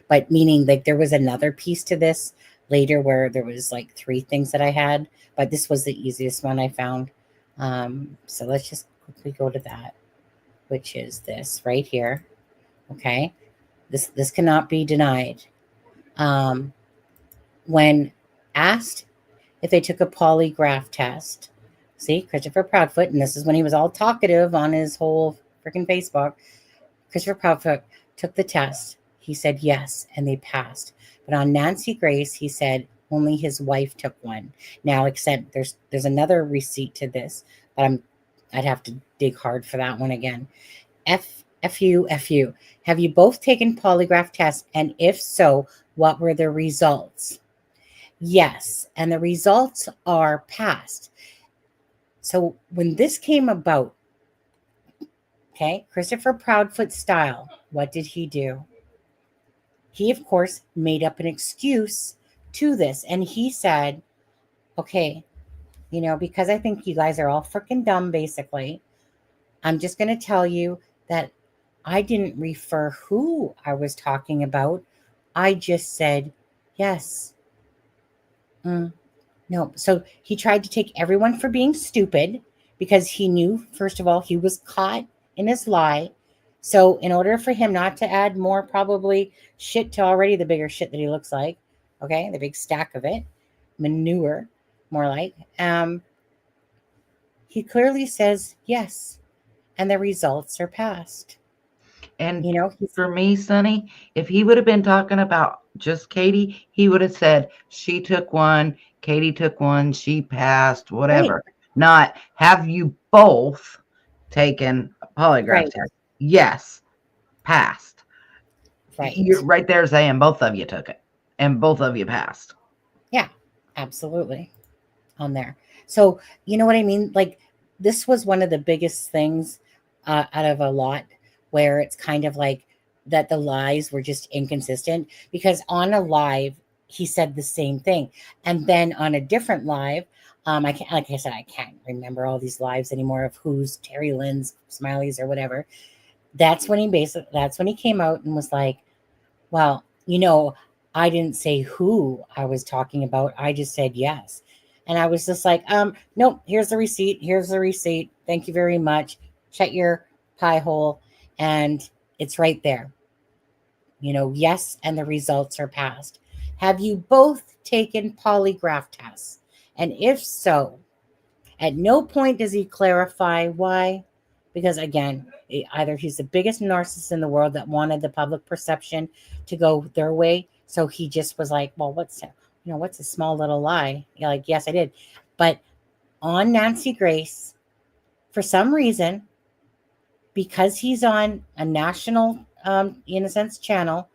but meaning like there was another piece to this later where there was like 3 things that I had, but this was the easiest one I found. So let's just quickly go to that, which is this right here. Okay. This cannot be denied. When asked if they took a polygraph test, see, Christopher Proudfoot, and this is when he was all talkative on his whole freaking Facebook. Christopher Proudfoot took the test. He said yes, and they passed. But on Nancy Grace, he said only his wife took one. Now, except there's another receipt to this, but I'd have to dig hard for that one again. F you. Have you both taken polygraph tests? And if so, what were the results? Yes, and the results are passed. So when this came about, okay, Christopher Proudfoot style, what did he do? He, of course, made up an excuse to this. And he said, okay, you know, because I think you guys are all freaking dumb, basically, I'm just going to tell you that I didn't refer who I was talking about. I just said, yes. No. So he tried to take everyone for being stupid because he knew, first of all, he was caught in his lie. So in order for him not to add more probably shit to already the bigger shit that he looks like, okay, the big stack of it, manure, more like, he clearly says yes, and the results are passed. And You know, for me, Sonny, if he would have been talking about just Katie, he would have said she took one, Katie took one, she passed, whatever. Right. Not have you both taken a polygraph Right. test. Yes, passed. Right. You're right there saying both of you took it and both of you passed. Yeah, absolutely. On there. So, you know what I mean? Like, this was one of the biggest things out of a lot, where it's kind of like that the lies were just inconsistent, because on a live, he said the same thing. And then on a different live, I can't, like I said, I can't remember all these lives anymore of who's Terry Lynn's, Smiley's, or whatever. That's when he came out and was like, well, I didn't say who I was talking about. I just said yes. And I was just like, nope, here's the receipt. Here's the receipt. Thank you very much. Shut your pie hole. And it's right there. Yes, and the results are passed. Have you both taken polygraph tests? And if so, at no point does he clarify why. Because again, either he's the biggest narcissist in the world that wanted the public perception to go their way. So he just was like, well, what's a small little lie? Like, yes, I did. But on Nancy Grace, for some reason, because he's on a national, in a sense, channel,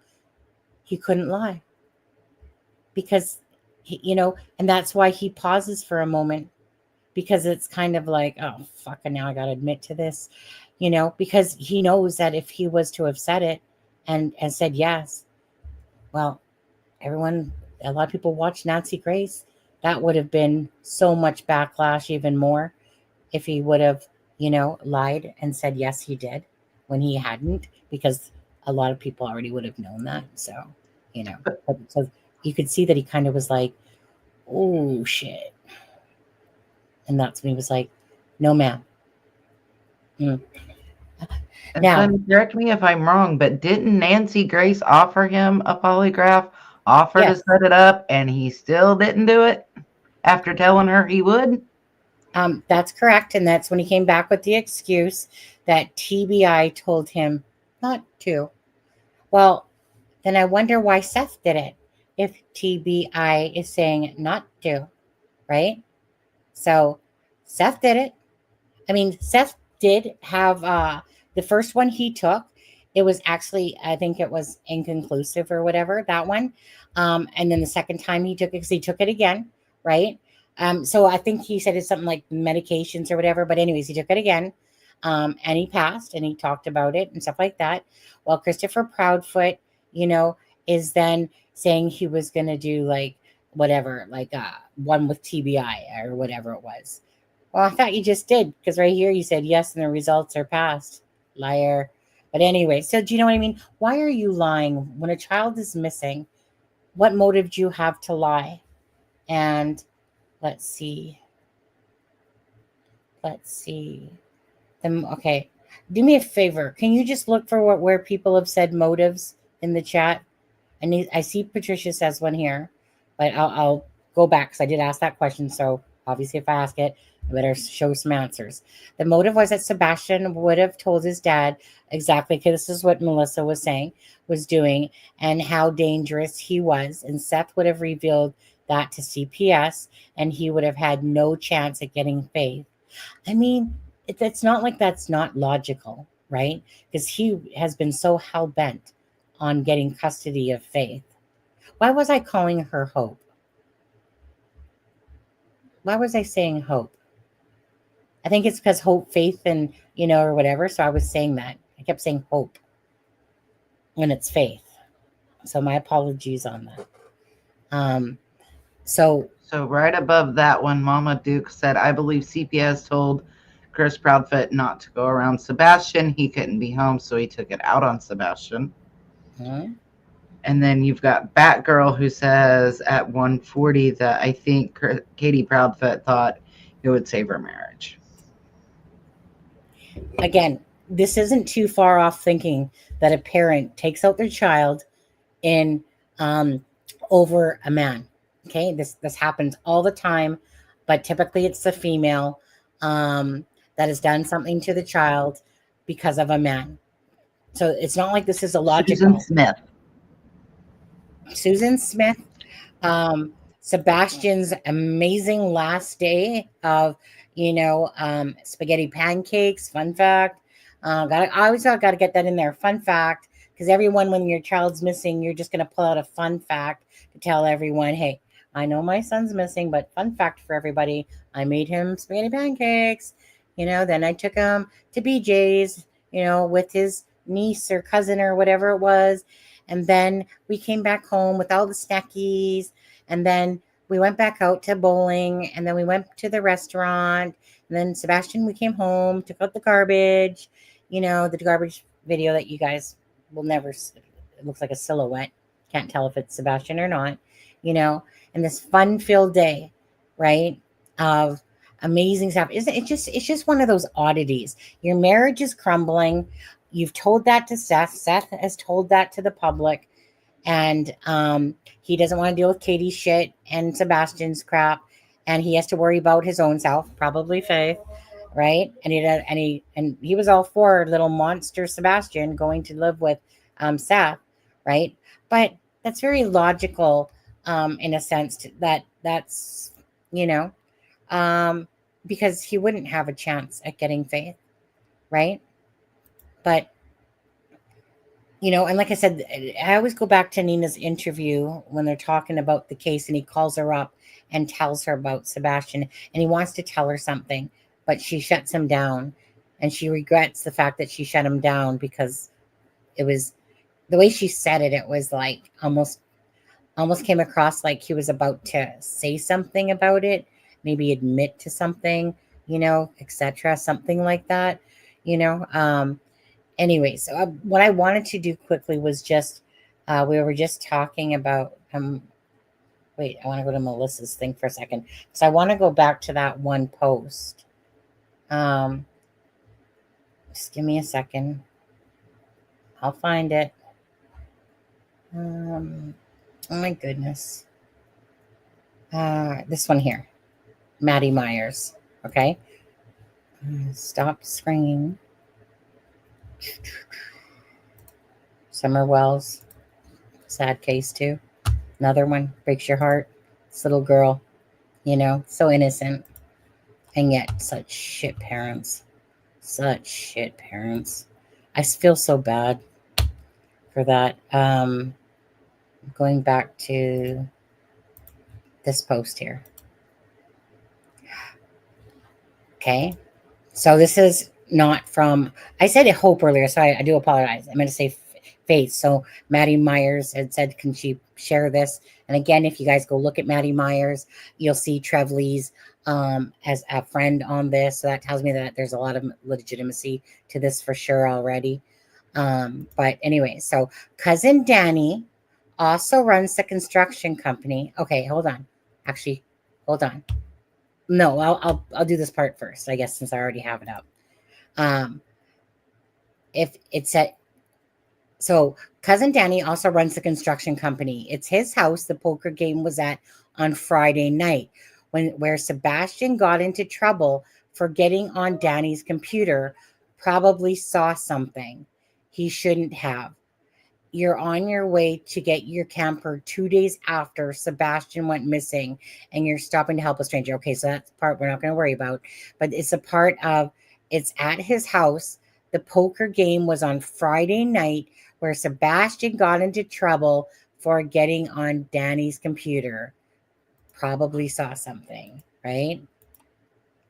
he couldn't lie. Because, and that's why he pauses for a moment. Because it's kind of like, oh, fuck, and now I got to admit to this, because he knows that if he was to have said it and said yes, well, a lot of people watch Nancy Grace. That would have been so much backlash, even more, if he would have, lied and said, yes, he did, when he hadn't, because a lot of people already would have known that. So, so you could see that he kind of was like, oh, shit. And that's when he was like, no, ma'am. And Now, Sonny, correct me if I'm wrong, but didn't Nancy Grace offer him a polygraph, offer to yes, set it up, and he still didn't do it after telling her he would? that's correct. And that's when he came back with the excuse that TBI told him not to. Well, then I wonder why Seth did it, if TBI is saying not to, right? So Seth did it. I mean, Seth did have the first one he took. It was actually, I think it was inconclusive or whatever, that one. And then the second time he took it, because he took it again, right? So I think he said it's something like medications or whatever. But anyways, he took it again, and he passed, and he talked about it and stuff like that. Well, Christopher Proudfoot, is then saying he was going to do like whatever, like one with TBI or whatever it was. Well, I thought you just did, because right here you said yes and the results are passed. Liar. But anyway, so do you know what I mean? Why are you lying? When a child is missing, what motive do you have to lie? And let's see. Okay. Do me a favor. Can you just look for where people have said motives in the chat? I see Patricia says one here, but I'll go back, because I did ask that question. So obviously, if I ask it, I better show some answers. The motive was that Sebastian would have told his dad exactly, because this is what Melissa was doing, and how dangerous he was. And Seth would have revealed that to CPS, and he would have had no chance at getting Faith. I mean, it's not like that's not logical, right? Because he has been so hell-bent on getting custody of Faith. Why was I calling her Hope? Why was I saying Hope? I think it's because Hope, Faith, and, or whatever. So I was saying that. I kept saying Hope when it's Faith. So my apologies on that. So right above that one, Mama Duke said, I believe CPS told Chris Proudfoot not to go around Sebastian. He couldn't be home, so he took it out on Sebastian. And then you've got Batgirl, who says at 140 that I think Katie Proudfoot thought it would save her marriage. Again, this isn't too far off thinking that a parent takes out their child in over a man. Okay, this happens all the time, but typically it's the female that has done something to the child because of a man. So it's not like this is Susan illogical. Smith. Susan Smith, Sebastian's amazing last day of, spaghetti pancakes. Fun fact. I always got to get that in there. Fun fact, because everyone, when your child's missing, you're just going to pull out a fun fact to tell everyone, hey, I know my son's missing, but fun fact for everybody, I made him spaghetti pancakes. Then I took him to BJ's, with his niece or cousin or whatever it was. And then we came back home with all the snackies. And then we went back out to bowling. And then we went to the restaurant. And then Sebastian, we came home, took out the garbage. The garbage video that you guys will never, it looks like a silhouette. Can't tell if it's Sebastian or not, and this fun-filled day, right, of amazing stuff. It's just one of those oddities. Your marriage is crumbling. You've told that to Seth. Seth has told that to the public. And he doesn't want to deal with Katie's shit and Sebastian's crap. And he has to worry about his own self, probably Faith, right? And he was all for little monster Sebastian going to live with Seth, right? But that's very logical in a sense that's, because he wouldn't have a chance at getting Faith, right? But, and like I said, I always go back to Nina's interview when they're talking about the case, and he calls her up and tells her about Sebastian, and he wants to tell her something, but she shuts him down, and she regrets the fact that she shut him down because it was the way she said it. It was like almost came across like he was about to say something about it, maybe admit to something, etc., something like that, Anyway, so what I wanted to do quickly was just, we were just talking about, wait, I want to go to Melissa's thing for a second. So I want to go back to that one post. Just give me a second. I'll find it. Oh my goodness. This one here. Maddie Myers. Okay. Stop screen. Summer Wells. Sad case too. Another one. Breaks your heart. This little girl. So innocent. And yet such shit parents. Such shit parents. I feel so bad for that. Going back to this post here. Okay. So this is not from, I said hope earlier, so I do apologize. I meant to say Faith. So Maddie Myers had said, can she share this? And again, if you guys go look at Maddie Myers, you'll see Trev Lee's as a friend on this. So that tells me that there's a lot of legitimacy to this for sure already. But anyway, so cousin Danny also runs the construction company. Okay, hold on. Actually, hold on. No, I'll do this part first, I guess, since I already have it up. If it's at, so cousin Danny also runs the construction company. It's his house the poker game was at on Friday night, where Sebastian got into trouble for getting on Danny's computer, probably saw something he shouldn't have. You're on your way to get your camper 2 days after Sebastian went missing, and you're stopping to help a stranger. Okay, so that's the part we're not going to worry about, but it's a part of, it's at his house. The poker game was on Friday night, where Sebastian got into trouble for getting on Danny's computer. Probably saw something, right?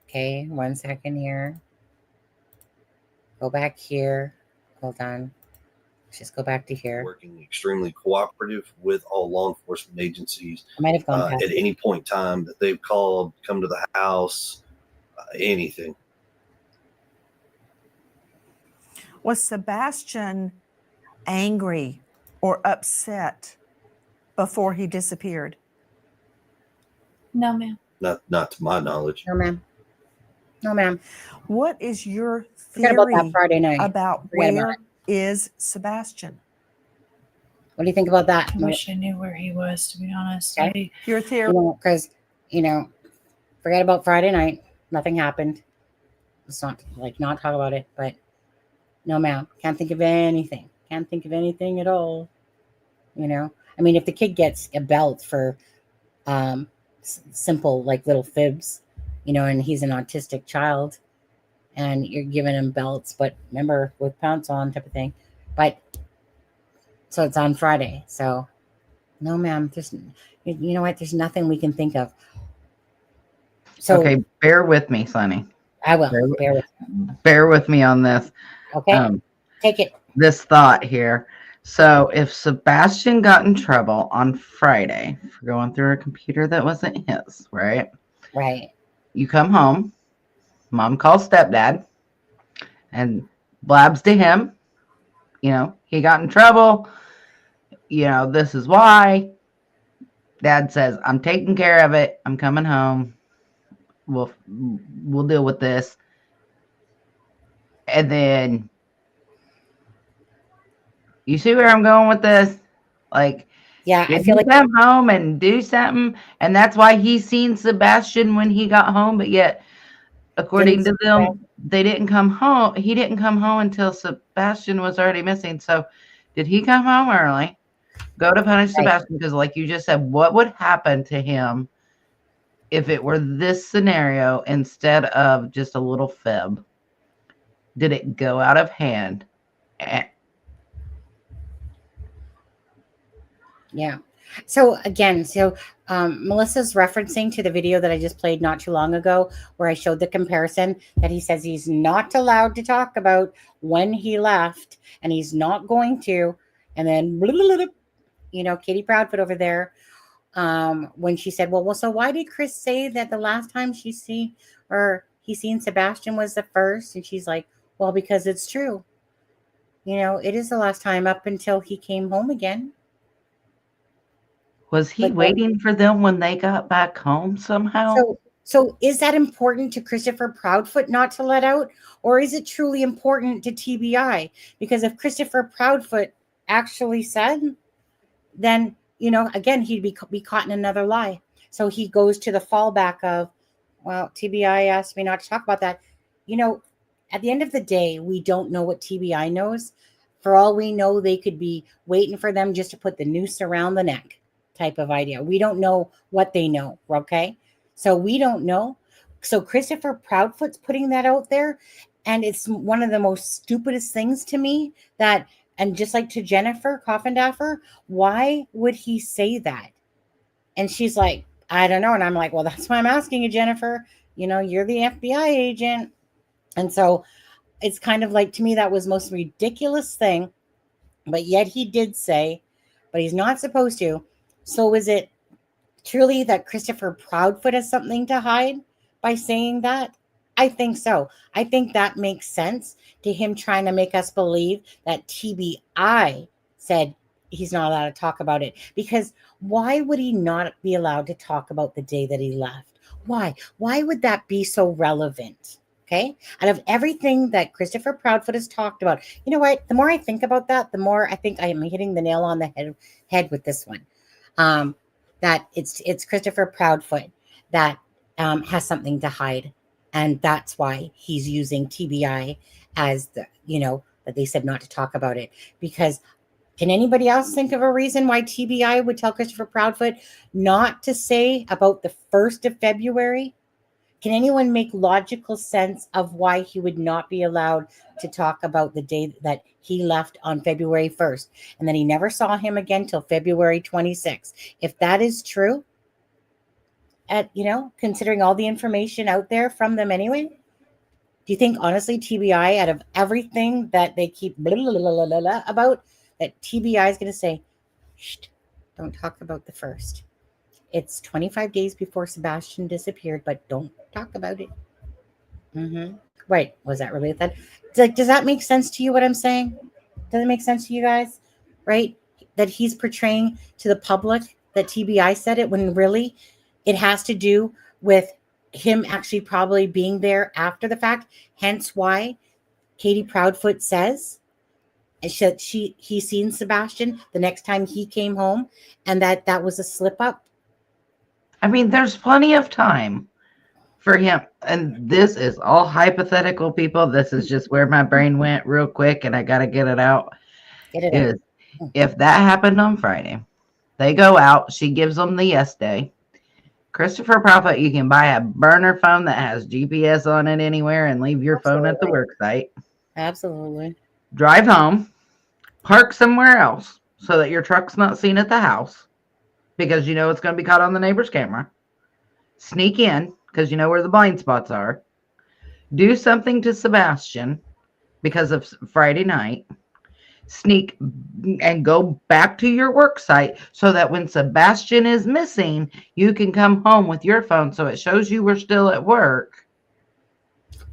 Okay, 1 second here. Go back here. Hold on. Just go back to here. Working extremely cooperative with all law enforcement agencies. I might have gone past at any point in time that they've called, come to the house, anything. Was Sebastian angry or upset before he disappeared? No, ma'am. Not to my knowledge. No, ma'am. No, ma'am. What is your Forget about theory that Friday night. about Forget about where is Sebastian? What do you think about that? I wish I knew where he was, to be honest. Okay. Your theory. Because, forget about Friday night. Nothing happened. Let's not talk about it. But no, ma'am. Can't think of anything. Can't think of anything at all. I mean, if the kid gets a belt for simple, like little fibs, and he's an autistic child, and you're giving him belts, but remember, with pants on type of thing. But so it's on Friday. So no, ma'am. There's, you know what? There's nothing we can think of. So Okay, bear with me, Sonny. I will. Bear with me on this. Okay. Take it. This thought here. So if Sebastian got in trouble on Friday for going through a computer that wasn't his, right? Right. You come home, mom calls stepdad and blabs to him, he got in trouble. This is why. Dad says, I'm taking care of it. I'm coming home. We'll deal with this. And then you see where I'm going with this? Like, yeah, I feel like come home and do something, and that's why he's seen Sebastian when he got home. But yet, according to them, they didn't come home. He didn't come home until Sebastian was already missing. So, did he come home early? Go to punish Sebastian, because, like you just said, what would happen to him if it were this scenario instead of just a little fib? Did it go out of hand? Yeah. So again, Melissa's referencing to the video that I just played not too long ago, where I showed the comparison that he says he's not allowed to talk about when he left, and he's not going to. And then, Katie Proudfoot over there, when she said, well, so why did Chris say that the last time he seen Sebastian was the first? And she's like, well, because it's true. It is the last time up until he came home again. Was he waiting for them when they got back home somehow? So is that important to Christopher Proudfoot not to let out? Or is it truly important to TBI? Because if Christopher Proudfoot actually said, then, again, he'd be caught in another lie. So he goes to the fallback of, well, TBI asked me not to talk about that. At the end of the day, we don't know what TBI knows. For all we know, they could be waiting for them just to put the noose around the neck type of idea. We don't know what they know, okay? So we don't know. So Christopher Proudfoot's putting that out there, and it's one of the most stupidest things to me that, and just like to Jennifer Coffindaffer, why would he say that? And she's like, I don't know. And I'm like, well, that's why I'm asking you, Jennifer. You're the FBI agent. And so it's kind of like, to me, that was the most ridiculous thing. But yet he did say, but he's not supposed to. So is it truly that Christopher Proudfoot has something to hide by saying that? I think so. I think that makes sense to him trying to make us believe that TBI said he's not allowed to talk about it. Because why would he not be allowed to talk about the day that he left? Why? Why would that be so relevant? Okay. Out of everything that Christopher Proudfoot has talked about, you know what? The more I think about that, the more I think I am hitting the nail on the head with this one. That it's Christopher Proudfoot that has something to hide, and that's why he's using TBI as the that they said not to talk about it. Because can anybody else think of a reason why TBI would tell Christopher Proudfoot not to say about the 1st of February? Can anyone make logical sense of why he would not be allowed to talk about the day that he left on February 1st, and then he never saw him again till February 26th? If that is true, considering all the information out there from them anyway, do you think honestly TBI, out of everything that they keep blah, blah, blah, blah, blah, about, that TBI is going to say, shh, don't talk about the 1st? It's 25 days before Sebastian disappeared, but don't talk about it. Right. Was that really that? Does that make sense to you, what I'm saying? Does it make sense to you guys? Right? That he's portraying to the public that TBI said it, when really it has to do with him actually probably being there after the fact. Hence why Katie Proudfoot says And he seen Sebastian the next time he came home, and that was a slip up. I mean, there's plenty of time for him. And this is all hypothetical, people. This is just where my brain went real quick, and I got to get it out. Get it Is out. if that happened on Friday, they go out, she gives them the yes day. Christopher Proudfoot, you can buy a burner phone that has GPS on it anywhere and leave your phone at the work site. Absolutely. Drive home, park somewhere else so that your truck's not seen at the house because you know it's going to be caught on the neighbor's camera. Sneak in because you know where the blind spots are. Do something to Sebastian because of Friday night. Sneak and go back to your work site so that when Sebastian is missing, you can come home with your phone so it shows you were still at work.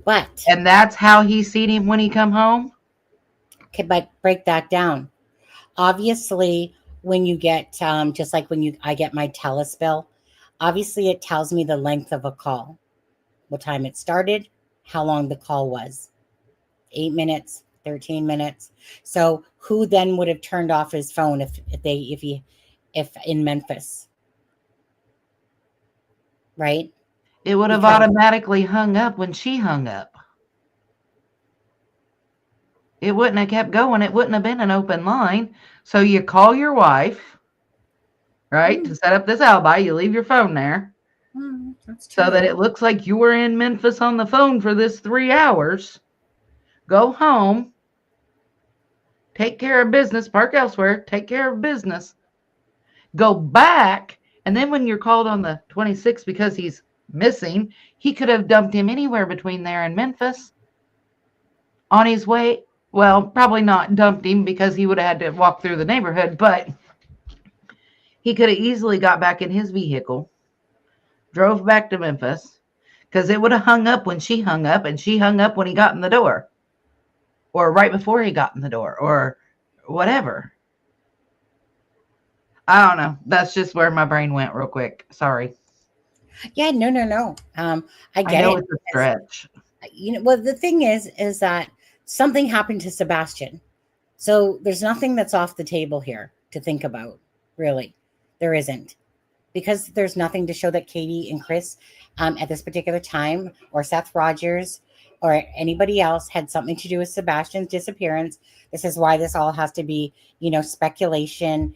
But And that's how he seen him when he come home. okay, but break that down. Obviously, when you get just like when I get my TELUS bill, obviously it tells me the length of a call, what time it started, how long the call was. 8 minutes, 13 minutes. So who then would have turned off his phone if in Memphis? Right? It would have Because- automatically hung up when she hung up. It wouldn't have kept going. It wouldn't have been an open line. So you call your wife, right, to set up this alibi. You leave your phone there that's true. so that it looks like you were in Memphis on the phone for this 3 hours. Go home, take care of business, park elsewhere, take care of business, go back, and then when you're called on the 26th because he's missing, he could have dumped him anywhere between there and Memphis on his way. Well, probably not dumped him because he would have had to walk through the neighborhood, but he could have easily got back in his vehicle, drove back to Memphis, because it would have hung up when she hung up, and she hung up when he got in the door, or right before he got in the door, or whatever. I don't know. That's just where my brain went real quick. Sorry. Yeah, no. I get know it. it's a stretch. Well, the thing is that something happened to Sebastian. So there's nothing that's off the table here to think about, really. There isn't. Because there's nothing to show that Katie and Chris at this particular time, or Seth Rogers, or anybody else had something to do with Sebastian's disappearance. This is why this all has to be, speculation,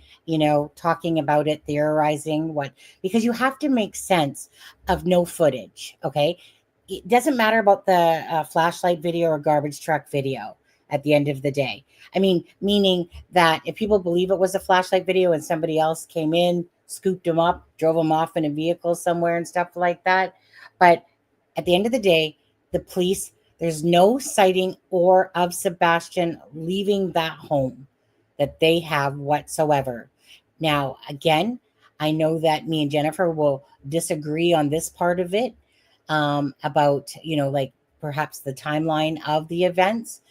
talking about it, theorizing because you have to make sense of no footage, okay? It doesn't matter about the flashlight video or garbage truck video at the end of the day. I mean, meaning that if people believe it was a flashlight video and somebody else came in, scooped him up, drove him off in a vehicle somewhere and stuff like that. But at the end of the day, the police, there's no sighting or of Sebastian leaving that home that they have whatsoever. Now, again, I know that me and Jennifer will disagree on this part of it about, like perhaps the timeline of the events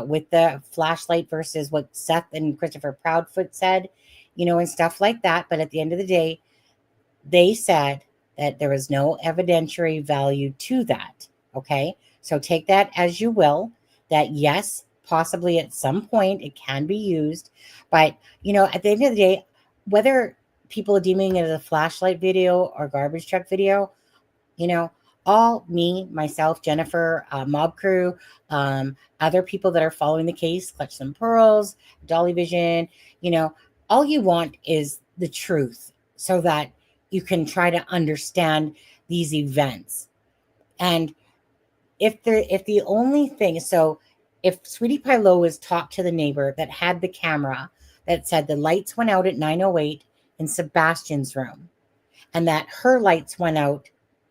with the flashlight versus what Seth and Christopher Proudfoot said, and stuff like that. But at the end of the day, they said that there was no evidentiary value to that. Okay. So take that as you will, that yes, possibly at some point it can be used. But, at the end of the day, whether people are deeming it as a flashlight video or garbage truck video, all me, myself, Jennifer, Mob Crew, other people that are following the case, Clutch Some Pearls, Dolly Vision, all you want is the truth so that you can try to understand these events. And if the only thing, so if Sweetie Pie Low was talked to the neighbor that had the camera that said the lights went out at 9:08 in Sebastian's room, and that her lights went out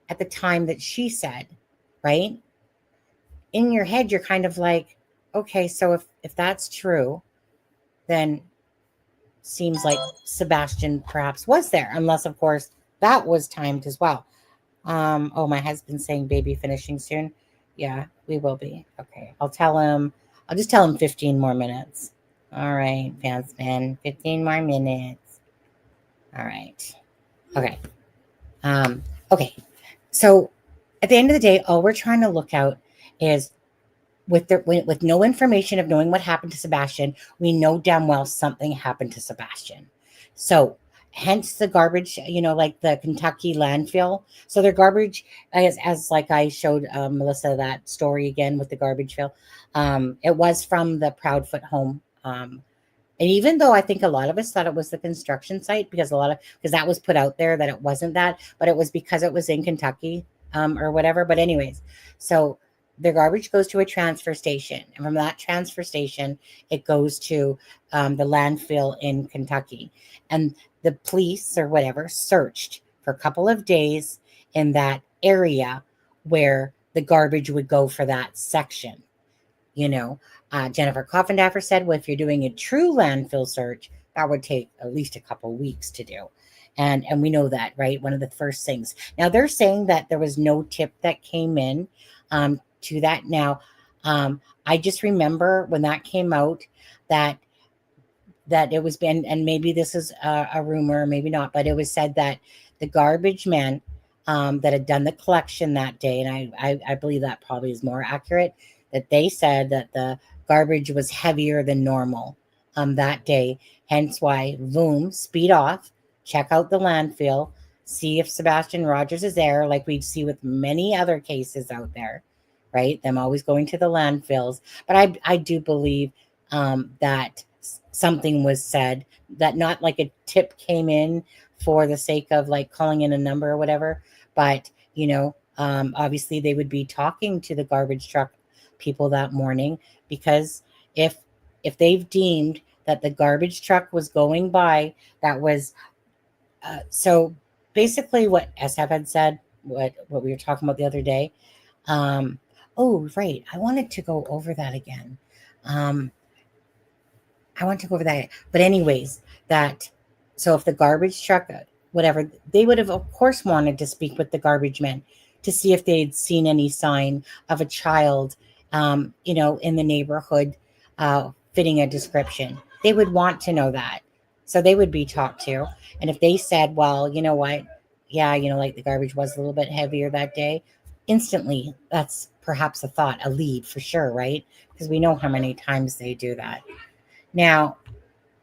at the time that she said, right? In your head, you're kind of like, okay, so if that's true, then seems like Sebastian perhaps was there, unless of course that was timed as well. Oh, my husband's saying baby finishing soon. Yeah, we will be. Okay. I'll just tell him 15 more minutes. All right, fansman, 15 more minutes. All right. Okay. Okay. So at the end of the day, all we're trying to look out is with no information of knowing what happened to Sebastian, we know damn well something happened to Sebastian. So hence the garbage, like the Kentucky landfill. So their garbage, as like I showed Melissa that story again with the garbage fill, it was from the Proudfoot home. And even though I think a lot of us thought it was the construction site because that was put out there that it wasn't that, but it was because it was in Kentucky or whatever. But anyways, so the garbage goes to a transfer station, and from that transfer station, it goes to the landfill in Kentucky. And the police or whatever searched for a couple of days in that area where the garbage would go for that section. Jennifer Coffindaffer said, well, if you're doing a true landfill search, that would take at least a couple weeks to do. And we know that, right? One of the first things. Now, they're saying that there was no tip that came in to that. Now, I just remember when that came out that it was been, and maybe this is a rumor, maybe not, but it was said that the garbage men that had done the collection that day, and I believe that probably is more accurate, that they said that the garbage was heavier than normal that day. Hence why, boom, speed off, check out the landfill, see if Sebastian Rogers is there, like we'd see with many other cases out there, right? Them always going to the landfills. But I do believe that something was said, that not like a tip came in for the sake of like calling in a number or whatever, but obviously they would be talking to the garbage truck people that morning, because if they've deemed that the garbage truck was going by, that was so basically what SF had said, what we were talking about the other day. Oh, right, I wanted to go over that again. But anyways, so if the garbage truck, whatever, they would have of course wanted to speak with the garbage men to see if they'd seen any sign of a child in the neighborhood fitting a description. They would want to know that. So they would be talked to. And if they said, well, you know what? Yeah, like the garbage was a little bit heavier that day, instantly, that's perhaps a thought, a lead for sure, right? Because we know how many times they do that. Now,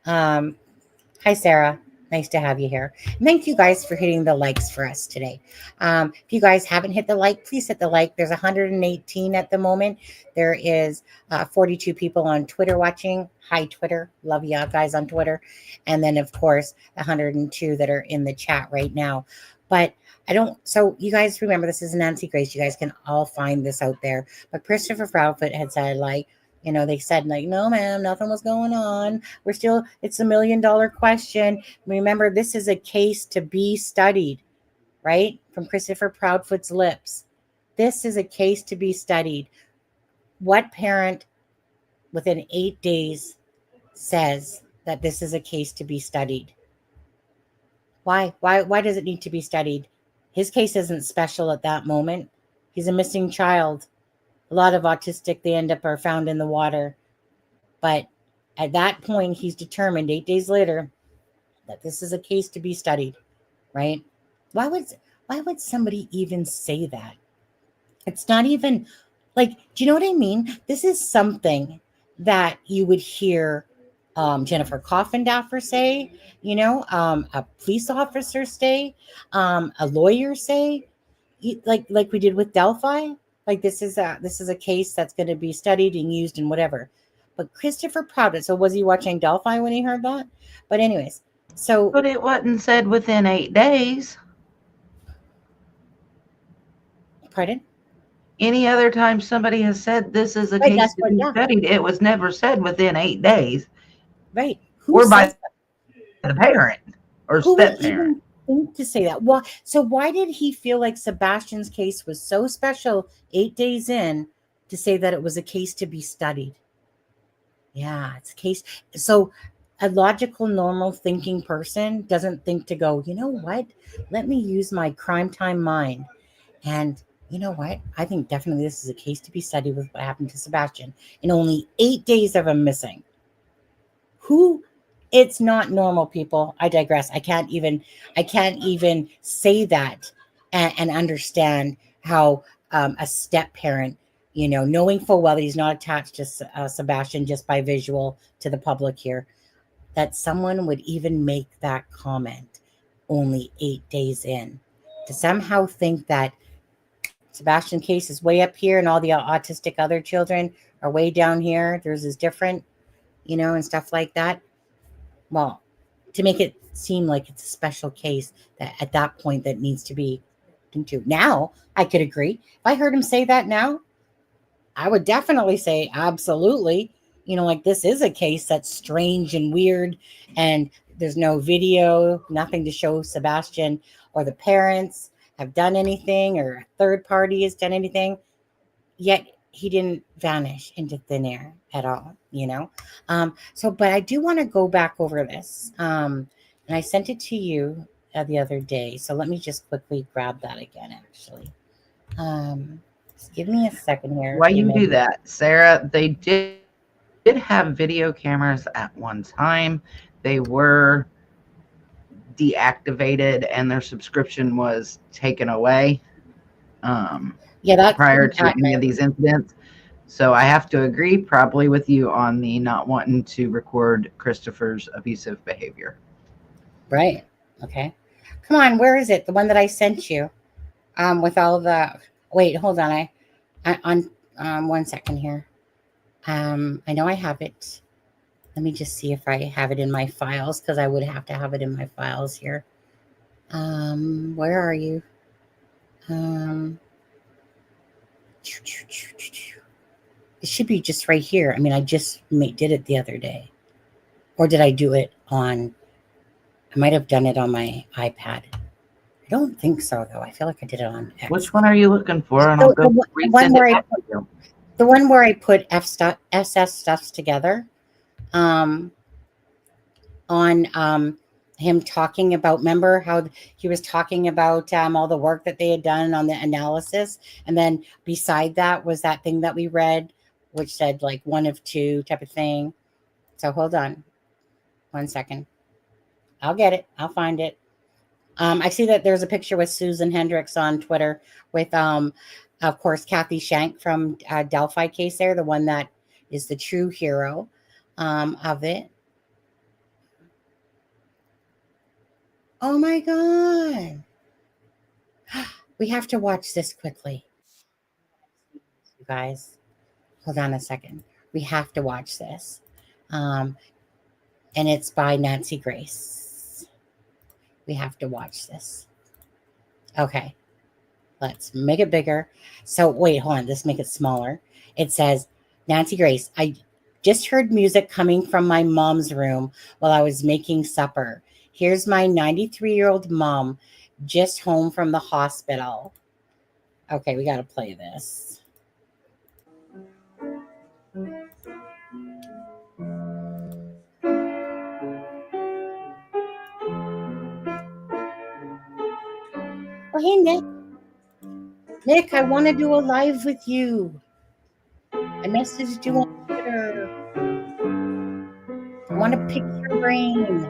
hi, Sarah. Nice to have you here. And thank you guys for hitting the likes for us today. If you guys haven't hit the like, please hit the like. There's 118 at the moment. There is 42 people on Twitter watching. Hi, Twitter. Love you guys on Twitter. And then, of course, 102 that are in the chat right now. But so you guys remember, this is Nancy Grace. You guys can all find this out there. But Christopher Proudfoot had said, like, they said, like, no, ma'am, nothing was going on. It's a $1 million question. Remember, this is a case to be studied, right? From Christopher Proudfoot's lips. This is a case to be studied. What parent within 8 days says that this is a case to be studied? Why does it need to be studied? His case isn't special at that moment. He's a missing child. A lot of autistic, they end up are found in the water. But at that point, he's determined 8 days later that this is a case to be studied, right? Why would somebody even say that? It's not even like, do you know what I mean? This is something that you would hear Jennifer Coffindaffer say, a police officer say, a lawyer say, like we did with Delphi. Like this is a case that's going to be studied and used and whatever. But Christopher Proudfoot, so was he watching Delphi when he heard that? But anyways, so. But it wasn't said within 8 days. Pardon? Any other time somebody has said this is a Right, case to be studied, it was never said within 8 days. Right. Or by the parent or step parent. Think to say that? Well, so why did he feel like Sebastian's case was so special 8 days in to say that it was a case to be studied? Yeah, it's a case. So a logical, normal thinking person doesn't think to go, you know what? Let me use my crime time mind. And you know what? I think definitely this is a case to be studied with what happened to Sebastian in only 8 days of him missing. It's not normal, people. I digress. I can't even say that and understand how a step parent knowing full well that he's not attached to Sebastian just by visual to the public here, that someone would even make that comment only 8 days in. To somehow think that Sebastian case is way up here and all the autistic other children are way down here. Theirs is different, and stuff like that. Well, to make it seem like it's a special case that at that point that needs to be into. Now, I could agree. If I heard him say that now, I would definitely say absolutely. Like this is a case that's strange and weird, and there's no video, nothing to show Sebastian or the parents have done anything or a third party has done anything. Yet he didn't vanish into thin air at all, but I do want to go back over this. And I sent it to you the other day. So let me just quickly grab that again, actually. Just give me a second here. Why you do that, Sarah? They did have video cameras at one time. They were deactivated and their subscription was taken away. That's prior to any of these incidents. So I have to agree probably with you on the not wanting to record Christopher's abusive behavior. Right. Okay. Come on. Where is it? The one that I sent you with all the, wait, hold on. On 1 second here. I know I have it. Let me just see if I have it in my files, because I would have to have it in my files here. Where are you? It should be just right here. I mean, I just did it the other day. Or did I do it on, I might have done it on my iPad. I don't think so, though. I feel like I did it on X. Which one are you looking for? And I'll go resend it back to you. The one where I put SS stuffs together. On him talking about, remember how he was talking about all the work that they had done on the analysis, and then beside that was that thing that we read which said like 1 of 2 type of thing. So hold on 1 second, I'll get it, I'll find it. I see that there's a picture with Susan Hendricks on Twitter with of course Kathy Shank from Delphi case there, the one that is the true hero of it. Oh my God. We have to watch this quickly. You guys, hold on a second. We have to watch this. And it's by Nancy Grace. We have to watch this. Okay. Let's make it bigger. So wait, hold on. Let's make it smaller. It says, Nancy Grace, I just heard music coming from my mom's room while I was making supper. Here's my 93-year-old mom, just home from the hospital. Okay, we got to play this. Oh, hey, Nick. Nick, I want to do a live with you. I messaged you on Twitter. I want to pick your brain.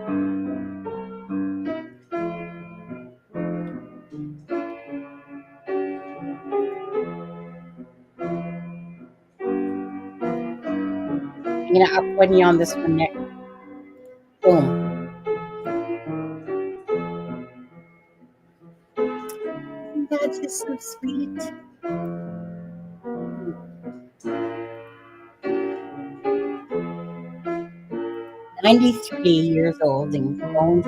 I'm going to upload you on this one, Nick. Boom. That's just so sweet. "93 years old and bones."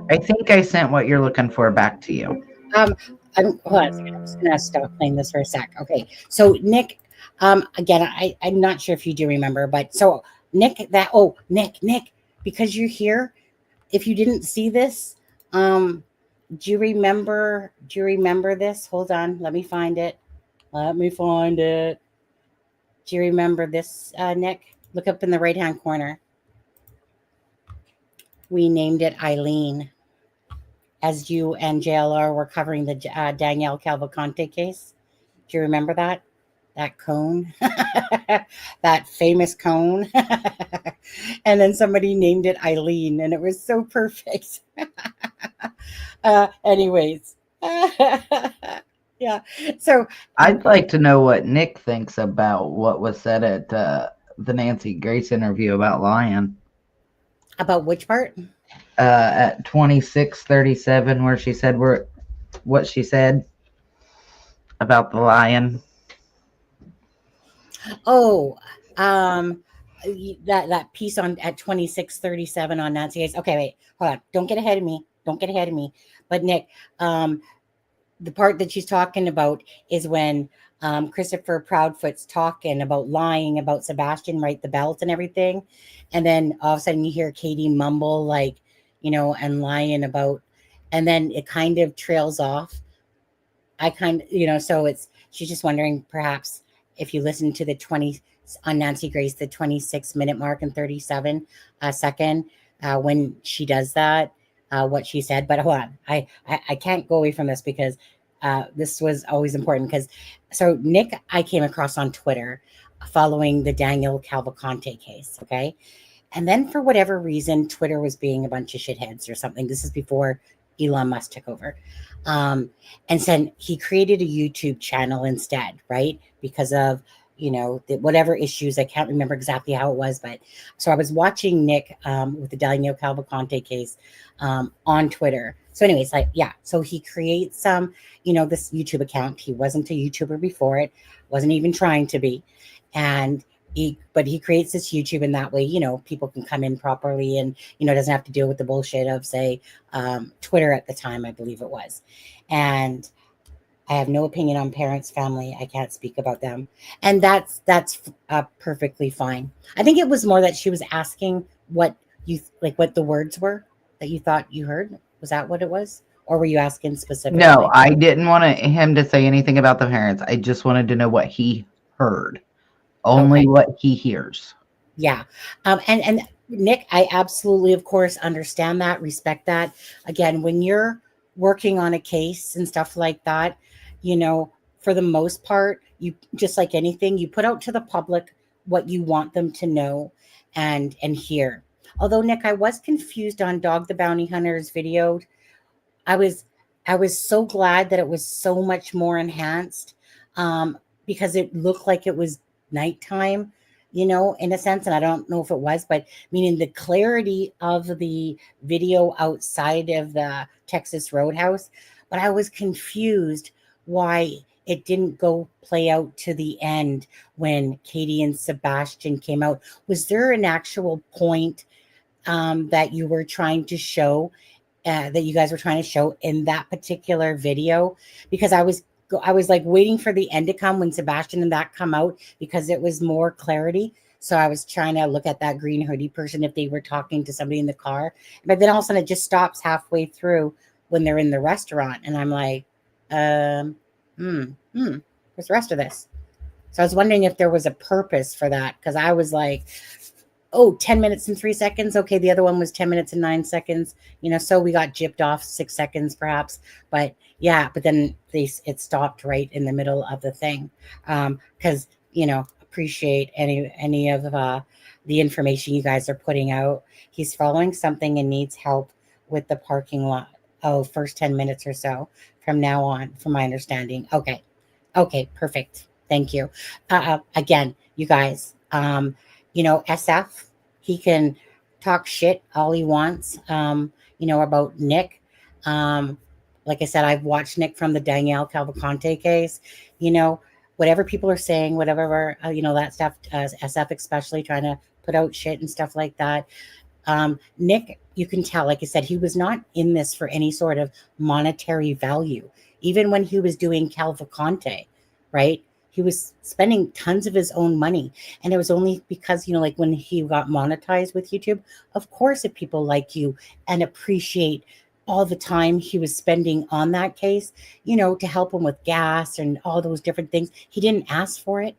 I think I sent what you're looking for back to you. Hold on a second. I'm just going to stop playing this for a sec. Okay. So, Nick, again, I'm not sure if you do remember, but so Nick, Nick, because you're here, if you didn't see this, do you remember this? Hold on. Let me find it. Do you remember this, Nick? Look up in the right-hand corner. We named it Eileen, as you and JLR were covering the Danielle Cavalcante case. Do you remember that? That cone? That famous cone? And then somebody named it Eileen, and it was so perfect. Anyways. Yeah. So I'd like to know what Nick thinks about what was said at the Nancy Grace interview about lying. about which part? At 26:37, where she said what she said about the lion. Oh, um, that piece on at 26:37 on Nancy Hayes. Okay, wait, hold on. Don't get ahead of me. Don't get ahead of me. But Nick, the part that she's talking about is when Christopher Proudfoot's talking about lying about Sebastian, right? The belt and everything. And then all of a sudden you hear Katie mumble, like, and lying about, and then it kind of trails off. So she's just wondering perhaps if you listen to the 20 on Nancy Grace, the 26-minute mark and 37 second when she does that, what she said. But hold on, I can't go away from this because this was always important. So Nick, I came across on Twitter following the Daniel Cavalcante case. Okay. And then for whatever reason, Twitter was being a bunch of shitheads or something. This is before Elon Musk took over. And then he created a YouTube channel instead, right? Because of, whatever issues. I can't remember exactly how it was, but so I was watching Nick with the Daniel Cavalcante case on Twitter. So anyways, so he creates this YouTube account. He wasn't a YouTuber before it, wasn't even trying to be. And but he creates this YouTube, and that way, people can come in properly and, doesn't have to deal with the bullshit of, say, Twitter at the time, I believe it was. And I have no opinion on parents, family. I can't speak about them. And that's perfectly fine. I think it was more that she was asking what the words were that you thought you heard. Was that what it was? Or were you asking specifically? No, I didn't want him to say anything about the parents. I just wanted to know what he heard. Only what he hears. Yeah. And Nick, I absolutely, of course, understand that, respect that. Again, when you're working on a case and stuff like that, for the most part, you just like anything, you put out to the public what you want them to know and hear. Although, Nick, I was confused on Dog the Bounty Hunter's video. I was so glad that it was so much more enhanced because it looked like it was nighttime, in a sense. And I don't know if it was, but meaning the clarity of the video outside of the Texas Roadhouse. But I was confused why it didn't go play out to the end when Katie and Sebastian came out. Was there an actual point that you were trying to show, that you guys were trying to show in that particular video? Because I was like waiting for the end to come when Sebastian and that come out because it was more clarity. So I was trying to look at that green hoodie person if they were talking to somebody in the car. But then all of a sudden it just stops halfway through when they're in the restaurant. And I'm like, where's the rest of this? So I was wondering if there was a purpose for that. Because I was like, 10 minutes and 3 seconds. Okay, the other one was 10 minutes and 9 seconds. So we got gypped off 6 seconds perhaps. But yeah, but then it stopped right in the middle of the thing. Because, appreciate any of the information you guys are putting out. He's following something and needs help with the parking lot. First 10 minutes or so from now on, from my understanding. Okay, perfect. Thank you. Again, you guys, SF, he can talk shit all he wants, about Nick. Like I said, I've watched Nick from the Danielle Cavalcante case, whatever people are saying, whatever, that stuff, SF especially trying to put out shit and stuff like that. Nick, you can tell, like I said, he was not in this for any sort of monetary value. Even when he was doing Cavalcante, right? He was spending tons of his own money. And it was only because, like when he got monetized with YouTube, of course, if people like you and appreciate all the time he was spending on that case, to help him with gas and all those different things, he didn't ask for it.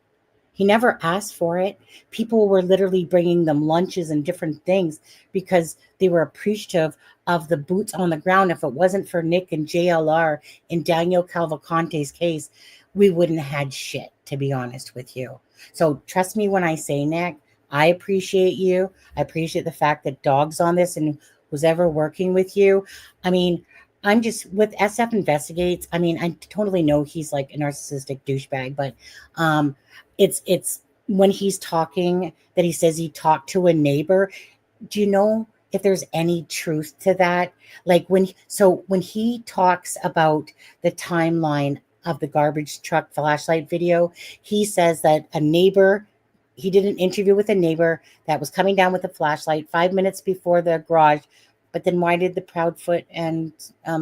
He never asked for it. People were literally bringing them lunches and different things because they were appreciative of the boots on the ground. If it wasn't for Nick and JLR in Daniel Cavalcante's case, we wouldn't have had shit, to be honest with you. So trust me when I say, Nick, I appreciate you. I appreciate the fact that Dog's on this and who's ever working with you. I mean, I'm just with SF Investigates. I mean, I totally know he's like a narcissistic douchebag, but it's when he's talking that he says he talked to a neighbor. Do you know if there's any truth to that? Like when he talks about the timeline of the garbage truck flashlight video, he says that he did an interview with a neighbor that was coming down with a flashlight 5 minutes before the garage. But then why did the Proudfoot and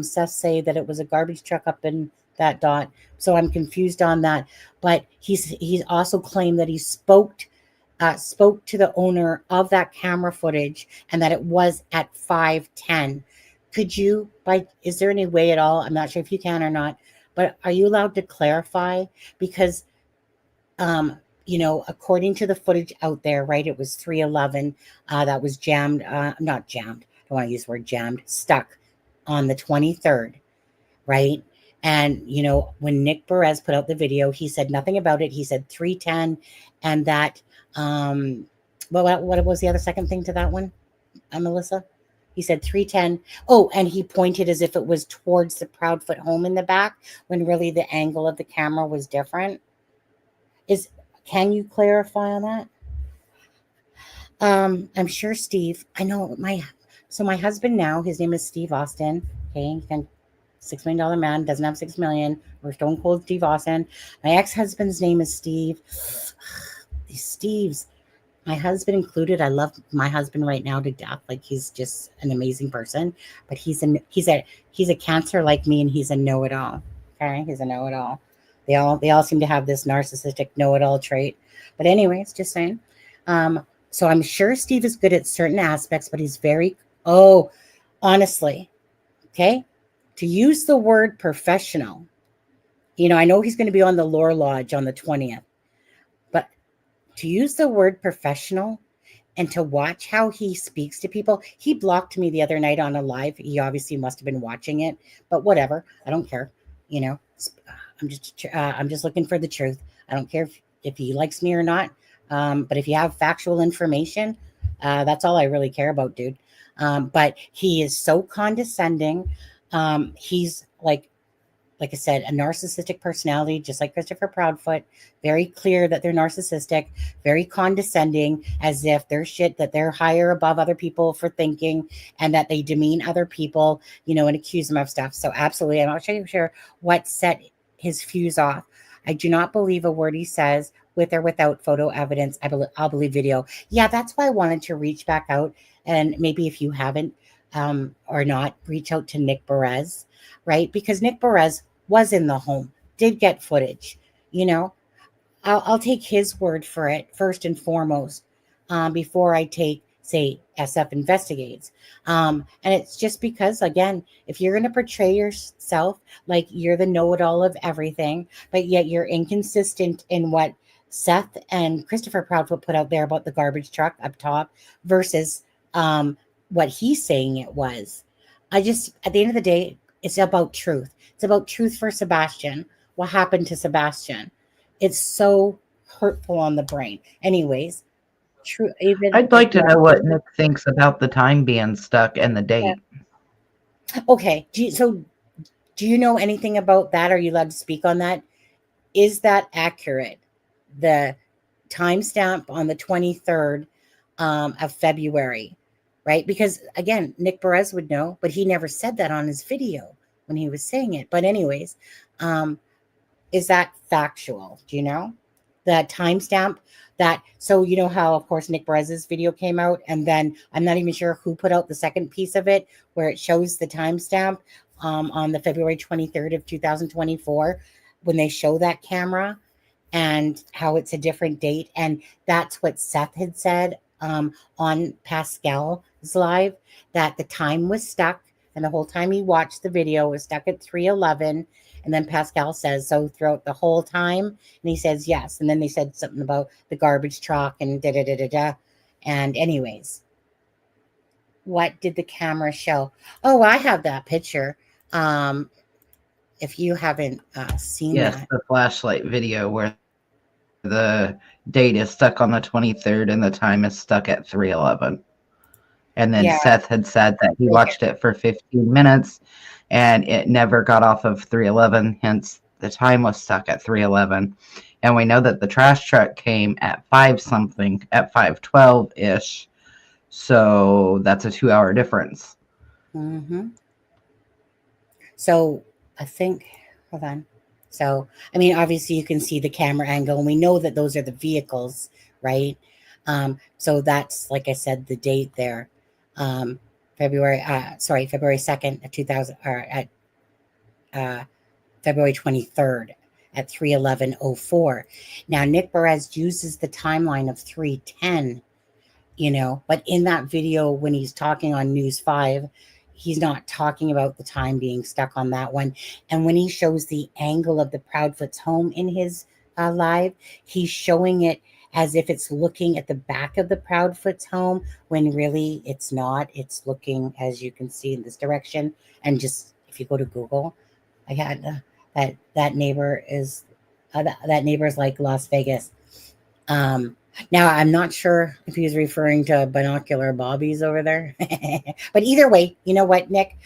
Seth say that it was a garbage truck up in that dot? So I'm confused on that. But he's also claimed that he spoke to the owner of that camera footage and that it was at 5:10. Is there any way at all? I'm not sure if you can or not, but are you allowed to clarify? Because according to the footage out there, right, it was 311 that was jammed, not jammed, I don't want to use the word jammed, stuck on the 23rd, right? And, when Nick Perez put out the video, he said nothing about it. He said 310 and that, what was the other second thing to that one, Melissa? He said 310. Oh, and he pointed as if it was towards the Proudfoot home in the back when really the angle of the camera was different. Can you clarify on that? I'm sure Steve, I know my husband now, his name is Steve Austin. Okay. $6 million man, doesn't have 6 million. We're Stone Cold Steve Austin. My ex-husband's name is Steve. These Steves, my husband included. I love my husband right now to death. Like he's just an amazing person, but he's a Cancer like me, and he's a know-it-all. Okay. He's a know-it-all. They all seem to have this narcissistic know-it-all trait. But anyways, just saying. So I'm sure Steve is good at certain aspects, but he's honestly, okay, to use the word professional, I know he's going to be on the Lore Lodge on the 20th, but to use the word professional and to watch how he speaks to people, he blocked me the other night on a live. He obviously must have been watching it, but whatever. I don't care. I'm just looking for the truth. I don't care if he likes me or not. But if you have factual information, that's all I really care about, dude. But he is so condescending. He's like I said, a narcissistic personality, just like Christopher Proudfoot. Very clear that they're narcissistic, very condescending, as if they're shit, that they're higher above other people for thinking, and that they demean other people, and accuse them of stuff. So absolutely, I'm not sure what set his fuse off. I do not believe a word he says, with or without photo evidence. I'll believe video. Yeah, that's why I wanted to reach back out, and maybe if you haven't or not, reach out to Nick Perez, right? Because Nick Perez was in the home, did get footage. I'll take his word for it first and foremost, before I take, say, SF Investigates. And it's just because, again, if you're going to portray yourself like you're the know-it-all of everything, but yet you're inconsistent in what Seth and Christopher Proudfoot put out there about the garbage truck up top versus what he's saying it was. At the end of the day, it's about truth. It's about truth for Sebastian. What happened to Sebastian? It's so hurtful on the brain. Anyways, true. I'd like to know what Nick thinks about the time being stuck and the date. Yeah. Okay. Do you know anything about that? Are you allowed to speak on that? Is that accurate? The timestamp on the 23rd of February, right? Because again, Nick Perez would know, but he never said that on his video when he was saying it. But anyways, is that factual? Do you know that timestamp? So you know how, of course, Nick Perez's video came out, and then I'm not even sure who put out the second piece of it where it shows the timestamp on the February 23rd of 2024 when they show that camera, and how it's a different date. And that's what Seth had said on Pascal's live, that the time was stuck, and the whole time he watched the video was stuck at 3:11. And then Pascal says, so throughout the whole time, and he says yes. And then they said something about the garbage truck and da-da-da-da-da. And anyways, what did the camera show? Oh, I have that picture. If you haven't seen that. The flashlight video where the date is stuck on the 23rd and the time is stuck at 3:11. And then Yeah. Seth had said that he Right watched it for 15 minutes and it never got off of 311. Hence, the time was stuck at 311. And we know that the trash truck came at 5 something, at 5:12 ish. So that's a 2 hour difference. Mm-hmm. So I think, hold on. So, I mean, obviously you can see the camera angle and we know that those are the vehicles, right? So that's, like I said, the date there. February 2nd, 2000, or at February 23rd at 3:11:04. Now, Nick Perez uses the timeline of 3:10, but in that video, when he's talking on News 5, he's not talking about the time being stuck on that one. And when he shows the angle of the Proudfoot's home in his live, he's showing it as if it's looking at the back of the Proudfoot's home, when really it's not. It's looking, as you can see, in this direction. And just, if you go to Google, I had that neighbor is like Las Vegas. Now I'm not sure if he's referring to binocular bobbies over there, but either way, you know what, Nick?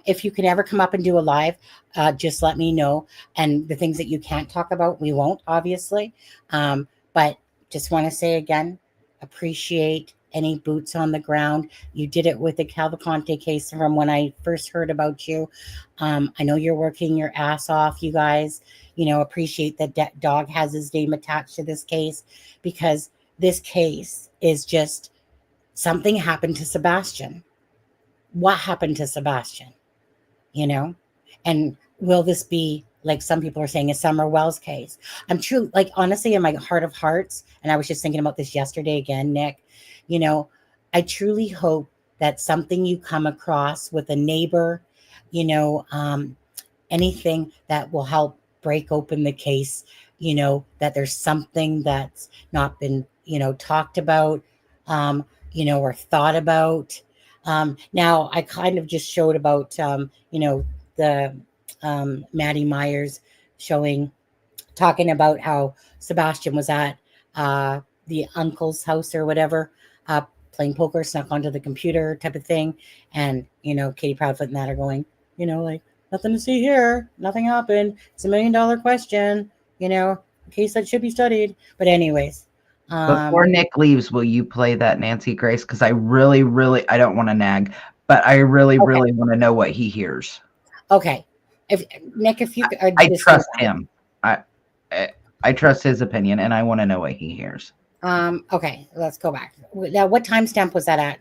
If you can ever come up and do a live, just let me know. And the things that you can't talk about, we won't, obviously. But just want to say again, appreciate any boots on the ground. You did it with the Cavalcante case from when I first heard about you. I know you're working your ass off, you guys. Appreciate that dog has his name attached to this case, because this case is just something happened to Sebastian. What happened to Sebastian? And will this be, like some people are saying, a Summer Wells case? I'm true, like, honestly, in my heart of hearts, and I was just thinking about this yesterday again, Nick, I truly hope that something you come across with a neighbor, anything that will help break open the case, that there's something that's not been, talked about, or thought about. Now, I kind of just showed about, the Maddie Myers talking about how Sebastian was at the uncle's house or whatever, playing poker, snuck onto the computer type of thing. And, Katie Proudfoot and that are going, like, nothing to see here. Nothing happened. It's $1 million question, a case that should be studied. But anyways. Before Nick leaves, will you play that Nancy Grace? Because I really, really, I don't want to nag, but I really, really want to know what he hears. Okay. Nick, if you I trust him. I trust his opinion, and I want to know what he hears. Okay, let's go back. Now, what timestamp was that at?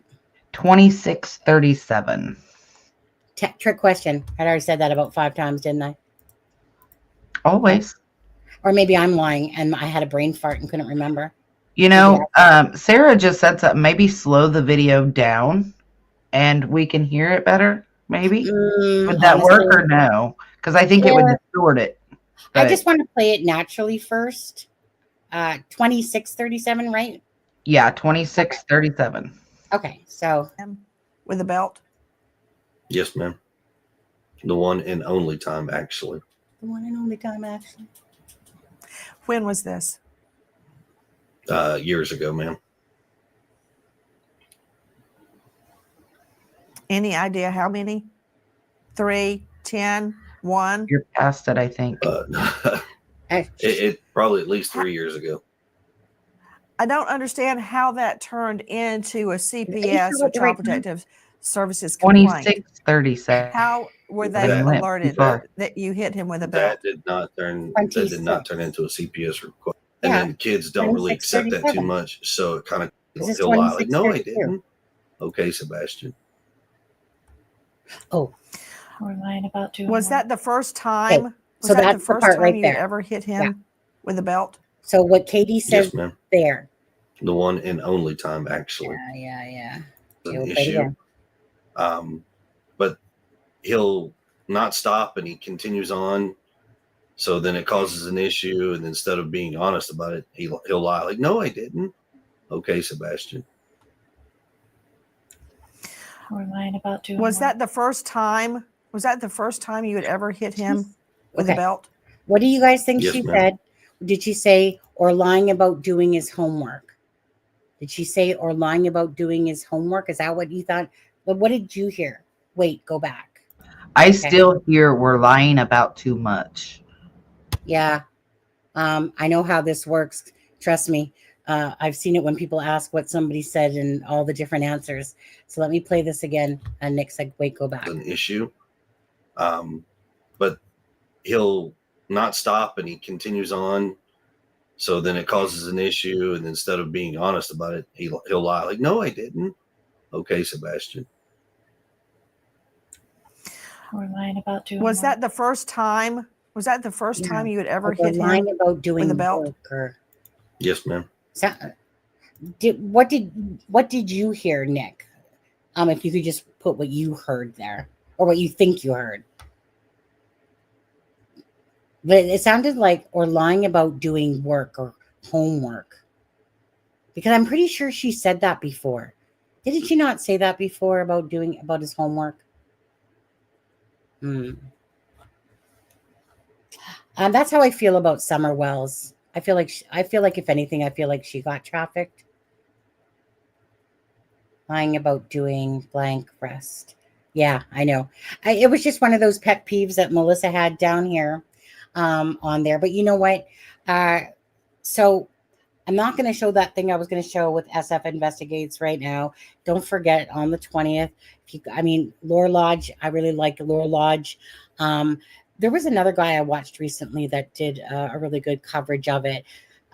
26:37. Trick question. I'd already said that about 5 times, didn't I? Always. Or maybe I'm lying and I had a brain fart and couldn't remember. Sarah just said something. Maybe slow the video down and we can hear it better. Maybe would that work or no? Because I think it would distort it. I just want to play it naturally first. 26:37, right? Yeah, 26:37. Okay, so with a belt. Yes, ma'am. The one and only time, actually. The one and only time, actually. When was this? Years ago, ma'am. Any idea how many? 3, 10, 1? You're past it, I think. It probably at least 3 years ago. I don't understand how that turned into a CPS or Child Protective Services complaint. 26:37. How were they alerted that you hit him with a belt? That did not turn into a CPS request. And then kids don't really accept that too much, so it kind of he'll lie like, "No, I didn't." Okay, Sebastian. We're lying about doing. Was that the first time? Okay. So that's the first time you ever hit him with a belt? So what Katie says there. The one and only time, actually. Yeah. An issue. But he'll not stop and he continues on. So then it causes an issue. And instead of being honest about it, he'll lie like, "No, I didn't." Okay, Sebastian. We're lying about doing. Was that the first time? Was that the first time you had ever hit him with a belt? What do you guys think Yes, she ma'am. said? Did she say, or lying about doing his homework? Did she say or lying about doing his homework? Is that what you thought? But what did you hear? Wait, go back. I still hear we're lying about too much. Yeah. I know how this works. Trust me. I've seen it when people ask what somebody said and all the different answers. So let me play this again. And Nick said, wait, go back. An issue. But he'll not stop and he continues on. So then it causes an issue. And instead of being honest about it, he'll lie. Like, no, I didn't. Okay, Sebastian. We're lying about doing Was work. that the first time? Was that the first time you had ever Like, we're hit lying him about doing with a belt? work or Yes, ma'am. so, what did you hear, Nick? If you could just put what you heard there or what you think you heard. But it sounded like or lying about doing work or homework. Because I'm pretty sure she said that before. Didn't she not say that before about his homework? That's how I feel about Summer Wells. I feel like if anything, I feel like she got trafficked. Lying about doing blank rest. Yeah, I know. It was just one of those pet peeves that Melissa had down here on there. But you know what? So I'm not going to show that thing I was going to show with SF Investigates right now. Don't forget on the 20th. Lore Lodge. I really like Lore Lodge. There was another guy I watched recently that did a really good coverage of it,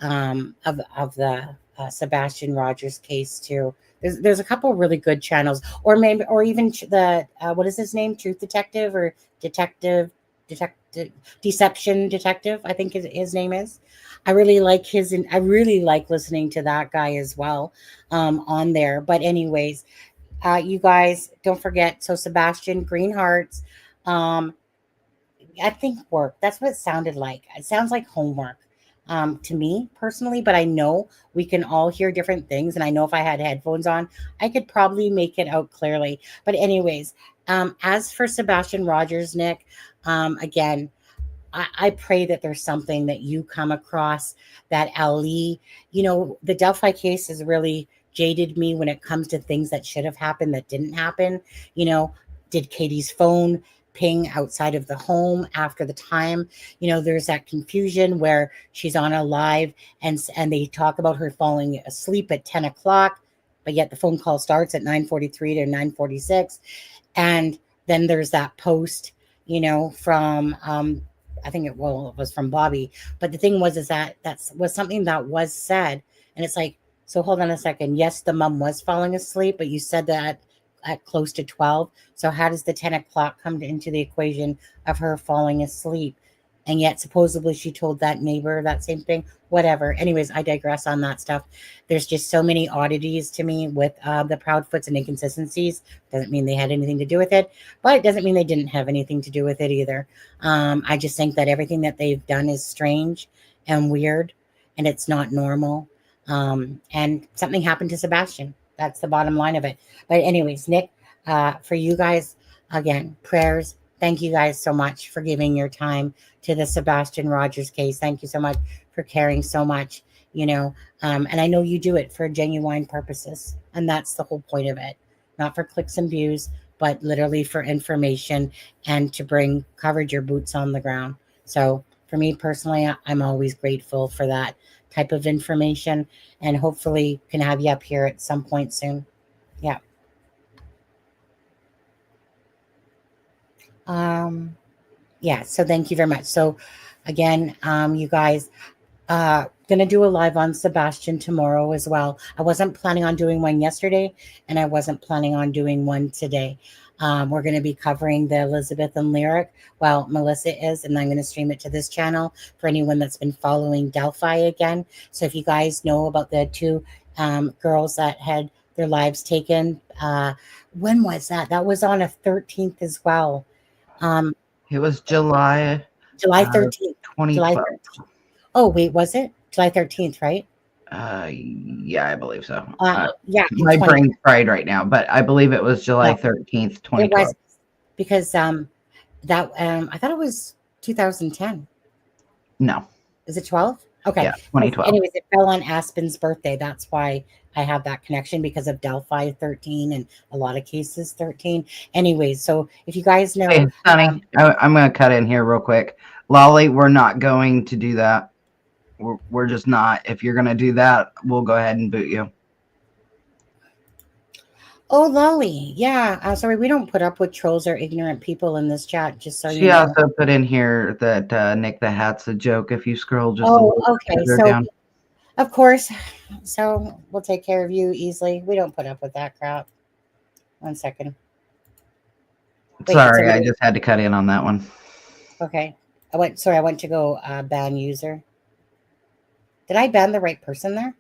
of the Sebastian Rogers case too. There's a couple of really good channels, or even the what is his name? Truth Detective or Deception Detective, I think his name is. I really like I really like listening to that guy as well on there. But anyways, you guys don't forget. So Sebastian, Green Hearts, I think work. That's what it sounded like. It sounds like homework to me personally, but I know we can all hear different things. And I know if I had headphones on, I could probably make it out clearly. But anyways, as for Sebastian Rogers, Nick, again, I pray that there's something that you come across that Ali, the Delphi case has really jaded me when it comes to things that should have happened that didn't happen. Did Katie's phone ping outside of the home after the time? There's that confusion where she's on a live and they talk about her falling asleep at 10 o'clock, but yet the phone call starts at 9:43 to 9:46. And then there's that post, from, I think it was from Bobby. But the thing was that was something that was said. And it's like, so hold on a second. Yes, the mom was falling asleep, but you said that at close to 12. So how does the 10 o'clock come into the equation of her falling asleep? And yet supposedly she told that neighbor that same thing, whatever. Anyways, I digress on that stuff. There's just so many oddities to me with the Proudfoots and inconsistencies. Doesn't mean they had anything to do with it, but it doesn't mean they didn't have anything to do with it either. I just think that everything that they've done is strange and weird, and it's not normal. And something happened to Sebastian. That's the bottom line of it. But anyways, Nick, for you guys, again, prayers. Thank you guys so much for giving your time to the Sebastian Rogers case. Thank you so much for caring so much, and I know you do it for genuine purposes. And that's the whole point of it. Not for clicks and views, but literally for information and to bring coverage your boots on the ground. So for me personally, I'm always grateful for that type of information, and hopefully can have you up here at some point soon. Yeah. So thank you very much. So again, you guys, gonna do a live on Sebastian tomorrow as well. I wasn't planning on doing one yesterday, and I wasn't planning on doing one today. We're going to be covering the Elizabeth and Lyric. Well, Melissa is, and I'm going to stream it to this channel for anyone that's been following Delphi again. So if you guys know about the two girls that had their lives taken, when was that? That was on a 13th as well. It was July 13th. 2012. July 13th. Oh, wait, was it? July 13th, right? Yeah, I believe so. Yeah. My brain's fried right now, but I believe it was July 13th, 2012. It was because I thought it was 2010. No. Is it 12? Okay. Yeah, 2012. Anyways, it fell on Aspen's birthday. That's why I have that connection, because of Delphi 13 and a lot of cases 13. Anyways, so if you guys know, Hey, Sonny, I'm going to cut in here real quick. Lolly, we're not going to do that. We're just not. If you're going to do that, we'll go ahead and boot you. oh, Lolly, yeah. Sorry, we don't put up with trolls or ignorant people in this chat. Just so She you know. also put in here that Nick the Hat's a joke. If you scroll just a Oh, little okay. further So, down. of course, so we'll take care of you easily. We don't put up with that crap. 1 second. Wait, Sorry, so I just had to cut in on that one. okay. I went to go ban user. Did I ban the right person there?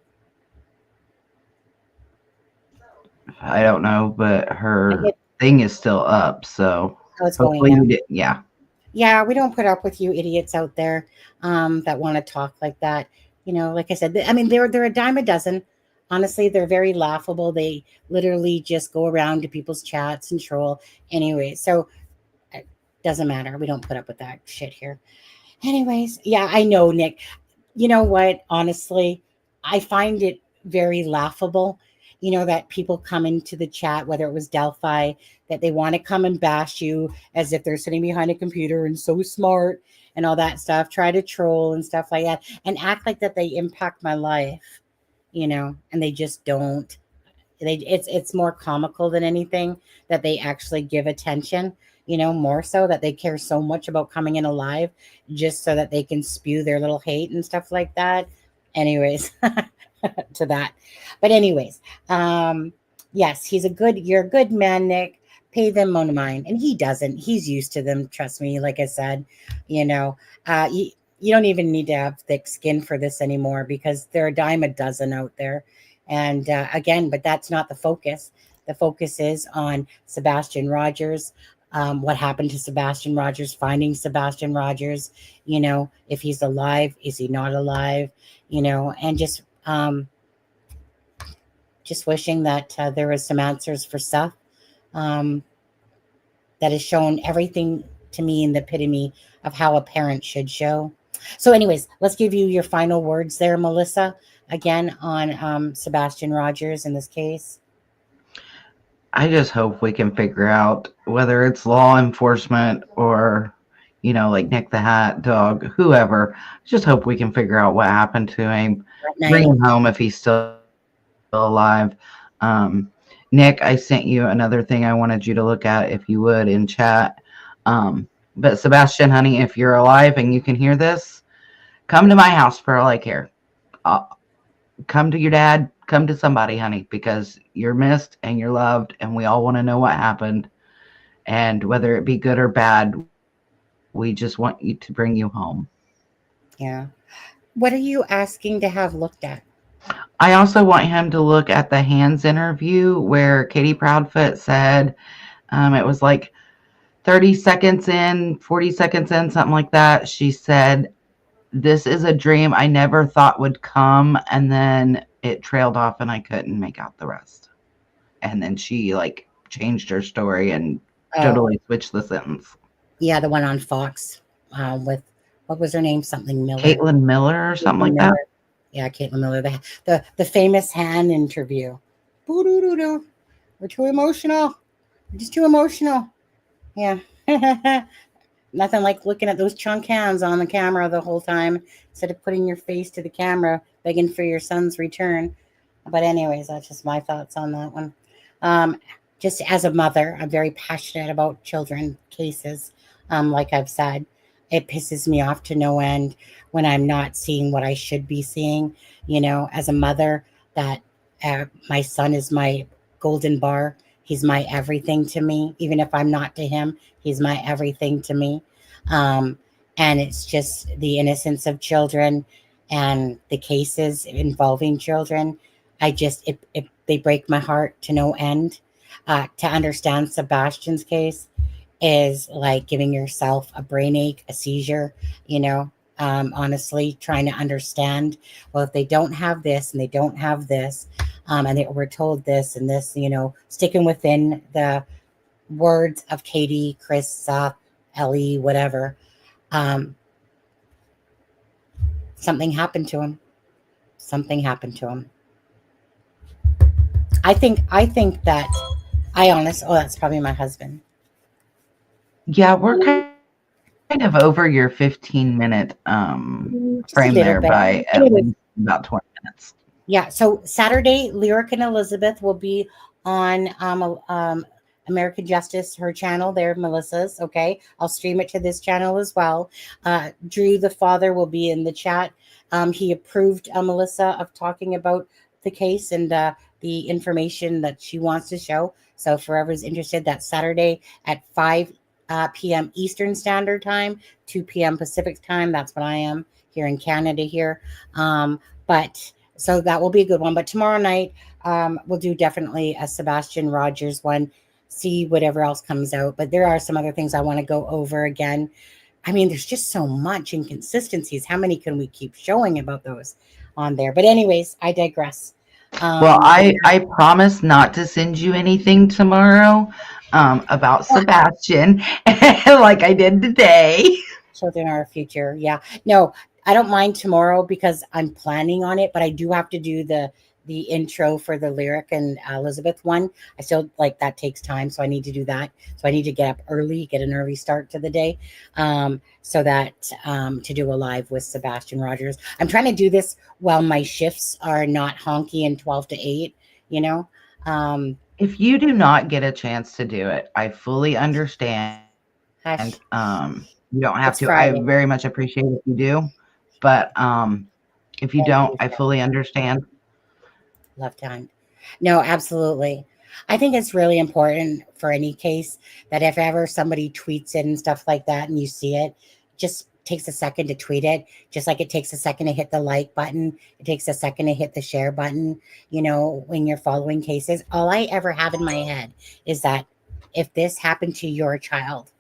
I don't know, but her did. thing is still up, so Oh, it's going hopefully now. you did. Yeah. Yeah, we don't put up with you idiots out there that want to talk like that. You know, like I said, I mean, they're a dime a dozen. Honestly, they're very laughable. They literally just go around to people's chats and troll. Anyway, so it doesn't matter. We don't put up with that shit here. Anyways, yeah, I know, Nick. You know what? Honestly, I find it very laughable, you know, that people come into the chat, whether it was Delphi, that they want to come and bash you as if they're sitting behind a computer and so smart and all that stuff, try to troll and stuff like that, and act like that they impact my life, you know, and they just don't. It's more comical than anything that they actually give attention, you know, more so that they care so much about coming in alive just so that they can spew their little hate and stuff like that. Anyways, to that. But anyways, yes, you're a good man, Nick. Pay them on mine. And he doesn't. He's used to them, trust me. Like I said, you know, you don't even need to have thick skin for this anymore, because there are a dime a dozen out there. And again, but that's not the focus. The focus is on Sebastian Rogers. What happened to Sebastian Rogers, finding Sebastian Rogers, you know, if he's alive, is he not alive, you know, and just wishing that there was some answers for Seth, that has shown everything to me in the epitome of how a parent should show. So anyways, let's give you your final words there, Melissa, again on Sebastian Rogers in this case. I just hope we can figure out whether it's law enforcement or, you know, like Nick the Hat, Dog, whoever. Just hope we can figure out what happened to him. Bring him home if he's still alive. Nick, I sent you another thing I wanted you to look at, if you would, in chat. But Sebastian, honey, if you're alive and you can hear this, come to my house for all I care. Come to your dad, come to somebody, honey, because you're missed and you're loved, and we all want to know what happened. And whether it be good or bad, we just want you to bring you home. Yeah. What are you asking to have looked at? I also want him to look at the Hands interview where Katie Proudfoot said it was like 30 seconds in, 40 seconds in, something like that. She said, "This is a dream I never thought would come," and then it trailed off and I couldn't make out the rest. And then she like changed her story and totally switched the sentence. Yeah, the one on Fox with, what was her name? Something Miller. Caitlin Miller or something like that. Yeah, Caitlin Miller. The famous hand interview. Boo-doo-doo-doo. We're too emotional. We're just too emotional. Yeah. Nothing like looking at those chunk hands on the camera the whole time instead of putting your face to the camera begging for your son's return. But anyways, that's just my thoughts on that one. Just as a mother, I'm very passionate about children cases. Like I've said, it pisses me off to no end when I'm not seeing what I should be seeing. You know, as a mother, that my son is my golden bar. He's my everything to me. Even if I'm not to him, he's my everything to me. And it's just the innocence of children and the cases involving children. They break my heart to no end. To understand Sebastian's case is like giving yourself a brain ache, a seizure, you know, honestly, trying to understand, well, if they don't have this and they don't have this, and they were told this and this, you know, sticking within the words of Katie, Chris, Seth, Ellie, whatever. Something happened to him. Something happened to him. I think that that's probably my husband. Yeah, we're kind of over your 15-minute Just a frame little there bit. by at Anyways. least about 20 minutes. Yeah, so Saturday, Lyric and Elizabeth will be on American Justice, her channel there, Melissa's. Okay, I'll stream it to this channel as well. Drew, the father, will be in the chat. He approved Melissa of talking about the case and the information that she wants to show. So if whoever's interested, that's Saturday at 5 p.m. Eastern Standard Time, 2 p.m. Pacific Time. That's what I am here in Canada here. But so that will be a good one. But tomorrow night, we'll do definitely a Sebastian Rogers one, see whatever else comes out. But there are some other things I want to go over again. I mean, there's just so much inconsistencies. How many can we keep showing about those on there? But anyways, I digress. Well, I promise not to send you anything tomorrow about Sebastian like I did today. Children are our future. Yeah. No, I don't mind tomorrow because I'm planning on it, but I do have to do the intro for the Lyric and Elizabeth one. I still like that takes time, so I need to do that. So I need to get up early, get an early start to the day, so that to do a live with Sebastian Rogers. I'm trying to do this while my shifts are not honky and 12 to 8. You know, if you do not get a chance to do it, I fully understand. Hush. You don't have It's to. Friday. I very much appreciate if you do, but if you don't, I fully understand. Left hand. No, absolutely. I think it's really important for any case that if ever somebody tweets it and stuff like that and you see it, just takes a second to tweet it, just like it takes a second to hit the like button. It takes a second to hit the share button, you know, when you're following cases. All I ever have in my head is that if this happened to your child,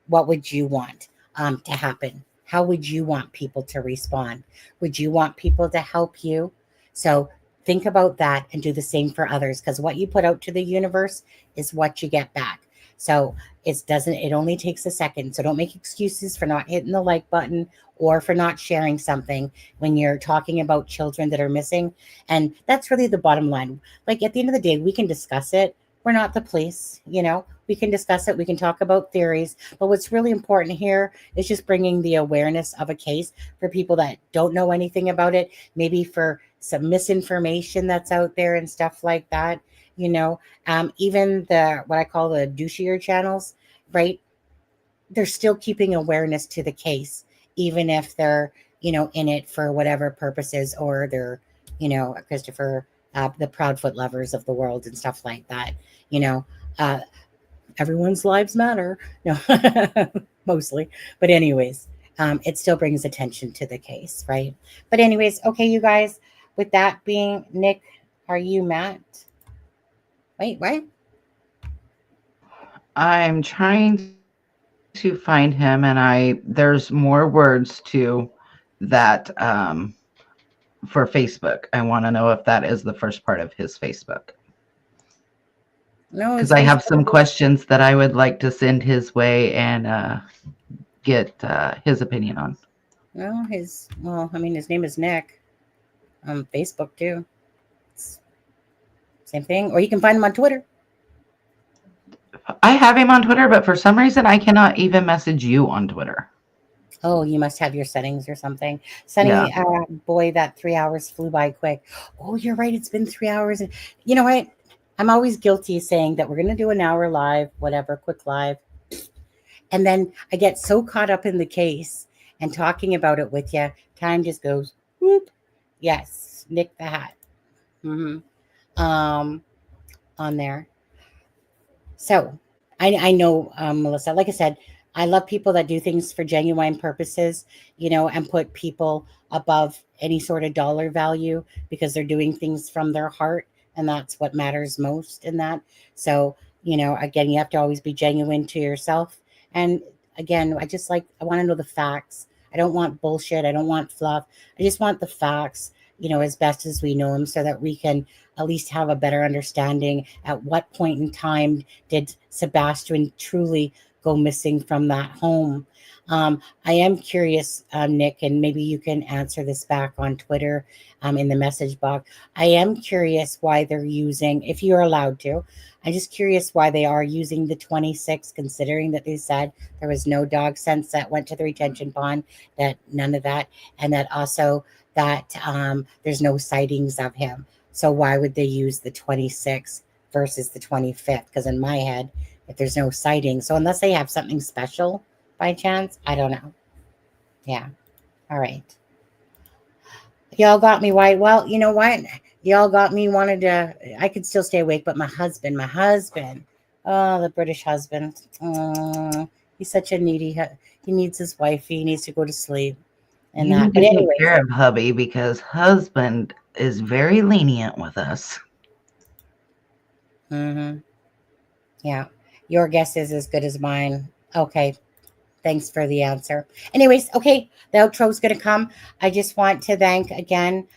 what would you want to happen? How would you want people to respond? Would you want people to help you? So think about that and do the same for others, because what you put out to the universe is what you get back. So it only takes a second. So don't make excuses for not hitting the like button or for not sharing something when you're talking about children that are missing. And that's really the bottom line. Like at the end of the day, we can discuss it. We're not the police, you know, we can discuss it. We can talk about theories, but what's really important here is just bringing the awareness of a case for people that don't know anything about it, maybe for some misinformation that's out there and stuff like that. You know, even what I call the douchier channels, right? They're still keeping awareness to the case, even if they're, you know, in it for whatever purposes, or they're, you know, Christopher, the Proudfoot lovers of the world and stuff like that. You know, everyone's lives matter. No, mostly. But anyways, it still brings attention to the case, right? But anyways, okay, you guys, with that being, Nick, are you Matt? Wait, what? I'm trying to find him, and there's more words to that for Facebook. I want to know if that is the first part of his Facebook. No, because I have some questions that I would like to send his way and get his opinion on. Well, I mean, his name is Nick on Facebook too. Same thing. Or you can find him on Twitter. I have him on Twitter, but for some reason I cannot even message you on Twitter. Oh, you must have your settings or something. Sunny, boy, that 3 hours flew by quick. Oh, you're right. It's been 3 hours. And you know what? I'm always guilty of saying that we're going to do an hour live, whatever, quick live. And then I get so caught up in the case and talking about it with you, time just goes, whoop. Yes, Nick the Hat. On there. So I know, Melissa, like I said, I love people that do things for genuine purposes, you know, and put people above any sort of dollar value because they're doing things from their heart. And that's what matters most in that. So, you know, again, you have to always be genuine to yourself. And again, I want to know the facts. I don't want bullshit. I don't want fluff. I just want the facts, you know, as best as we know them, so that we can at least have a better understanding at what point in time did Sebastian truly go missing from that home. I am curious, Nick, and maybe you can answer this back on Twitter in the message box. I am curious why they're using, if you're allowed to, I'm just curious why they are using the 26, considering that they said there was no dog sense that went to the retention pond, that none of that, and that also that there's no sightings of him. So why would they use the 26 versus the 25th? Because in my head, if there's no sightings, so unless they have something special by chance, I don't know. Yeah. All right. Y'all got me white. Well, you know what? Y'all got me wanted to, I could still stay awake, but my husband, oh, the British husband. He's such a needy, he needs his wifey. He needs to go to sleep. And You that, need but to take anyway, care of hubby because husband is very lenient with us. yeah, your guess is as good as mine. Okay. Thanks for the answer. Anyways, okay, the outro's going to come. I just want to thank again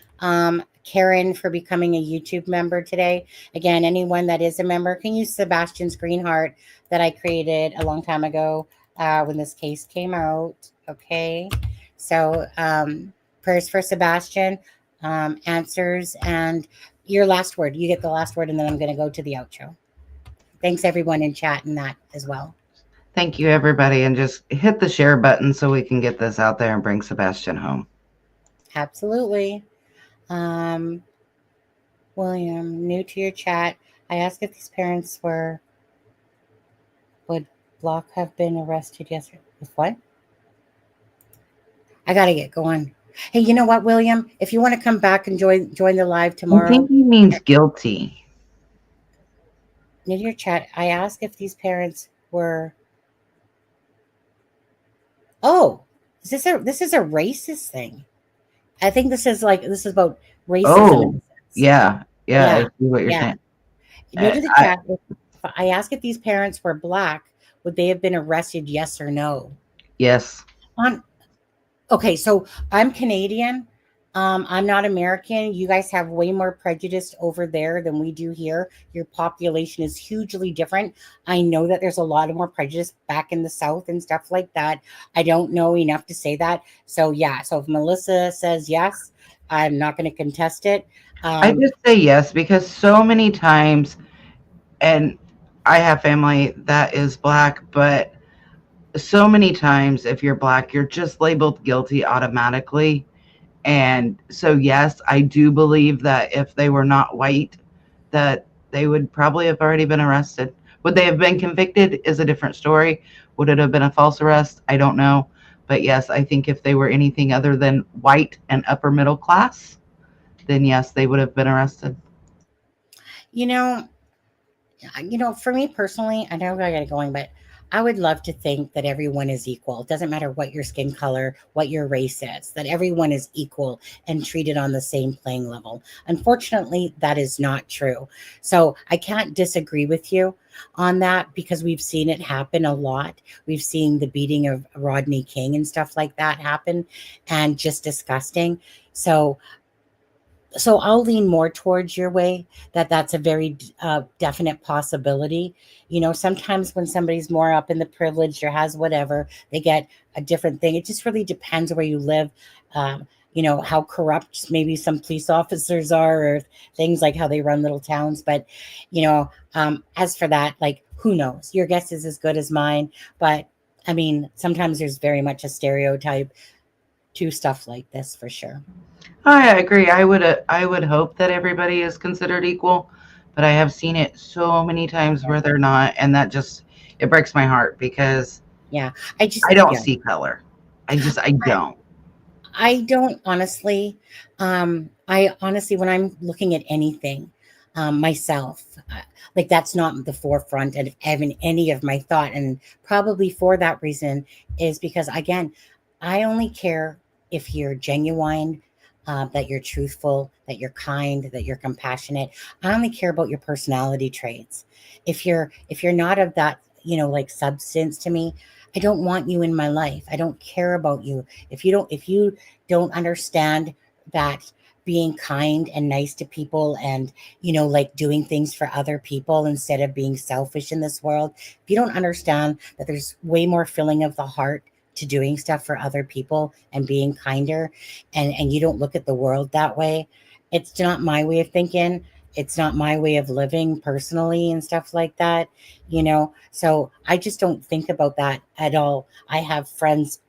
Karen for becoming a YouTube member today. Again, anyone that is a member can use Sebastian's green heart that I created a long time ago when this case came out. Okay, so prayers for Sebastian, answers, and your last word. You get the last word, and then I'm going to go to the outro. Thanks everyone in chat and that as well. Thank you, everybody. And just hit the share button so we can get this out there and bring Sebastian home. Absolutely. William, new to your chat. I asked if these parents would Block have been arrested yesterday. With what? I got to get going. Hey, you know what, William? If you want to come back and join the live tomorrow. I think he means guilty. New to your chat. I asked if these parents were. Oh, this is a racist thing. I think this is about racism. Oh, yeah. I see what you're saying. New to the chat. I asked if these parents were Black, would they have been arrested? Yes or no? Yes. Okay, so I'm Canadian. I'm not American. You guys have way more prejudice over there than we do here. Your population is hugely different. I know that there's a lot of more prejudice back in the South and stuff like that. I don't know enough to say that. So yeah, so if Melissa says yes, I'm not going to contest it. I just say yes because so many times, and I have family that is Black, but so many times if you're Black, you're just labeled guilty automatically. And so, yes, I do believe that if they were not white, that they would probably have already been arrested. Would they have been convicted is a different story. Would it have been a false arrest? I don't know. But yes, I think if they were anything other than white and upper middle class, then yes, they would have been arrested. You know, for me personally, I know I got it going, but I would love to think that everyone is equal. It doesn't matter what your skin color, what your race is, that everyone is equal and treated on the same playing level. Unfortunately, that is not true. So I can't disagree with you on that because we've seen it happen a lot. We've seen the beating of Rodney King and stuff like that happen, and just disgusting. So I'll lean more towards your way that's a very definite possibility. Sometimes when somebody's more up in the privilege or has whatever, they get a different thing. It just really depends where you live. How corrupt maybe some police officers are, or things like how they run little towns. But, as for that, who knows? Your guess is as good as mine. But I mean, sometimes there's very much a stereotype to stuff like this for sure. I agree. I would hope that everybody is considered equal, but I have seen it so many times where they're not, and that just it breaks my heart because I don't see color. I don't. I don't honestly. I honestly, when I'm looking at anything, myself, that's not the forefront of any of my thought, and probably for that reason is because again, I only care if you're genuine. That you're truthful, that you're kind, that you're compassionate. I only care about your personality traits. If you're not of that, substance to me, I don't want you in my life. I don't care about you. If you don't understand that being kind and nice to people and, like doing things for other people instead of being selfish in this world. If you don't understand that there's way more filling of the heart to doing stuff for other people and being kinder, and you don't look at the world that way, it's not my way of thinking. It's not my way of living personally and stuff like that, So I just don't think about that at all. I have friends,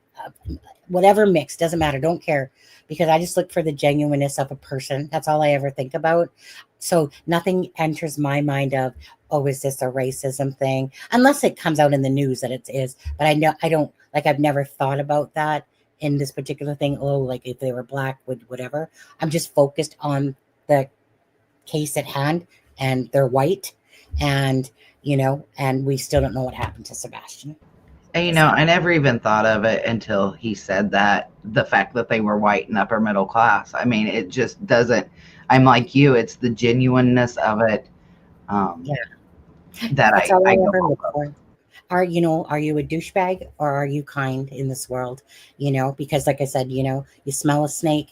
whatever mix, doesn't matter, don't care, because I just look for the genuineness of a person. That's all I ever think about. So nothing enters my mind of, oh, is this a racism thing? Unless it comes out in the news that it is. But I don't, like, I've never thought about that in this particular thing. Oh, like if they were black, whatever. I'm just focused on the case at hand, and they're white, and and we still don't know what happened to Sebastian. And, I never even thought of it until he said that, the fact that they were white and upper middle class. I mean, it just doesn't, I'm like you, it's the genuineness of it. That That's all I I ever go look for. Are you a douchebag, or are you kind in this world? Because like I said, you smell a snake.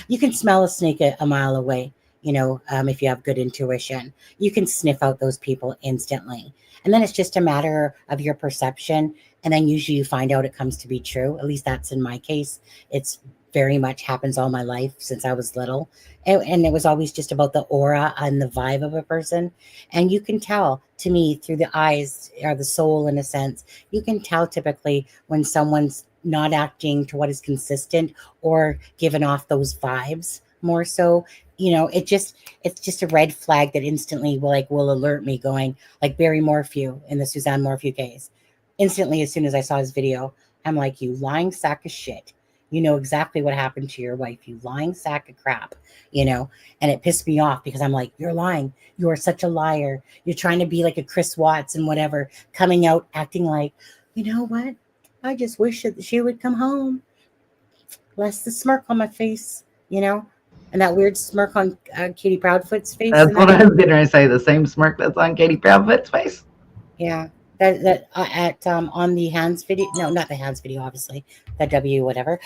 You can smell a snake a mile away. If you have good intuition, you can sniff out those people instantly. And then it's just a matter of your perception. And then usually you find out it comes to be true. At least that's in my case. It's very much happens all my life since I was little. And it was always just about the aura and the vibe of a person. And you can tell, to me, through the eyes or the soul, in a sense, you can tell typically when someone's not acting to what is consistent or giving off those vibes more so. It's just a red flag that instantly will alert me, going like Barry Morphew in the Suzanne Morphew case. Instantly, as soon as I saw his video, I'm like, you lying sack of shit. You know exactly what happened to your wife, you lying sack of crap, and it pissed me off because I'm like, you're lying. You are such a liar. You're trying to be like a Chris Watts and whatever, coming out acting like, you know what? I just wish that she would come home. Less the smirk on my face, and that weird smirk on Katie Proudfoot's face. That's what I was going to say. The same smirk that's on Katie Proudfoot's face. Yeah, that at on the hands video. No, not the hands video. Obviously, that W whatever.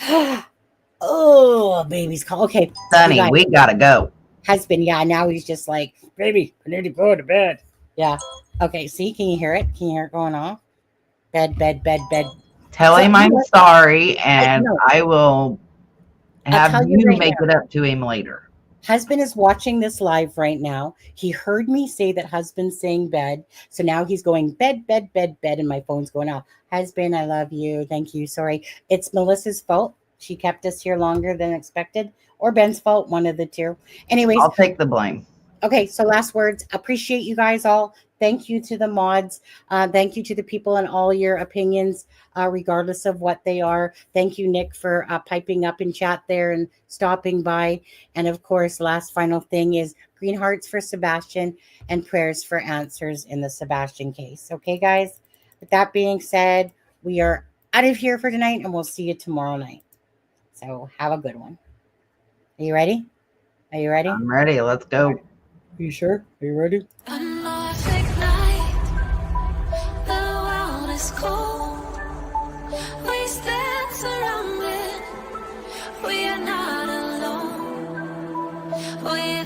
Oh, baby's call. Okay, Sonny, we gotta go. Husband, yeah. Now he's just like, baby, I need to go to bed. Yeah. Okay. See, can you hear it? Can you hear it going off? Bed. Tell him I'm sorry, and I will have you make it up to him later. Husband is watching this live right now. He heard me say that husband's saying bed. So now he's going bed, and my phone's going off. Husband, I love you. Thank you. Sorry. It's Melissa's fault. She kept us here longer than expected, or Ben's fault, one of the two. Anyways, I'll take the blame. Okay, so last words. Appreciate you guys all. Thank you to the mods. Thank you to the people and all your opinions, regardless of what they are. Thank you, Nick, for piping up in chat there and stopping by. And of course, last final thing is green hearts for Sebastian and prayers for answers in the Sebastian case. Okay, guys? With that being said, we are out of here for tonight, and we'll see you tomorrow night. So have a good one. Are you ready? Are you ready? I'm ready. Let's go. Are you sure? Are you ready? A Norfolk night, the world is cold. We stand surrounded, we are not alone. We